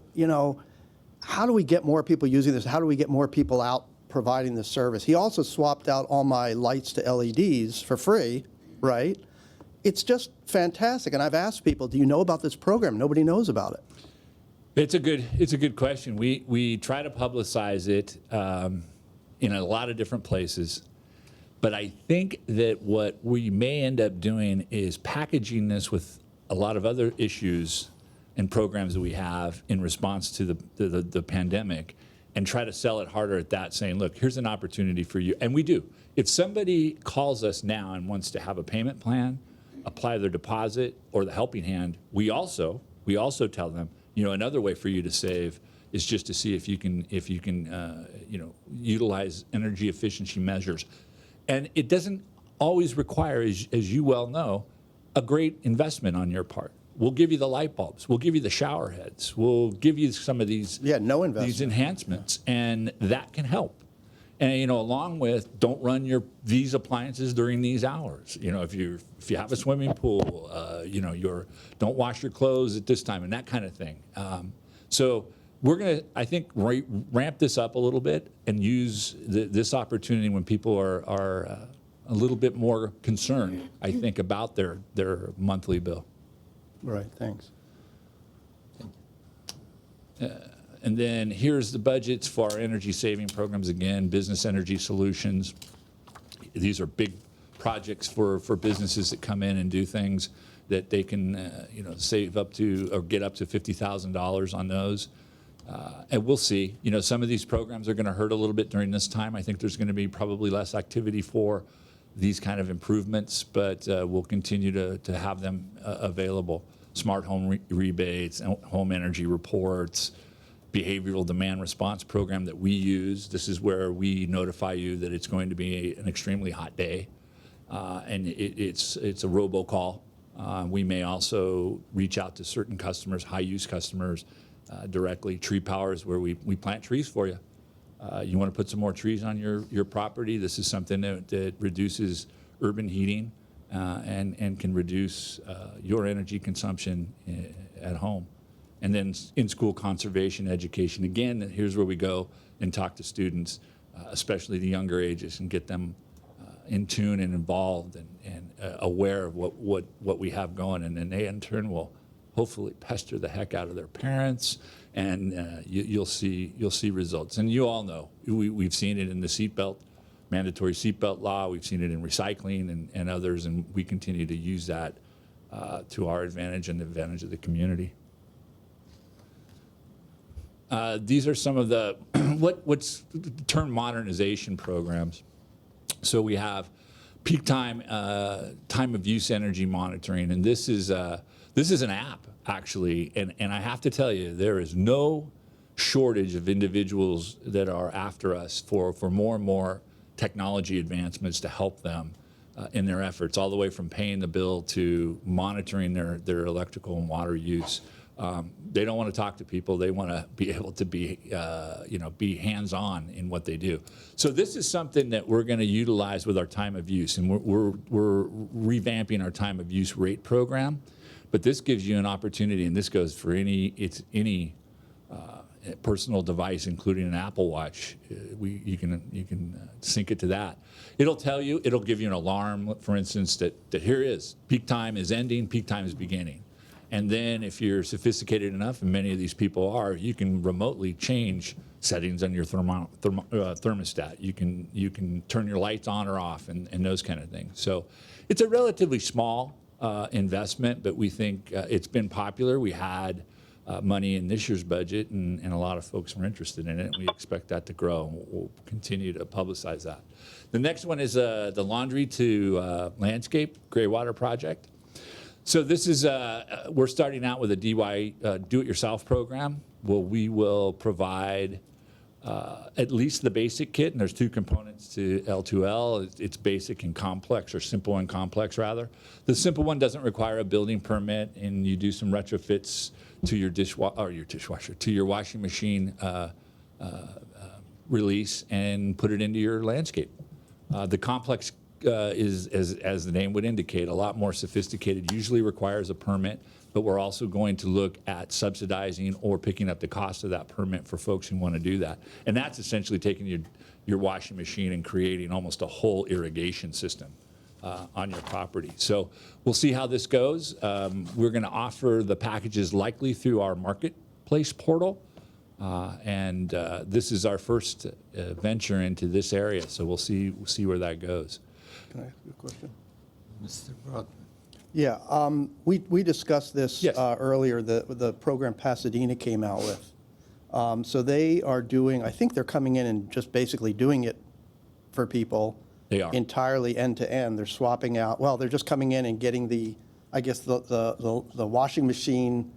how do we get more people using this? How do we get more people out providing this service? He also swapped out all my lights to LEDs for free, right? It's just fantastic. And I've asked people, do you know about this program? Nobody knows about it. It's a good question. We try to publicize it in a lot of different places. But I think that what we may end up doing is packaging this with a lot of other issues and programs that we have in response to the pandemic, and try to sell it harder at that, saying, look, here's an opportunity for you. And we do. If somebody calls us now and wants to have a payment plan, apply their deposit or the helping hand, we also tell them, another way for you to save is just to see if you can utilize energy efficiency measures. And it doesn't always require, as you well know, a great investment on your part. We'll give you the light bulbs. We'll give you the shower heads. We'll give you some of these no investment. These enhancements, and that can help. And along with, don't run these appliances during these hours. If you have a swimming pool, don't wash your clothes at this time, and that kind of thing. So we're going to, I think, ramp this up a little bit and use this opportunity when people are a little bit more concerned, I think, about their monthly bill. Right, thanks. And then here's the budgets for our energy saving programs. Again, business energy solutions. These are big projects for businesses that come in and do things that they can, save up to or get up to $50,000 on those. And we'll see. Some of these programs are going to hurt a little bit during this time. I think there's going to be probably less activity for these kind of improvements, but we'll continue to have them available. Smart home rebates, home energy reports, behavioral demand response program that we use. This is where we notify you that it's going to be an extremely hot day, and it's a robocall. We may also reach out to certain customers, high-use customers, directly. Tree Power is where we plant trees for you. You want to put some more trees on your property? This is something that reduces urban heating and can reduce your energy consumption at home. And then in-school conservation education. Again, here's where we go and talk to students, especially the younger ages, and get them in tune and involved and aware of what we have going. And then they, in turn, will hopefully pester the heck out of their parents, and you'll see results. And you all know, we've seen it in the mandatory seatbelt law. We've seen it in recycling and others, and we continue to use that to our advantage and the advantage of the community. These are some of the what's termed modernization programs. So we have peak time of use energy monitoring, and this is an app actually, and I have to tell you, there is no shortage of individuals that are after us for more and more technology advancements to help them in their efforts, all the way from paying the bill to monitoring their electrical and water use. They don't want to talk to people. They want to be able to be hands-on in what they do. So this is something that we're going to utilize with our time of use, and we're revamping our time of use rate program. But this gives you an opportunity, and this goes for any personal device, including an Apple Watch. You can sync it to that. It'll give you an alarm, for instance, that here is peak time is ending, peak time is beginning. And then if you're sophisticated enough, and many of these people are, you can remotely change settings on your thermostat. You can turn your lights on or off and those kind of things. So it's a relatively small investment, but we think it's been popular. We had money in this year's budget, and a lot of folks were interested in it, and we expect that to grow. We'll continue to publicize that. The next one is the laundry to landscape gray water project. So this is, we're starting out with a do-it-yourself program. We will provide at least the basic kit, and there's two components to L2L. It's basic and complex, or simple and complex, rather. The simple one doesn't require a building permit, and you do some retrofits to your washing machine release and put it into your landscape. The complex is, as the name would indicate, a lot more sophisticated, usually requires a permit, but we're also going to look at subsidizing or picking up the cost of that permit for folks who want to do that. And that's essentially taking your washing machine and creating almost a whole irrigation system on your property. So we'll see how this goes. We're going to offer the packages likely through our marketplace portal. And this is our first venture into this area, so we'll see where that goes. Can I ask you a question? Mr. Broadman. Yeah, we discussed this Yes. earlier, the program Pasadena came out with. So they are doing, I think they're coming in and just basically doing it for people. They are. Entirely end to end. They're swapping out, well, they're just coming in and getting the washing machine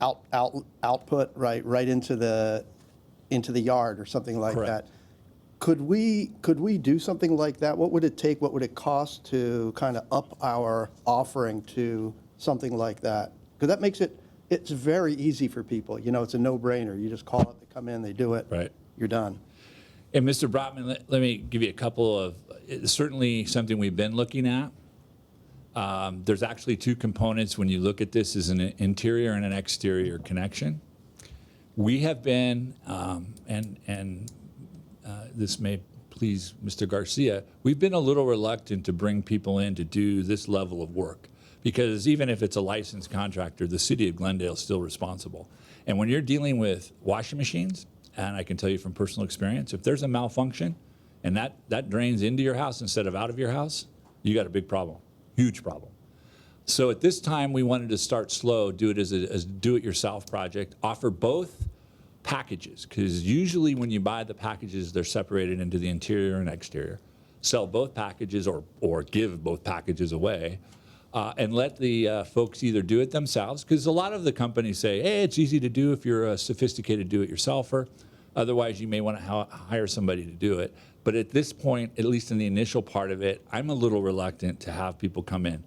output right into the yard or something like Correct. that. Could we do something like that? What would it take? What would it cost to kind of up our offering to something like that? Because that makes it's very easy for people. It's a no-brainer. You just call it, they come in, they do it. Right. You're done. And Mr. Brotman, let me give you a couple of, it's certainly something we've been looking at. There's actually two components when you look at this, is an interior and an exterior connection. We have been, this may please Mr. Garcia, we've been a little reluctant to bring people in to do this level of work Because even if it's a licensed contractor, the city of Glendale is still responsible. And when you're dealing with washing machines, and I can tell you from personal experience, if there's a malfunction and that drains into your house instead of out of your house, you got a big problem, huge problem. So at this time, we wanted to start slow, do it as a do-it-yourself project, offer both packages, because usually when you buy the packages, they're separated into the interior and exterior. Sell both packages or give both packages away. And let the folks either do it themselves, because a lot of the companies say, hey, it's easy to do if you're a sophisticated do-it-yourselfer. Otherwise, you may want to hire somebody to do it. But at this point, at least in the initial part of it, I'm a little reluctant to have people come in.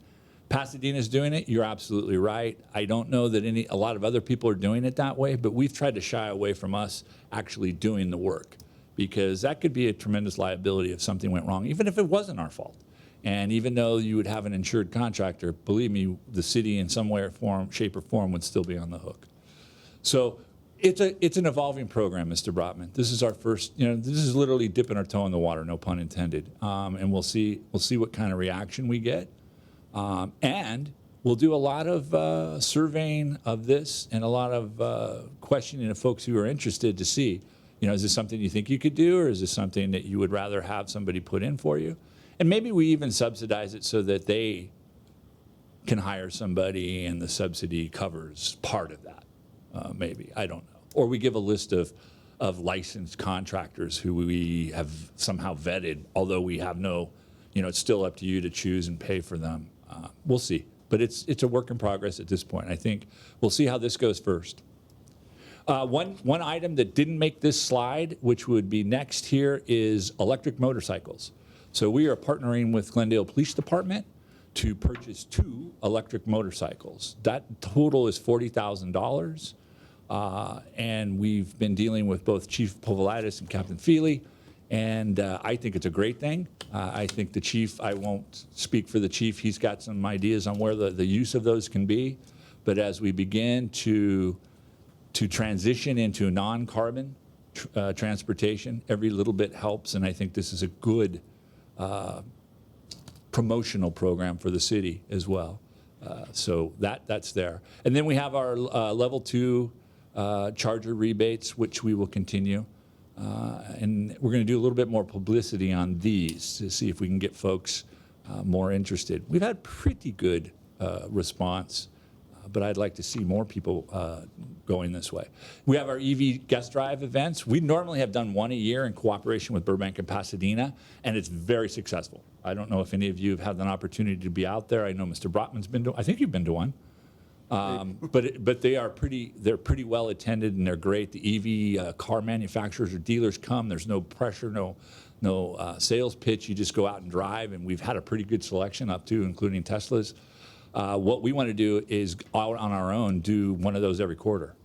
Pasadena's doing it. You're absolutely right. I don't know that a lot of other people are doing it that way, but we've tried to shy away from us actually doing the work, because that could be a tremendous liability if something went wrong, even if it wasn't our fault. And even though you would have an insured contractor, believe me, the city in some way or shape or form would still be on the hook. So it's an evolving program, Mr. Brotman. This is our first, this is literally dipping our toe in the water, no pun intended. And we'll see what kind of reaction we get. And we'll do a lot of surveying of this and a lot of questioning of folks who are interested to see, is this something you think you could do, or is this something that you would rather have somebody put in for you? And maybe we even subsidize it so that they can hire somebody and the subsidy covers part of that, maybe. I don't know. Or we give a list of licensed contractors who we have somehow vetted, although we have no, it's still up to you to choose and pay for them. We'll see. But it's a work in progress at this point. I think we'll see how this goes first. One item that didn't make this slide, which would be next here, is electric motorcycles. So we are partnering with Glendale Police Department to purchase 2 electric motorcycles. That total is $40,000. And we've been dealing with both Chief Povolitis and Captain Feely. And I think it's a great thing. I think the chief, I won't speak for the chief, he's got some ideas on where the use of those can be. But as we begin to transition into non-carbon transportation, every little bit helps. And I think this is a good promotional program for the city as well. So that's there. And then we have our level 2 charger rebates, which we will continue. And we're going to do a little bit more publicity on these to see if we can get folks more interested. We've had pretty good response, but I'd like to see more people going this way. We have our EV guest drive events. We normally have done one a year in cooperation with Burbank and Pasadena, and it's very successful. I don't know if any of you have had an opportunity to be out there. I know Mr. Brotman's been to, I think you've been to one. But they're pretty well attended, and they're great. The EV car manufacturers or dealers come. There's no pressure, no sales pitch. You just go out and drive, and we've had a pretty good selection up to, including Teslas. What we want to do is out on our own do one of those every quarter,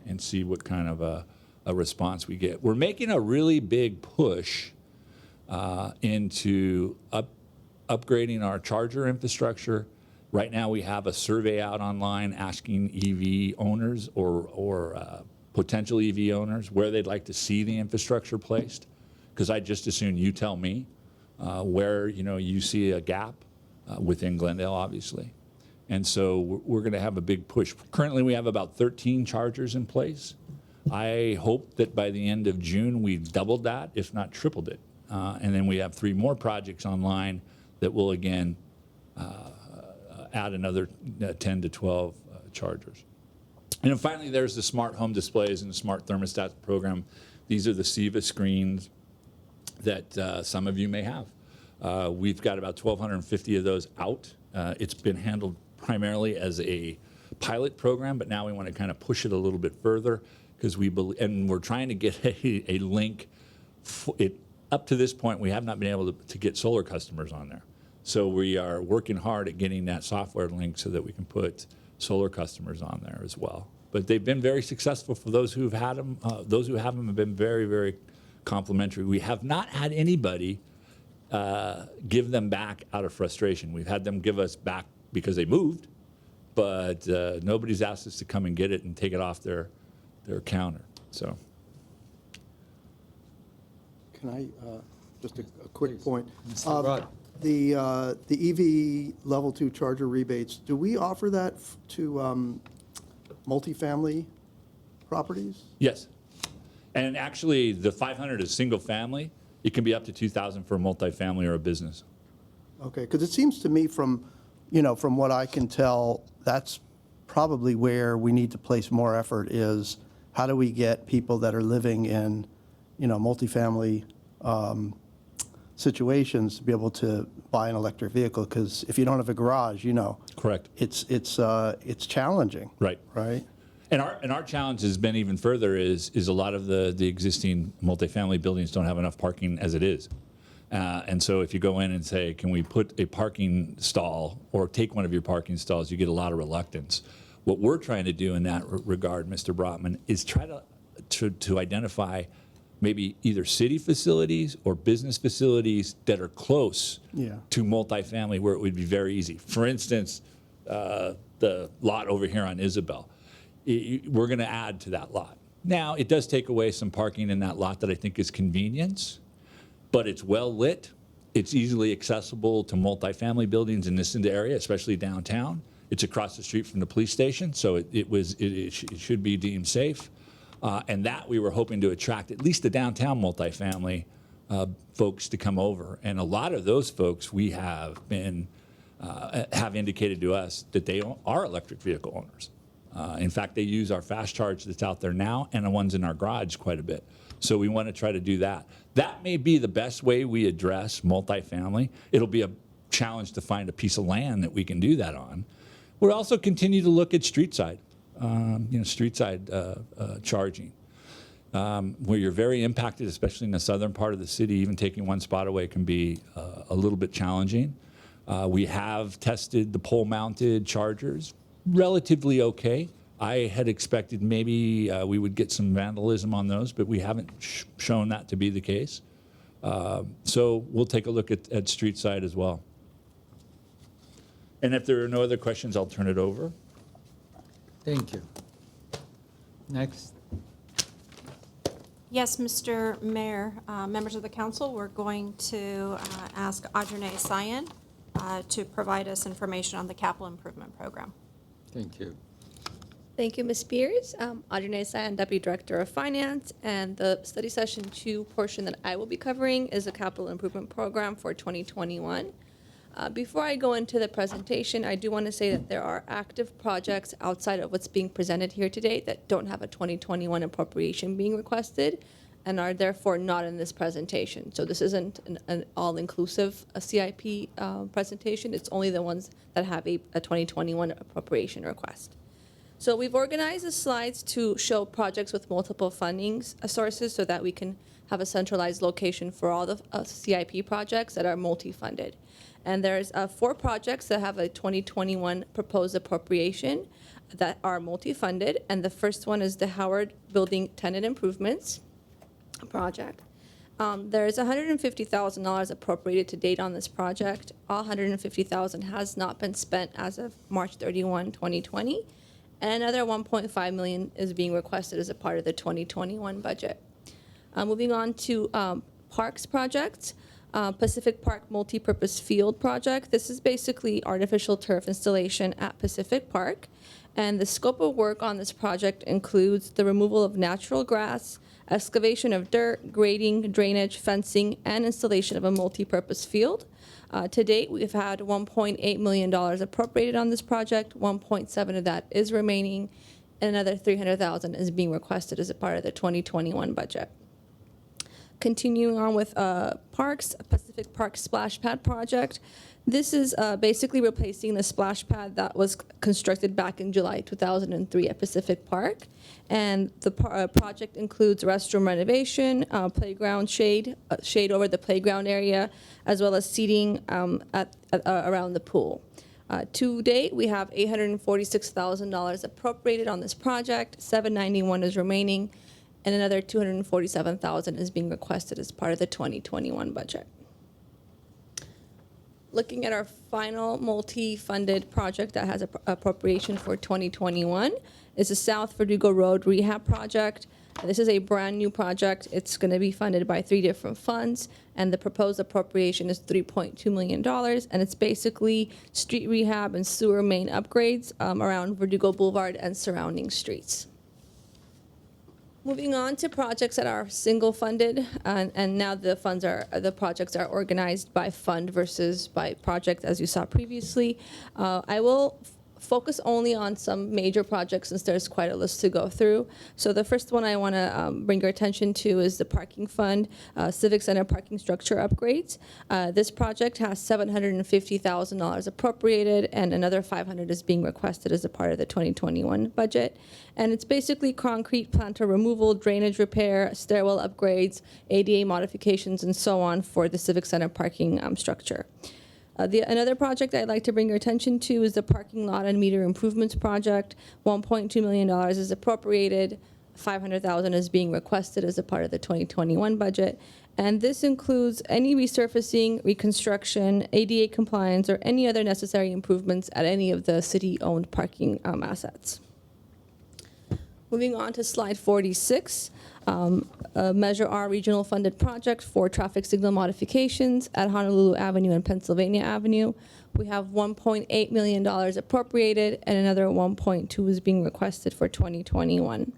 and see what kind of a response we get. We're making a really big push into upgrading our charger infrastructure. Right now, we have a survey out online asking EV owners or potential EV owners where they'd like to see the infrastructure placed. Because I'd just as soon you tell me where you see a gap within Glendale, obviously. And so we're going to have a big push. Currently, we have about 13 chargers in place. I hope that by the end of June, we've doubled that, if not tripled it. And then we have 3 more projects online that will, again, add another 10 to 12 chargers. And then finally, there's the smart home displays and the smart thermostat program. These are the SIVA screens that some of you may have. We've got about 1,250 of those out. It's been handled primarily as a pilot program, but now we want to kind of push it a little bit further because we believe, and we're trying to get a link. Up to this point, we have not been able to get solar customers on there. So we are working hard at getting that software link so that we can put solar customers on there as well. But they've been very successful for those who've had them. Those who have them have been very, very complimentary. We have not had anybody give them back out of frustration. We've had them give us back because they moved, but nobody's asked us to come and get it and take it off their counter. So, Can I, just a quick point? The EV Level 2 charger rebates, do we offer that to multifamily properties? Yes. And actually, the 500 is single family. It can be up to 2,000 for a multifamily or a business. Okay, because it seems to me from what I can tell, that's probably where we need to place more effort is how do we get people that are living in, multifamily situations to be able to buy an electric vehicle? Because if you don't have a garage, Correct. it's challenging. Right. Right? And our challenge has been even further is a lot of the existing multifamily buildings don't have enough parking as it is. And so if you go in and say, can we put a parking stall or take one of your parking stalls, you get a lot of reluctance. What we're trying to do in that regard, Mr. Brotman, is try to identify maybe either city facilities or business facilities that are close to multifamily where it would be very easy. For instance, the lot over here on Isabel. We're going to add to that lot. Now, it does take away some parking in that lot that I think is convenience, but it's well lit. It's easily accessible to multifamily buildings in this area, especially downtown. It's across the street from the police station, so it should be deemed safe. And that we were hoping to attract at least the downtown multifamily folks to come over. And a lot of those folks we have indicated to us that they are electric vehicle owners. In fact, they use our fast charge that's out there now and the ones in our garage quite a bit. So we want to try to do that. That may be the best way we address multifamily. It'll be a challenge to find a piece of land that we can do that on. We'll also continue to look at street side, charging, where you're very impacted, especially in the southern part of the city. Even taking one spot away can be a little bit challenging. We have tested the pole-mounted chargers. Relatively okay. I had expected maybe we would get some vandalism on those, but we haven't shown that to be the case. So we'll take a look at street side as well. And if there are no other questions, I'll turn it over. Thank you. Next. Yes, Mr. Mayor, members of the council, we're going to ask Audrey Sayan to provide us information on the capital improvement program. Thank you. Thank you, Ms. Spears. Audrey Sayan, Deputy Director of Finance, and the study session 2 portion that I will be covering is a capital improvement program for 2021. Before I go into the presentation, I do want to say that there are active projects outside of what's being presented here today that don't have a 2021 appropriation being requested and are therefore not in this presentation. So this isn't an all-inclusive CIP presentation. It's only the ones that have a 2021 appropriation request. So we've organized the slides to show projects with multiple funding sources so that we can have a centralized location for all the CIP projects that are multi-funded. And there's 4 projects that have a 2021 proposed appropriation that are multi-funded. And the first one is the Howard Building Tenant Improvements project. There's $150,000 appropriated to date on this project. All $150,000 has not been spent as of March 31, 2020. And another $1.5 million is being requested as a part of the 2021 budget. Moving on to parks projects. Pacific Park Multipurpose Field Project. This is basically artificial turf installation at Pacific Park. And the scope of work on this project includes the removal of natural grass, excavation of dirt, grading, drainage, fencing, and installation of a multipurpose field. To date, we've had $1.8 million appropriated on this project. 1.7 of that is remaining, and another $300,000 is being requested as a part of the 2021 budget. Continuing on with parks, Pacific Park Splash Pad project. This is basically replacing the splash pad that was constructed back in July 2003 at Pacific Park. And the project includes restroom renovation, playground shade over the playground area, as well as seating around the pool. To date, we have $846,000 appropriated on this project. $791,000 is remaining, and another $247,000 is being requested as part of the 2021 budget. Looking at our final multi-funded project that has appropriation for 2021 is the South Verdugo Road Rehab Project. This is a brand-new project. It's going to be funded by 3 different funds, and the proposed appropriation is $3.2 million, and it's basically street rehab and sewer main upgrades around Verdugo Boulevard and surrounding streets. Moving on to projects that are single funded, and now the projects are organized by fund versus by project, as you saw previously. I will focus only on some major projects since there's quite a list to go through. So the first one I want to bring your attention to is the parking fund, Civic Center parking structure upgrades. This project has $750,000 appropriated, and another $500,000 is being requested as a part of the 2021 budget. And it's basically concrete planter removal, drainage repair, stairwell upgrades, ADA modifications, and so on for the Civic Center parking structure. Another project I'd like to bring your attention to is the parking lot and meter improvements project. $1.2 million is appropriated. $500,000 is being requested as a part of the 2021 budget. And this includes any resurfacing, reconstruction, ADA compliance, or any other necessary improvements at any of the city-owned parking assets. Moving on to slide 46, Measure R regional funded project for traffic signal modifications at Honolulu Avenue and Pennsylvania Avenue. We have $1.8 million appropriated, and another $1.2 is being requested for 2021.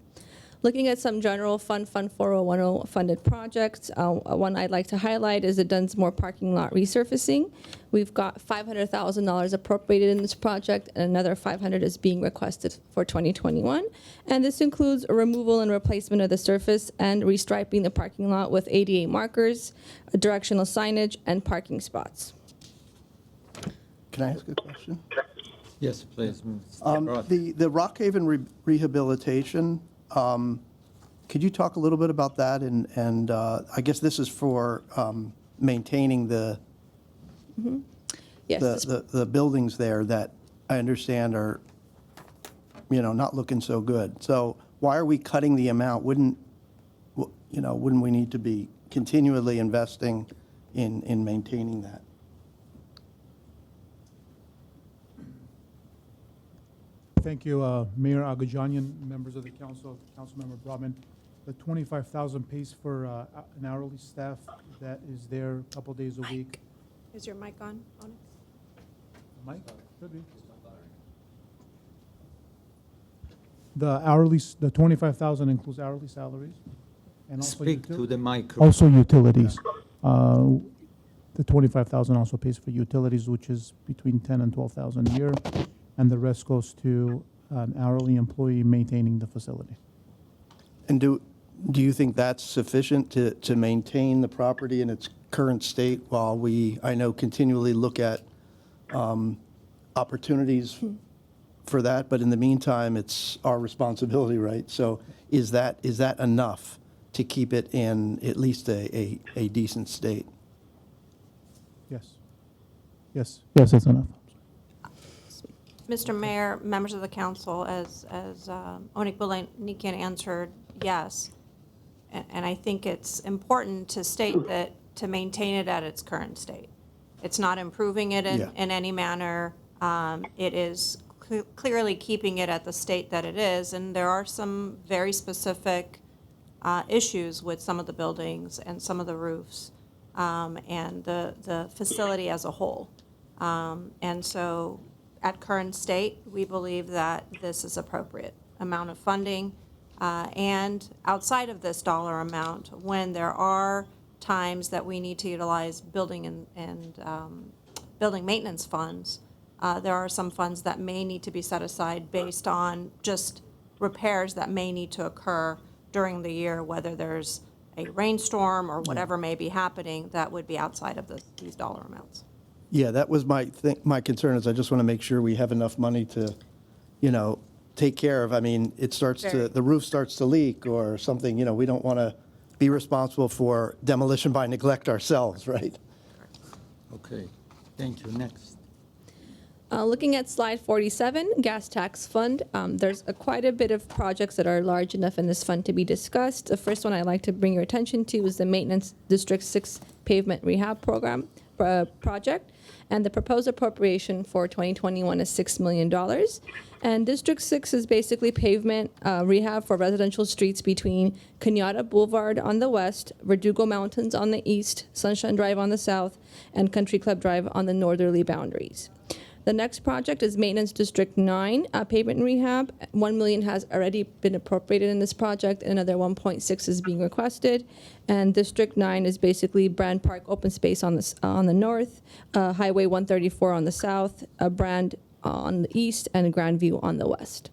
Looking at some general Fund 4010 funded projects, one I'd like to highlight is the Dunsmore parking lot resurfacing. We've got $500,000 appropriated in this project, and another $500,000 is being requested for 2021. And this includes a removal and replacement of the surface and restriping the parking lot with ADA markers, directional signage, and parking spots. Can I ask a question? Yes, please. The Rock Haven rehabilitation, could you talk a little bit about that? And I guess this is for maintaining the Yes. the buildings there that I understand are, not looking so good. So why are we cutting the amount? Wouldn't we need to be continually investing in maintaining that? Thank you, Mayor Agajanian, members of the council, Councilmember Brotman. The $25,000 pays for an hourly staff that is there a couple days a week. Is your mic on, Onyx? Mike, could be. The $25,000 includes hourly salaries and also Speak to the microphone. also utilities. The $25,000 also pays for utilities, which is between $10,000 and $12,000 a year, and the rest goes to an hourly employee maintaining the facility. And do you think that's sufficient to maintain the property in its current state while we, I know, continually look at opportunities for that, but in the meantime, it's our responsibility, right? So is that enough to keep it in at least a decent state? Yes, it's enough. Mr. Mayor, members of the council, as Onik Bulanikian answered, yes. And I think it's important to state that to maintain it at its current state. It's not improving it in any manner. It is clearly keeping it at the state that it is, and there are some very specific issues with some of the buildings and some of the roofs and the facility as a whole. And so at current state, we believe that this is appropriate amount of funding. And outside of this dollar amount, when there are times that we need to utilize building and building maintenance funds, there are some funds that may need to be set aside based on just repairs that may need to occur during the year, whether there's a rainstorm or whatever may be happening that would be outside of these dollar amounts. Yeah, that was my concern, is I just want to make sure we have enough money to, take care of. I mean, the roof starts to leak or something, we don't want to be responsible for demolition by neglect ourselves, right? Okay, thank you. Next. Looking at slide 47, gas tax fund, there's quite a bit of projects that are large enough in this fund to be discussed. The first one I'd like to bring your attention to is the Maintenance District 6 Pavement Rehab Program, project, and the proposed appropriation for 2021 is $6 million. And District 6 is basically pavement rehab for residential streets between Kenyatta Boulevard on the west, Verdugo Mountains on the east, Sunshine Drive on the south, and Country Club Drive on the northerly boundaries. The next project is Maintenance District 9, pavement and rehab. $1 million has already been appropriated in this project, and another 1.6 is being requested. And District 9 is basically Brand Park open space on the north, Highway 134 on the south, Brand on the east, and Grandview on the west.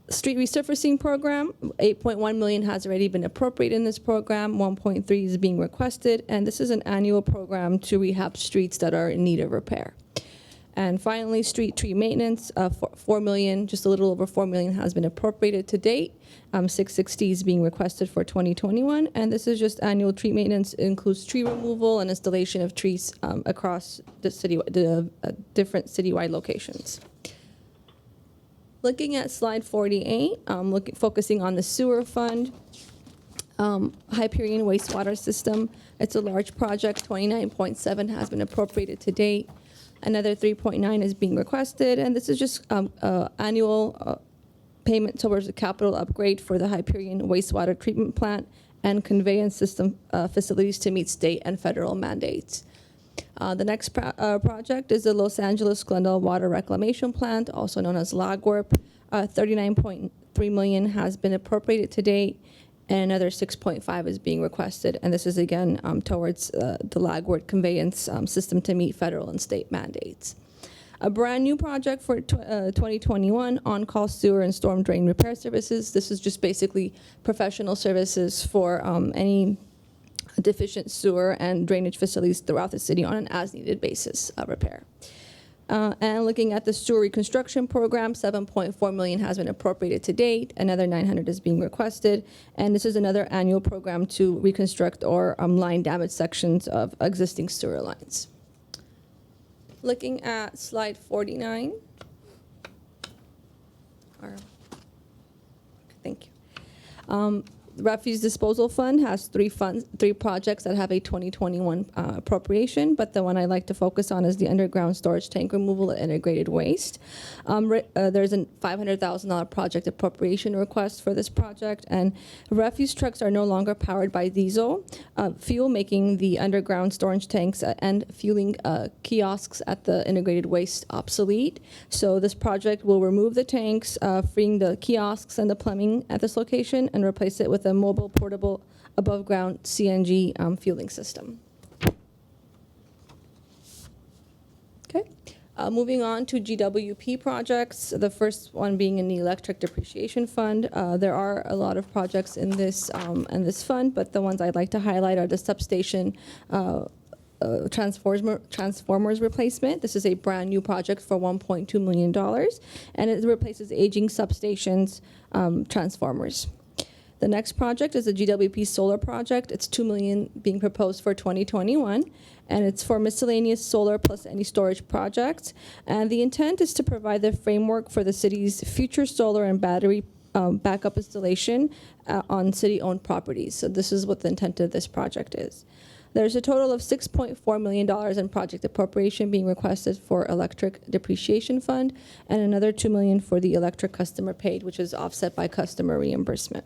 Street resurfacing program, $8.1 million has already been appropriated in this program, 1.3 is being requested, and this is an annual program to rehab streets that are in need of repair. And finally, street tree maintenance, $4 million, just a little over $4 million has been appropriated to date. 660 is being requested for 2021, and this is just annual tree maintenance. It includes tree removal and installation of trees across the different citywide locations. Looking at slide 48, focusing on the sewer fund, Hyperion wastewater system. It's a large project. 29.7 has been appropriated to date. Another 3.9 is being requested, and this is just annual payment towards the capital upgrade for the Hyperion wastewater treatment plant and conveyance system facilities to meet state and federal mandates. The next project is the Los Angeles Glendale Water Reclamation Plant, also known as LAGWRP. $39.3 million has been appropriated to date, and another 6.5 is being requested. And this is again towards the LAGWRP conveyance system to meet federal and state mandates. A brand new project for 2021, on-call sewer and storm drain repair services. This is just basically professional services for any deficient sewer and drainage facilities throughout the city on an as-needed basis repair. And looking at the sewer reconstruction program, $7.4 million has been appropriated to date. Another $900 is being requested. And this is another annual program to reconstruct or line damaged sections of existing sewer lines. Looking at slide 49. Thank you. The Refuse Disposal Fund has three projects that have a 2021 appropriation, but the one I like to focus on is the underground storage tank removal at integrated waste. There's a $500,000 project appropriation request for this project, and refuse trucks are no longer powered by diesel fuel, making the underground storage tanks and fueling kiosks at the integrated waste obsolete. So this project will remove the tanks, freeing the kiosks and the plumbing at this location, and replace it with a mobile, portable, above-ground CNG fueling system. Okay, moving on to GWP projects. The first one being in the Electric Depreciation Fund. There are a lot of projects in this fund, but the ones I'd like to highlight are the substation transformers replacement. This is a brand new project for $1.2 million, and it replaces aging substations transformers. The next project is a GWP solar project. It's $2 million being proposed for 2021, and it's for miscellaneous solar plus any storage projects. And the intent is to provide the framework for the city's future solar and battery backup installation on city-owned properties. So this is what the intent of this project is. There's a total of $6.4 million in project appropriation being requested for Electric Depreciation Fund, and another $2 million for the electric customer paid, which is offset by customer reimbursement.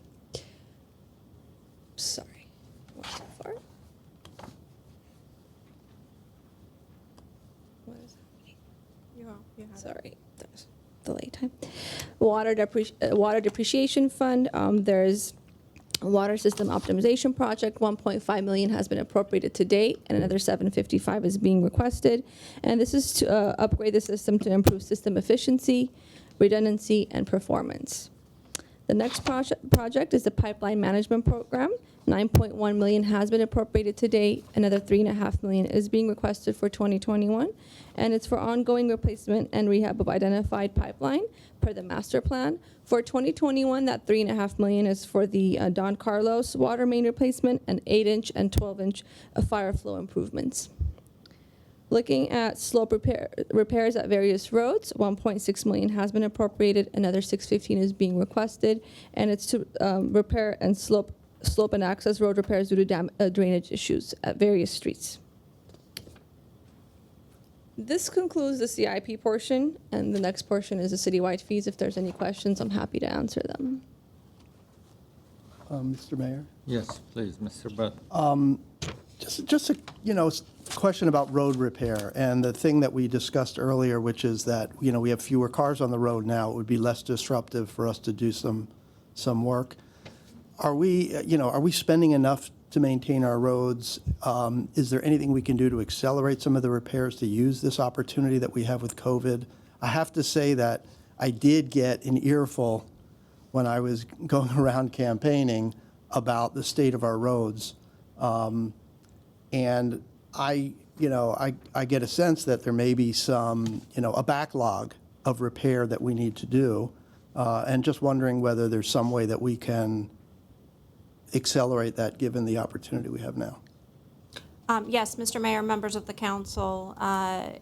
Sorry, went too far. What is happening? Sorry, there's delay time. Water Depreciation Fund. There's a water system optimization project. $1.5 million has been appropriated to date, and another $755 is being requested. And this is to upgrade the system to improve system efficiency, redundancy, and performance. The next project is the pipeline management program. $9.1 million has been appropriated to date. Another $3.5 million is being requested for 2021, and it's for ongoing replacement and rehab of identified pipeline per the master plan. For 2021, that $3.5 million is for the Don Carlos water main replacement and 8-inch and 12-inch fire flow improvements. Looking at slope repairs at various roads, $1.6 million has been appropriated. Another $615 is being requested, and it's to repair and slope and access road repairs due to drainage issues at various streets. This concludes the CIP portion, and the next portion is the citywide fees. If there's any questions, I'm happy to answer them. Mr. Mayor? Yes, please, Mr. Butt. Just a, question about road repair, and the thing that we discussed earlier, which is that, we have fewer cars on the road now. It would be less disruptive for us to do some work. Are we spending enough to maintain our roads? Is there anything we can do to accelerate some of the repairs to use this opportunity that we have with COVID? I have to say that I did get an earful when I was going around campaigning about the state of our roads. And I get a sense that there may be some, a backlog of repair that we need to do. And just wondering whether there's some way that we can accelerate that given the opportunity we have now. Yes, Mr. Mayor, members of the council,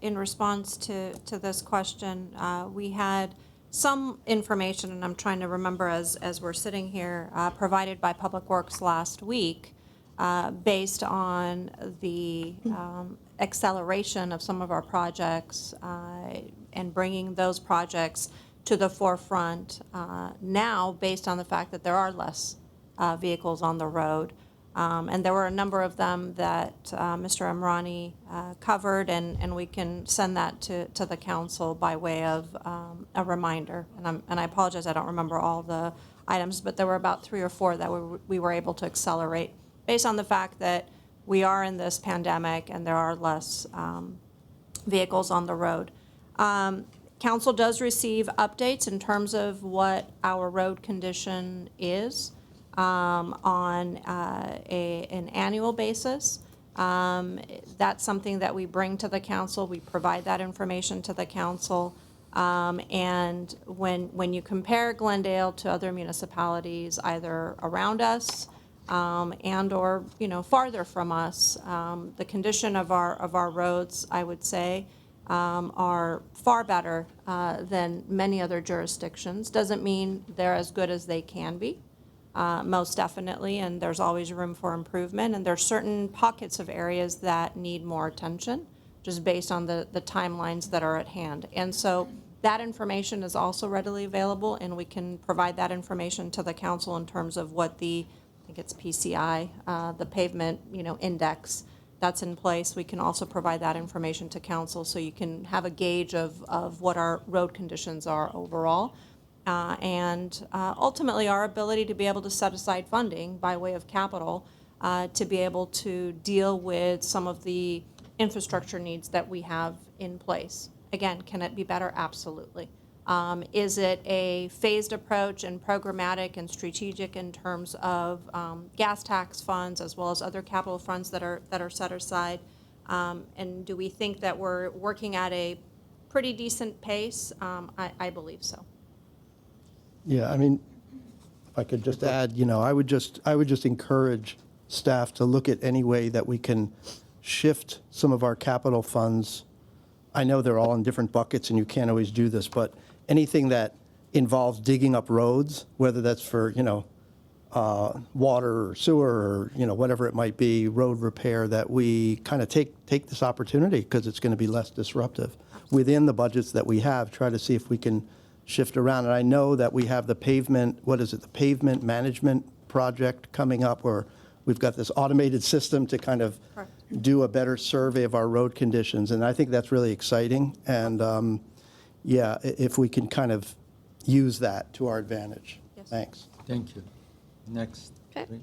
in response to this question, we had some information, and I'm trying to remember as we're sitting here, provided by Public Works last week, based on the acceleration of some of our projects and bringing those projects to the forefront now based on the fact that there are less vehicles on the road. And there were a number of them that Mr. Amrani covered, and we can send that to the council by way of a reminder. And I apologize, I don't remember all the items, but there were about 3 or 4 that we were able to accelerate based on the fact that we are in this pandemic and there are less vehicles on the road. Council does receive updates in terms of what our road condition is on an annual basis. That's something that we bring to the council. We provide that information to the council. And when you compare Glendale to other municipalities, either around us and or farther from us, the condition of our roads, I would say, are far better than many other jurisdictions. Doesn't mean they're as good as they can be, most definitely, and there's always room for improvement. And there's certain pockets of areas that need more attention, just based on the timelines that are at hand. And so that information is also readily available, and we can provide that information to the council in terms of what I think it's PCI, the pavement, index that's in place. We can also provide that information to council so you can have a gauge of what our road conditions are overall. And ultimately our ability to be able to set aside funding by way of capital to be able to deal with some of the infrastructure needs that we have in place. Again, can it be better? Absolutely. Is it a phased approach and programmatic and strategic in terms of gas tax funds as well as other capital funds that are set aside? And do we think that we're working at a pretty decent pace? I believe so. Yeah, I mean, if I could just add, I would just encourage staff to look at any way that we can shift some of our capital funds. I know they're all in different buckets and you can't always do this, but anything that involves digging up roads, whether that's for, water or sewer or, whatever it might be, road repair, that we kind of take this opportunity because it's going to be less disruptive. Within the budgets that we have, try to see if we can shift around. And I know that we have the pavement management project coming up where we've got this automated system to kind of do a better survey of our road conditions. And I think that's really exciting. And if we can kind of use that to our advantage. Yes. Thanks. Thank you. Next. Okay. please.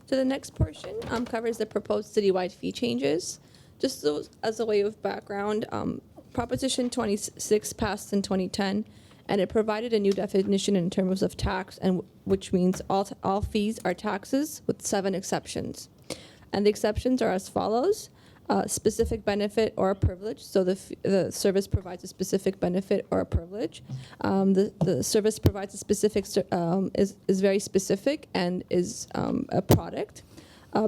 So the next portion covers the proposed citywide fee changes. Just as a way of background, Proposition 26 passed in 2010, and it provided a new definition in terms of tax, and which means all fees are taxes with 7 exceptions. And the exceptions are as follows. Specific benefit or a privilege. So the service provides a specific benefit or a privilege. The service provides a specific, is very specific and is a product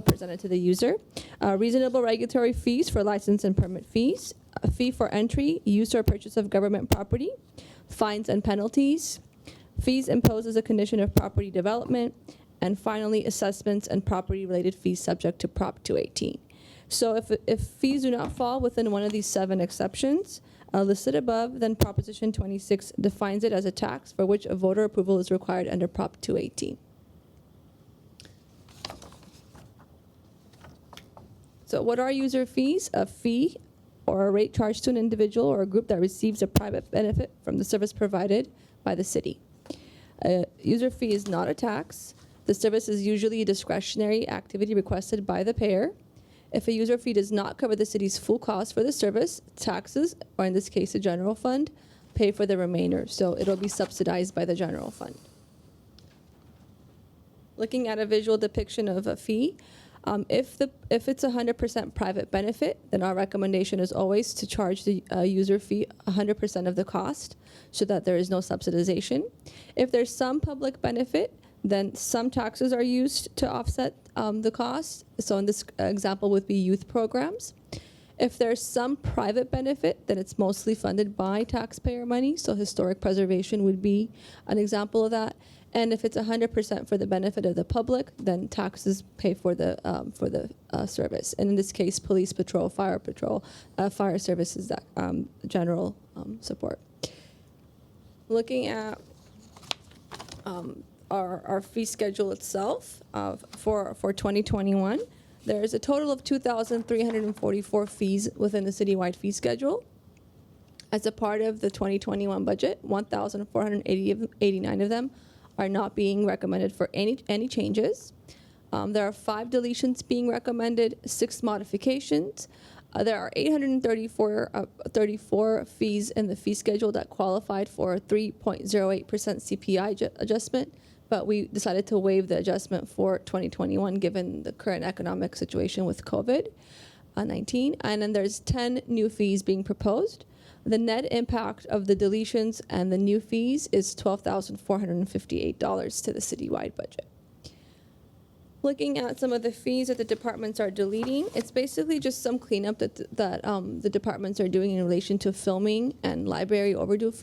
presented to the user. Reasonable regulatory fees for license and permit fees. A fee for entry, use or purchase of government property. Fines and penalties. Fees imposed as a condition of property development. And finally, assessments and property-related fees subject to Prop 218. So if fees do not fall within one of these 7 exceptions listed above, then Proposition 26 defines it as a tax for which a voter approval is required under Prop 218. So what are user fees? A fee or a rate charged to an individual or a group that receives a private benefit from the service provided by the city. A user fee is not a tax. The service is usually a discretionary activity requested by the payer. If a user fee does not cover the city's full cost for the service, taxes, or in this case, the general fund, pay for the remainder. So it'll be subsidized by the general fund. Looking at a visual depiction of a fee, if it's 100% private benefit, then our recommendation is always to charge the user fee 100% of the cost so that there is no subsidization. If there's some public benefit, then some taxes are used to offset the cost. So in this example would be youth programs. If there's some private benefit, then it's mostly funded by taxpayer money. So historic preservation would be an example of that. And if it's 100% for the benefit of the public, then taxes pay for the service. And in this case, police patrol, fire services, that general support. Looking at our fee schedule itself for 2021, there is a total of 2,344 fees within the citywide fee schedule. As a part of the 2021 budget, 1,489 of them are not being recommended for any changes. There are 5 deletions being recommended, 6 modifications. There are 834 fees in the fee schedule that qualified for a 3.08% CPI adjustment, but we decided to waive the adjustment for 2021 given the current economic situation with COVID-19. And then there's 10 new fees being proposed. The net impact of the deletions and the new fees is $12,458 to the citywide budget. Looking at some of the fees that the departments are deleting, it's basically just some cleanup that the departments are doing in relation to filming and library overdue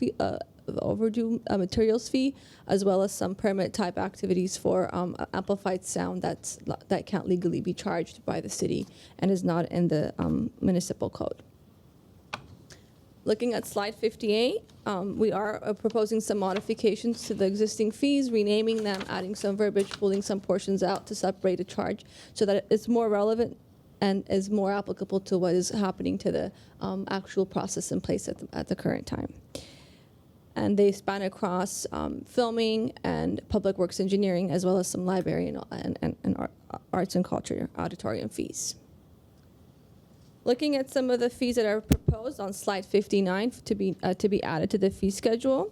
materials fee, as well as some permit type activities for amplified sound that can't legally be charged by the city and is not in the municipal code. Looking at slide 58, we are proposing some modifications to the existing fees, renaming them, adding some verbiage, pulling some portions out to separate a charge so that it's more relevant and is more applicable to what is happening to the actual process in place at the current time. And they span across filming and public works engineering, as well as some library and arts and culture auditorium fees. Looking at some of the fees that are proposed on slide 59 to be added to the fee schedule,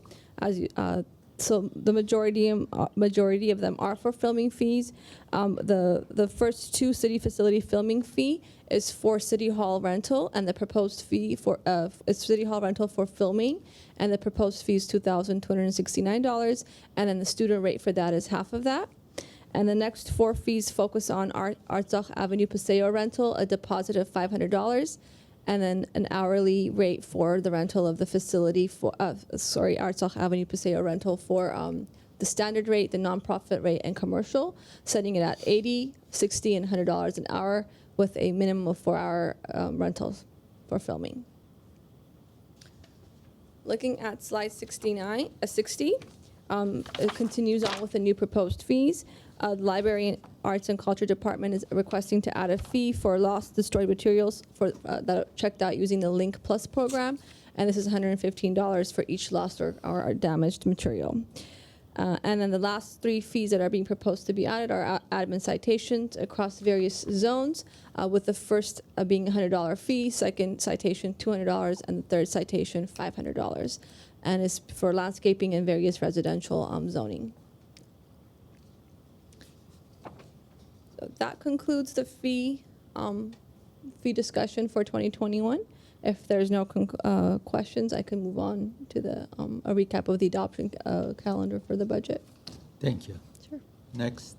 so the majority of them are for filming fees. The first 2 city facility filming fee is for city hall rental, and the proposed fee for is city hall rental for filming, and the proposed fee is $2,269, and then the student rate for that is half of that. And the next 4 fees focus on Artsakh Avenue Paseo rental, a deposit of $500, and then an hourly rate for the rental of the facility for, Artsakh Avenue Paseo rental for the standard rate, the nonprofit rate, and commercial, setting it at $80, $60, and $100 an hour with a minimum of 4-hour rentals for filming. Looking at slide 60, it continues on with the new proposed fees. The Library, Arts, and Culture Department is requesting to add a fee for lost, destroyed materials that are checked out using the Link Plus program, and this is $115 for each lost or damaged material. And then the last 3 fees that are being proposed to be added are admin citations across various zones, with the first being a $100 fee, second citation $200, and the third citation $500, and is for landscaping and various residential zoning. So that concludes the fee discussion for 2021. If there's no questions, I can move on to a recap of the adoption calendar for the budget. Thank you. Sure. Next.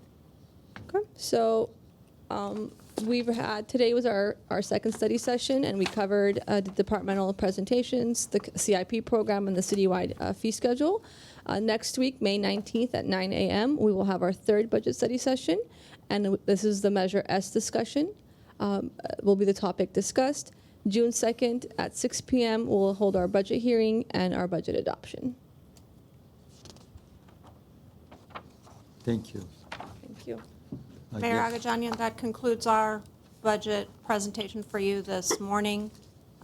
Okay. So today was our second study session, and we covered the departmental presentations, the CIP program, and the citywide fee schedule. Next week, May 19th at 9 a.m., we will have our third budget study session, and this is the Measure S discussion. will be the topic discussed. June 2nd at 6 p.m. we'll hold our budget hearing and our budget adoption. Thank you. Thank you. I Mayor guess- Agajanian, that concludes our budget presentation for you this morning.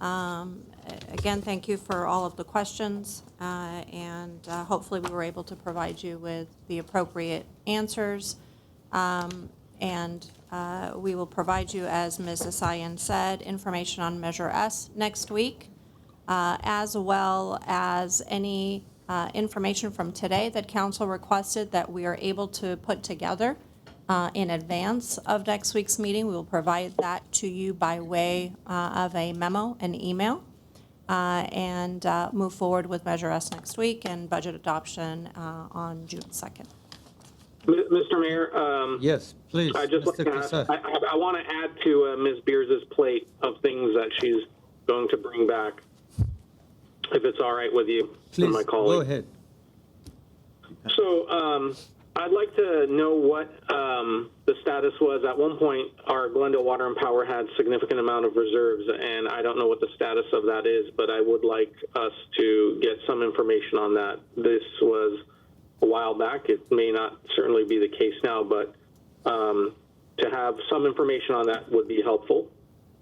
Again, thank you for all of the questions, and hopefully we were able to provide you with the appropriate answers. And we will provide you, as Ms. Asayan said, information on Measure S next week, as well as any information from today that council requested that we are able to put together in advance of next week's meeting. We will provide that to you by way of a memo, an email, and move forward with Measure S next week and budget adoption on June 2nd. Mr. Mayor, Yes, please, I just like Mr. to ask, Casar. I want to add to Ms. Beers' plate of things that she's going to bring back, if it's all right with you Please, and my colleague. go ahead. So I'd like to know what the status was. At one point, our Glendale Water and Power had significant amount of reserves, and I don't know what the status of that is, but I would like us to get some information on that. This was a while back. It may not certainly be the case now, but to have some information on that would be helpful.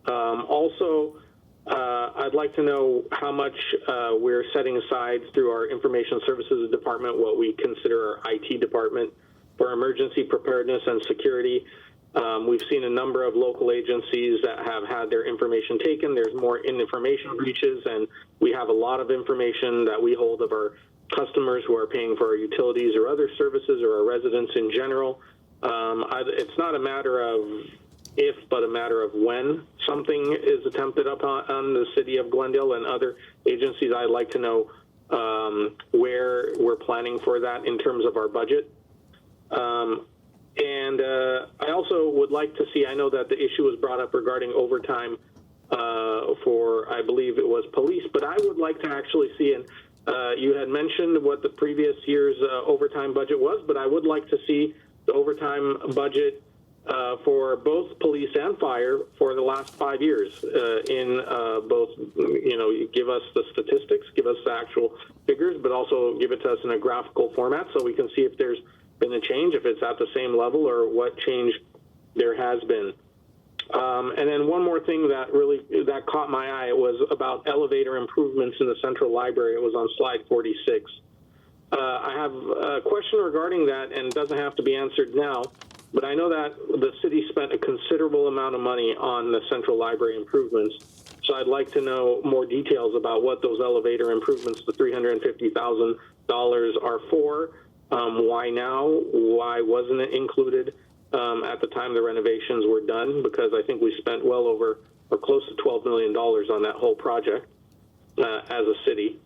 Also, I'd like to know how much we're setting aside through our Information Services Department, what we consider our IT department, for emergency preparedness and security. We've seen a number of local agencies that have had their information taken. There's more information breaches, and we have a lot of information that we hold of our customers who are paying for our utilities or other services, or our residents in general. It's not a matter of if, but a matter of when something is attempted upon the city of Glendale and other agencies. I'd like to know where we're planning for that in terms of our budget. And I also would like to see, I know that the issue was brought up regarding overtime for, I believe it was police, but I would like to actually see, and you had mentioned what the previous year's overtime budget was, but I would like to see the overtime budget for both police and fire for the last 5 years in both, give us the statistics, give us the actual figures, but also give it to us in a graphical format so we can see if there's been a change, if it's at the same level, or what change there has been. And then one more thing that caught my eye was about elevator improvements in the Central Library. It was on slide 46. I have a question regarding that, and it doesn't have to be answered now, but I know that the city spent a considerable amount of money on the Central Library improvements. So I'd like to know more details about what those elevator improvements, the $350,000 are for. Why now? Why wasn't it included at the time the renovations were done? Because I think we spent well over or close to $12 million on that whole project as a city.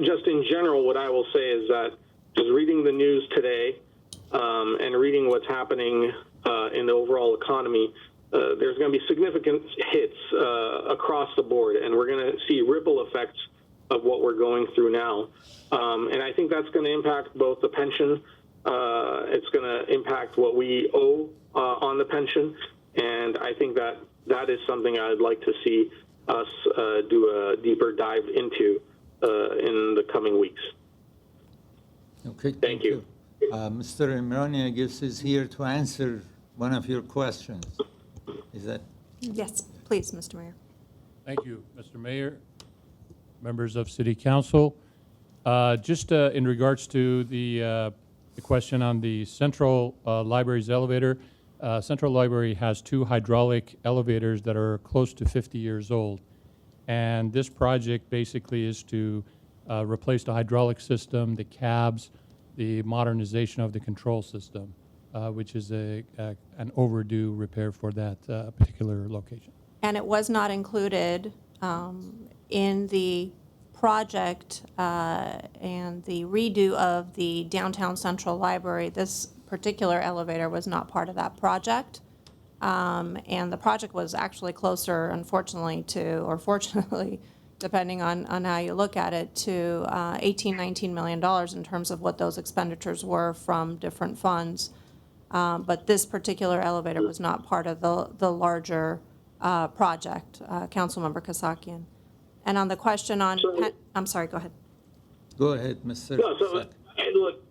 Just in general, what I will say is that just reading the news today and reading what's happening in the overall economy, there's going to be significant hits across the board, and we're going to see ripple effects of what we're going through now. And I think that's going to impact both the pension, it's going to impact what we owe on the pension, and I think that is something I'd like to see us do a deeper dive into in the coming weeks. Okay, Thank you. Mr. Imrani, I guess, is here to answer one of your questions. Is that? Yes, please, Mr. Mayor. Thank you, Mr. Mayor, members of City Council. Just in regards to the question on the Central Library's elevator, Central Library has 2 hydraulic elevators that are close to 50 years old. And this project basically is to replace the hydraulic system, the cabs, the modernization of the control system, which is an overdue repair for that particular location. And it was not included in the project and the redo of the downtown Central Library. This particular elevator was not part of that project. And the project was actually closer, unfortunately, or fortunately, depending on how you look at it, to $18, $19 million in terms of what those expenditures were from different funds. But this particular elevator was not part of the larger project, Councilmember Kasakian. And on the question on, I'm sorry, go ahead. Go ahead, Mr. No, so, and look,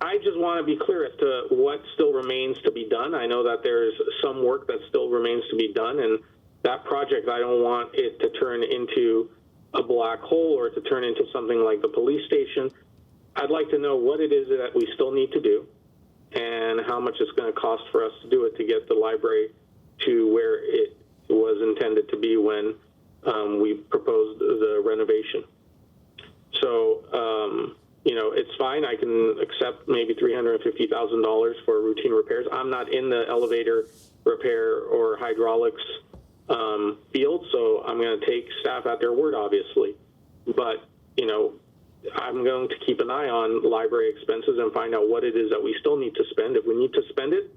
I just want to be clear as to what still remains to be done. I know that there's some work that still remains to be done, and that project, I don't want it to turn into a black hole or to turn into something like the police station. I'd like to know what it is that we still need to do and how much it's going to cost for us to do it to get the library to where it was intended to be when we proposed the renovation. So, it's fine. I can accept maybe $350,000 for routine repairs. I'm not in the elevator repair or hydraulics field, so I'm going to take staff at their word, obviously. But, I'm going to keep an eye on library expenses and find out what it is that we still need to spend. If we need to spend it,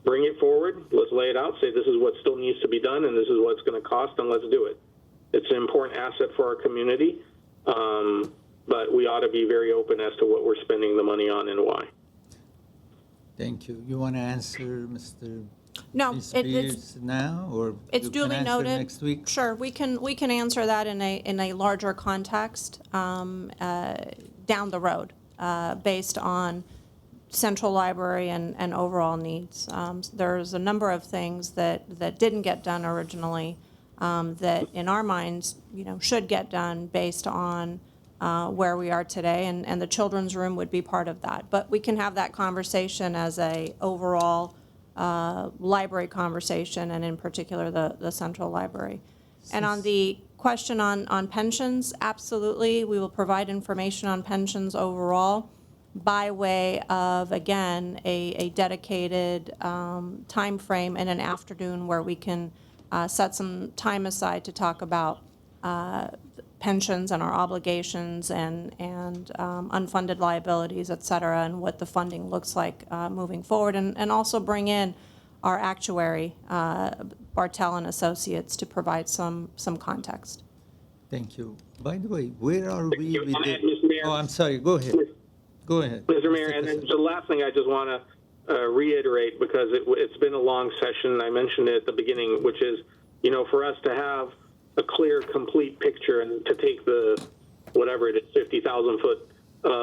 bring it forward. Let's lay it out. Say this is what still needs to be done, and this is what it's going to cost, and let's do it. It's an important asset for our community. But we ought to be very open as to what we're spending the money on and why. Thank you. You want to answer, Mr. No, Spears now, or it's you can duly answer noted. next week? Sure, we can answer that in a larger context down the road, based on Central Library and overall needs. There's a number of things that didn't get done originally that, in our minds, should get done based on where we are today, and the children's room would be part of that. But we can have that conversation as a overall library conversation, and in particular, the Central Library. And on the question on pensions, absolutely, we will provide information on pensions overall by way of, again, a dedicated time frame in an afternoon where we can set some time aside to talk about pensions and our obligations and unfunded liabilities, et cetera, and what the funding looks like moving forward, and also bring in our actuary, Bartel and Associates, to provide some context. Thank you. By the way, where are we with Mr. the... Mayor. Oh, I'm sorry. Go ahead. Go ahead. Mr. Mayor, and then the last thing I just want to reiterate, because it's been a long session, and I mentioned it at the beginning, which is, for us to have a clear, complete picture and to take the, whatever it is, 50,000-foot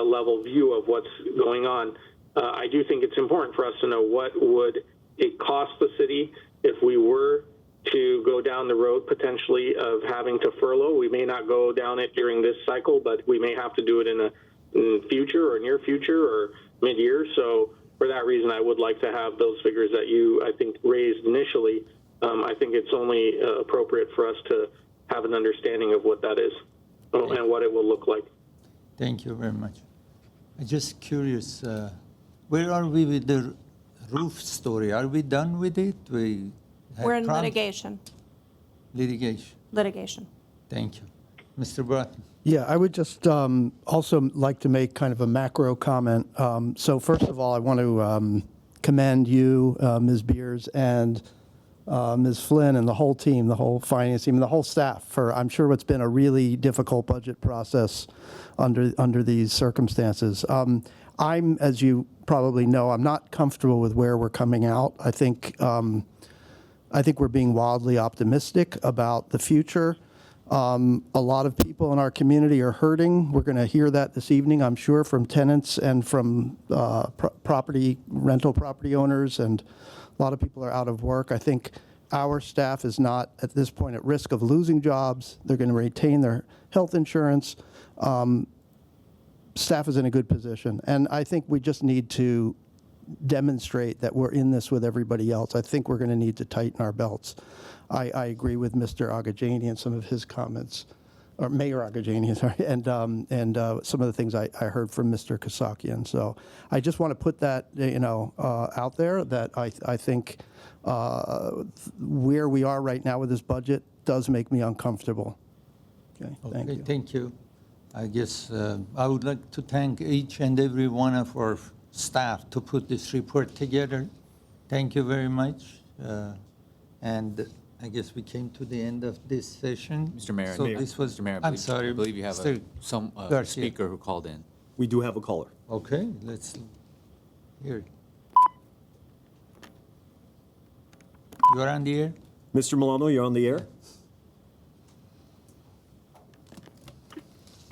level view of what's going on, I do think it's important for us to know what would it cost the city if we were to go down the road potentially of having to furlough. We may not go down it during this cycle, but we may have to do it in a future or near future or mid-year. So for that reason, I would like to have those figures that you, I think, raised initially. I think it's only appropriate for us to have an understanding of what that is and what it will look like. Thank you very much. I'm just curious, where are we with the roof story? Are we done with it? We're in litigation. Litigation. Thank you. Mr. Broughton. Yeah, I would just also like to make kind of a macro comment. So first of all, I want to commend you, Ms. Beers, and Ms. Flynn, and the whole team, the whole finance team, and the whole staff for, I'm sure, what's been a really difficult budget process under these circumstances. I'm, as you probably know, I'm not comfortable with where we're coming out. I think we're being wildly optimistic about the future. A lot of people in our community are hurting. We're going to hear that this evening, I'm sure, from tenants and from rental property owners, and a lot of people are out of work. I think our staff is not, at this point, at risk of losing jobs. They're going to retain their health insurance. Staff is in a good position. And I think we just need to demonstrate that we're in this with everybody else. I think we're going to need to tighten our belts. I agree with Mr. Agajani and some of his comments, or Mayor Agajani, sorry, and some of the things I heard from Mr. Kasakian. So I just want to put that, out there, that I think where we are right now with this budget does make me uncomfortable. Okay, thank you. Thank you. I guess I would like to thank each and every one of our staff to put this report together. Thank you very much. And I guess we came to the end of this session. Mr. Mayor, So this was, Mr. Mayor, I'm sorry. I believe you have Mr. some Garcia. speaker who called in. We do have a caller. Okay, let's hear it. You're on the air? Mr. Milano, you're on the air.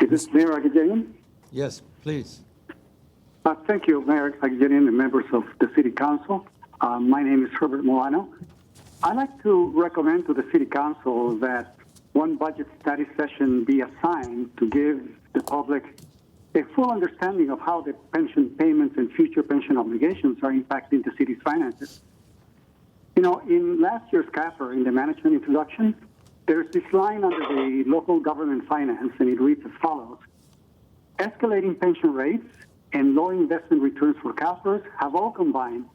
Is this Mayor Agajanian? Yes, please. Thank you, Mayor Agajanian and members of the City Council. My name is Herbert Milano. I'd like to recommend to the City Council that one budget study session be assigned to give the public a full understanding of how the pension payments and future pension obligations are impacting the city's finances. You know, in last year's CAFR, in the management introduction, there's this line under the local government finance, and it reads as follows. Escalating pension rates and low investment returns for CalPERS have all combined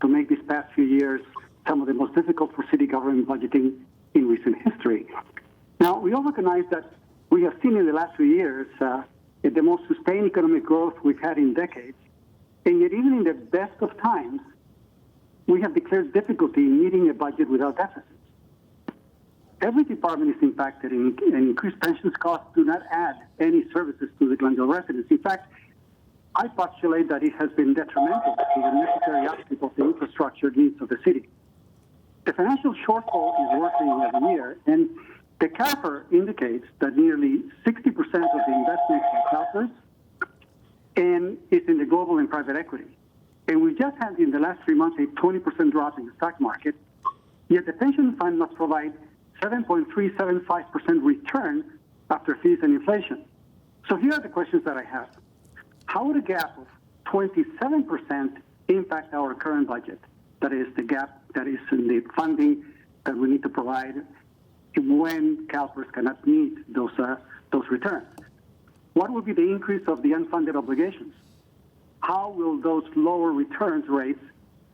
to make these past few years some of the most difficult for city government budgeting in recent history. Now, we all recognize that we have seen in the last few years the most sustained economic growth we've had in decades, and yet even in the best of times, we have declared difficulty in meeting a budget without deficits. Every department is impacted, and increased pensions costs do not add any services to the Glendale residents. In fact, I postulate that it has been detrimental to the necessary upkeep of the infrastructure needs of the city. The financial shortfall is worsening every year, and the CAFR indicates that nearly 60% of the investments in CalPERS and is in the global and private equity. And we just had in the last 3 months a 20% drop in the stock market, yet the pension fund must provide 7.375% return after fees and inflation. So here are the questions that I have. How would a gap of 27% impact our current budget? That is the gap that is in the funding that we need to provide when CalPERS cannot meet those returns. What would be the increase of the unfunded obligations? How will those lower returns rates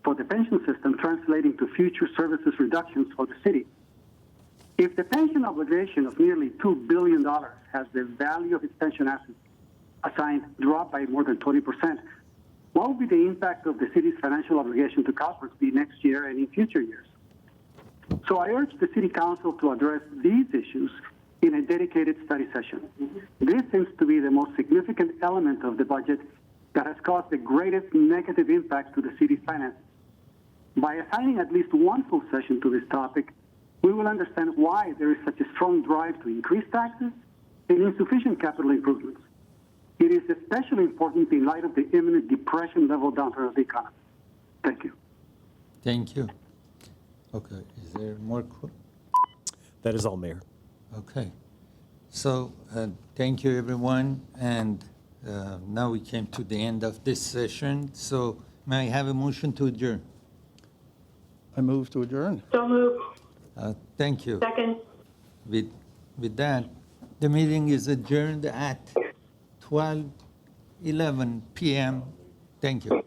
for the pension system translate into future services reductions for the city? If the pension obligation of nearly $2 billion has the value of its pension assets assigned drop by more than 20%, what will be the impact of the city's financial obligation to CalPERS be next year and in future years? So I urge the City Council to address these issues in a dedicated study session. This seems to be the most significant element of the budget that has caused the greatest negative impact to the city's finances. By assigning at least one full session to this topic, we will understand why there is such a strong drive to increase taxes and insufficient capital improvements. It is especially important in light of the imminent depression-level downturn of the economy. Thank you. Thank you. Okay, is there more? That is all, Mayor. Okay. So, thank you, everyone, and now we came to the end of this session. So, may I have a motion to adjourn? I move to adjourn. So moved. Thank you. Second. With that, the meeting is adjourned at 12:11 p.m. Thank you.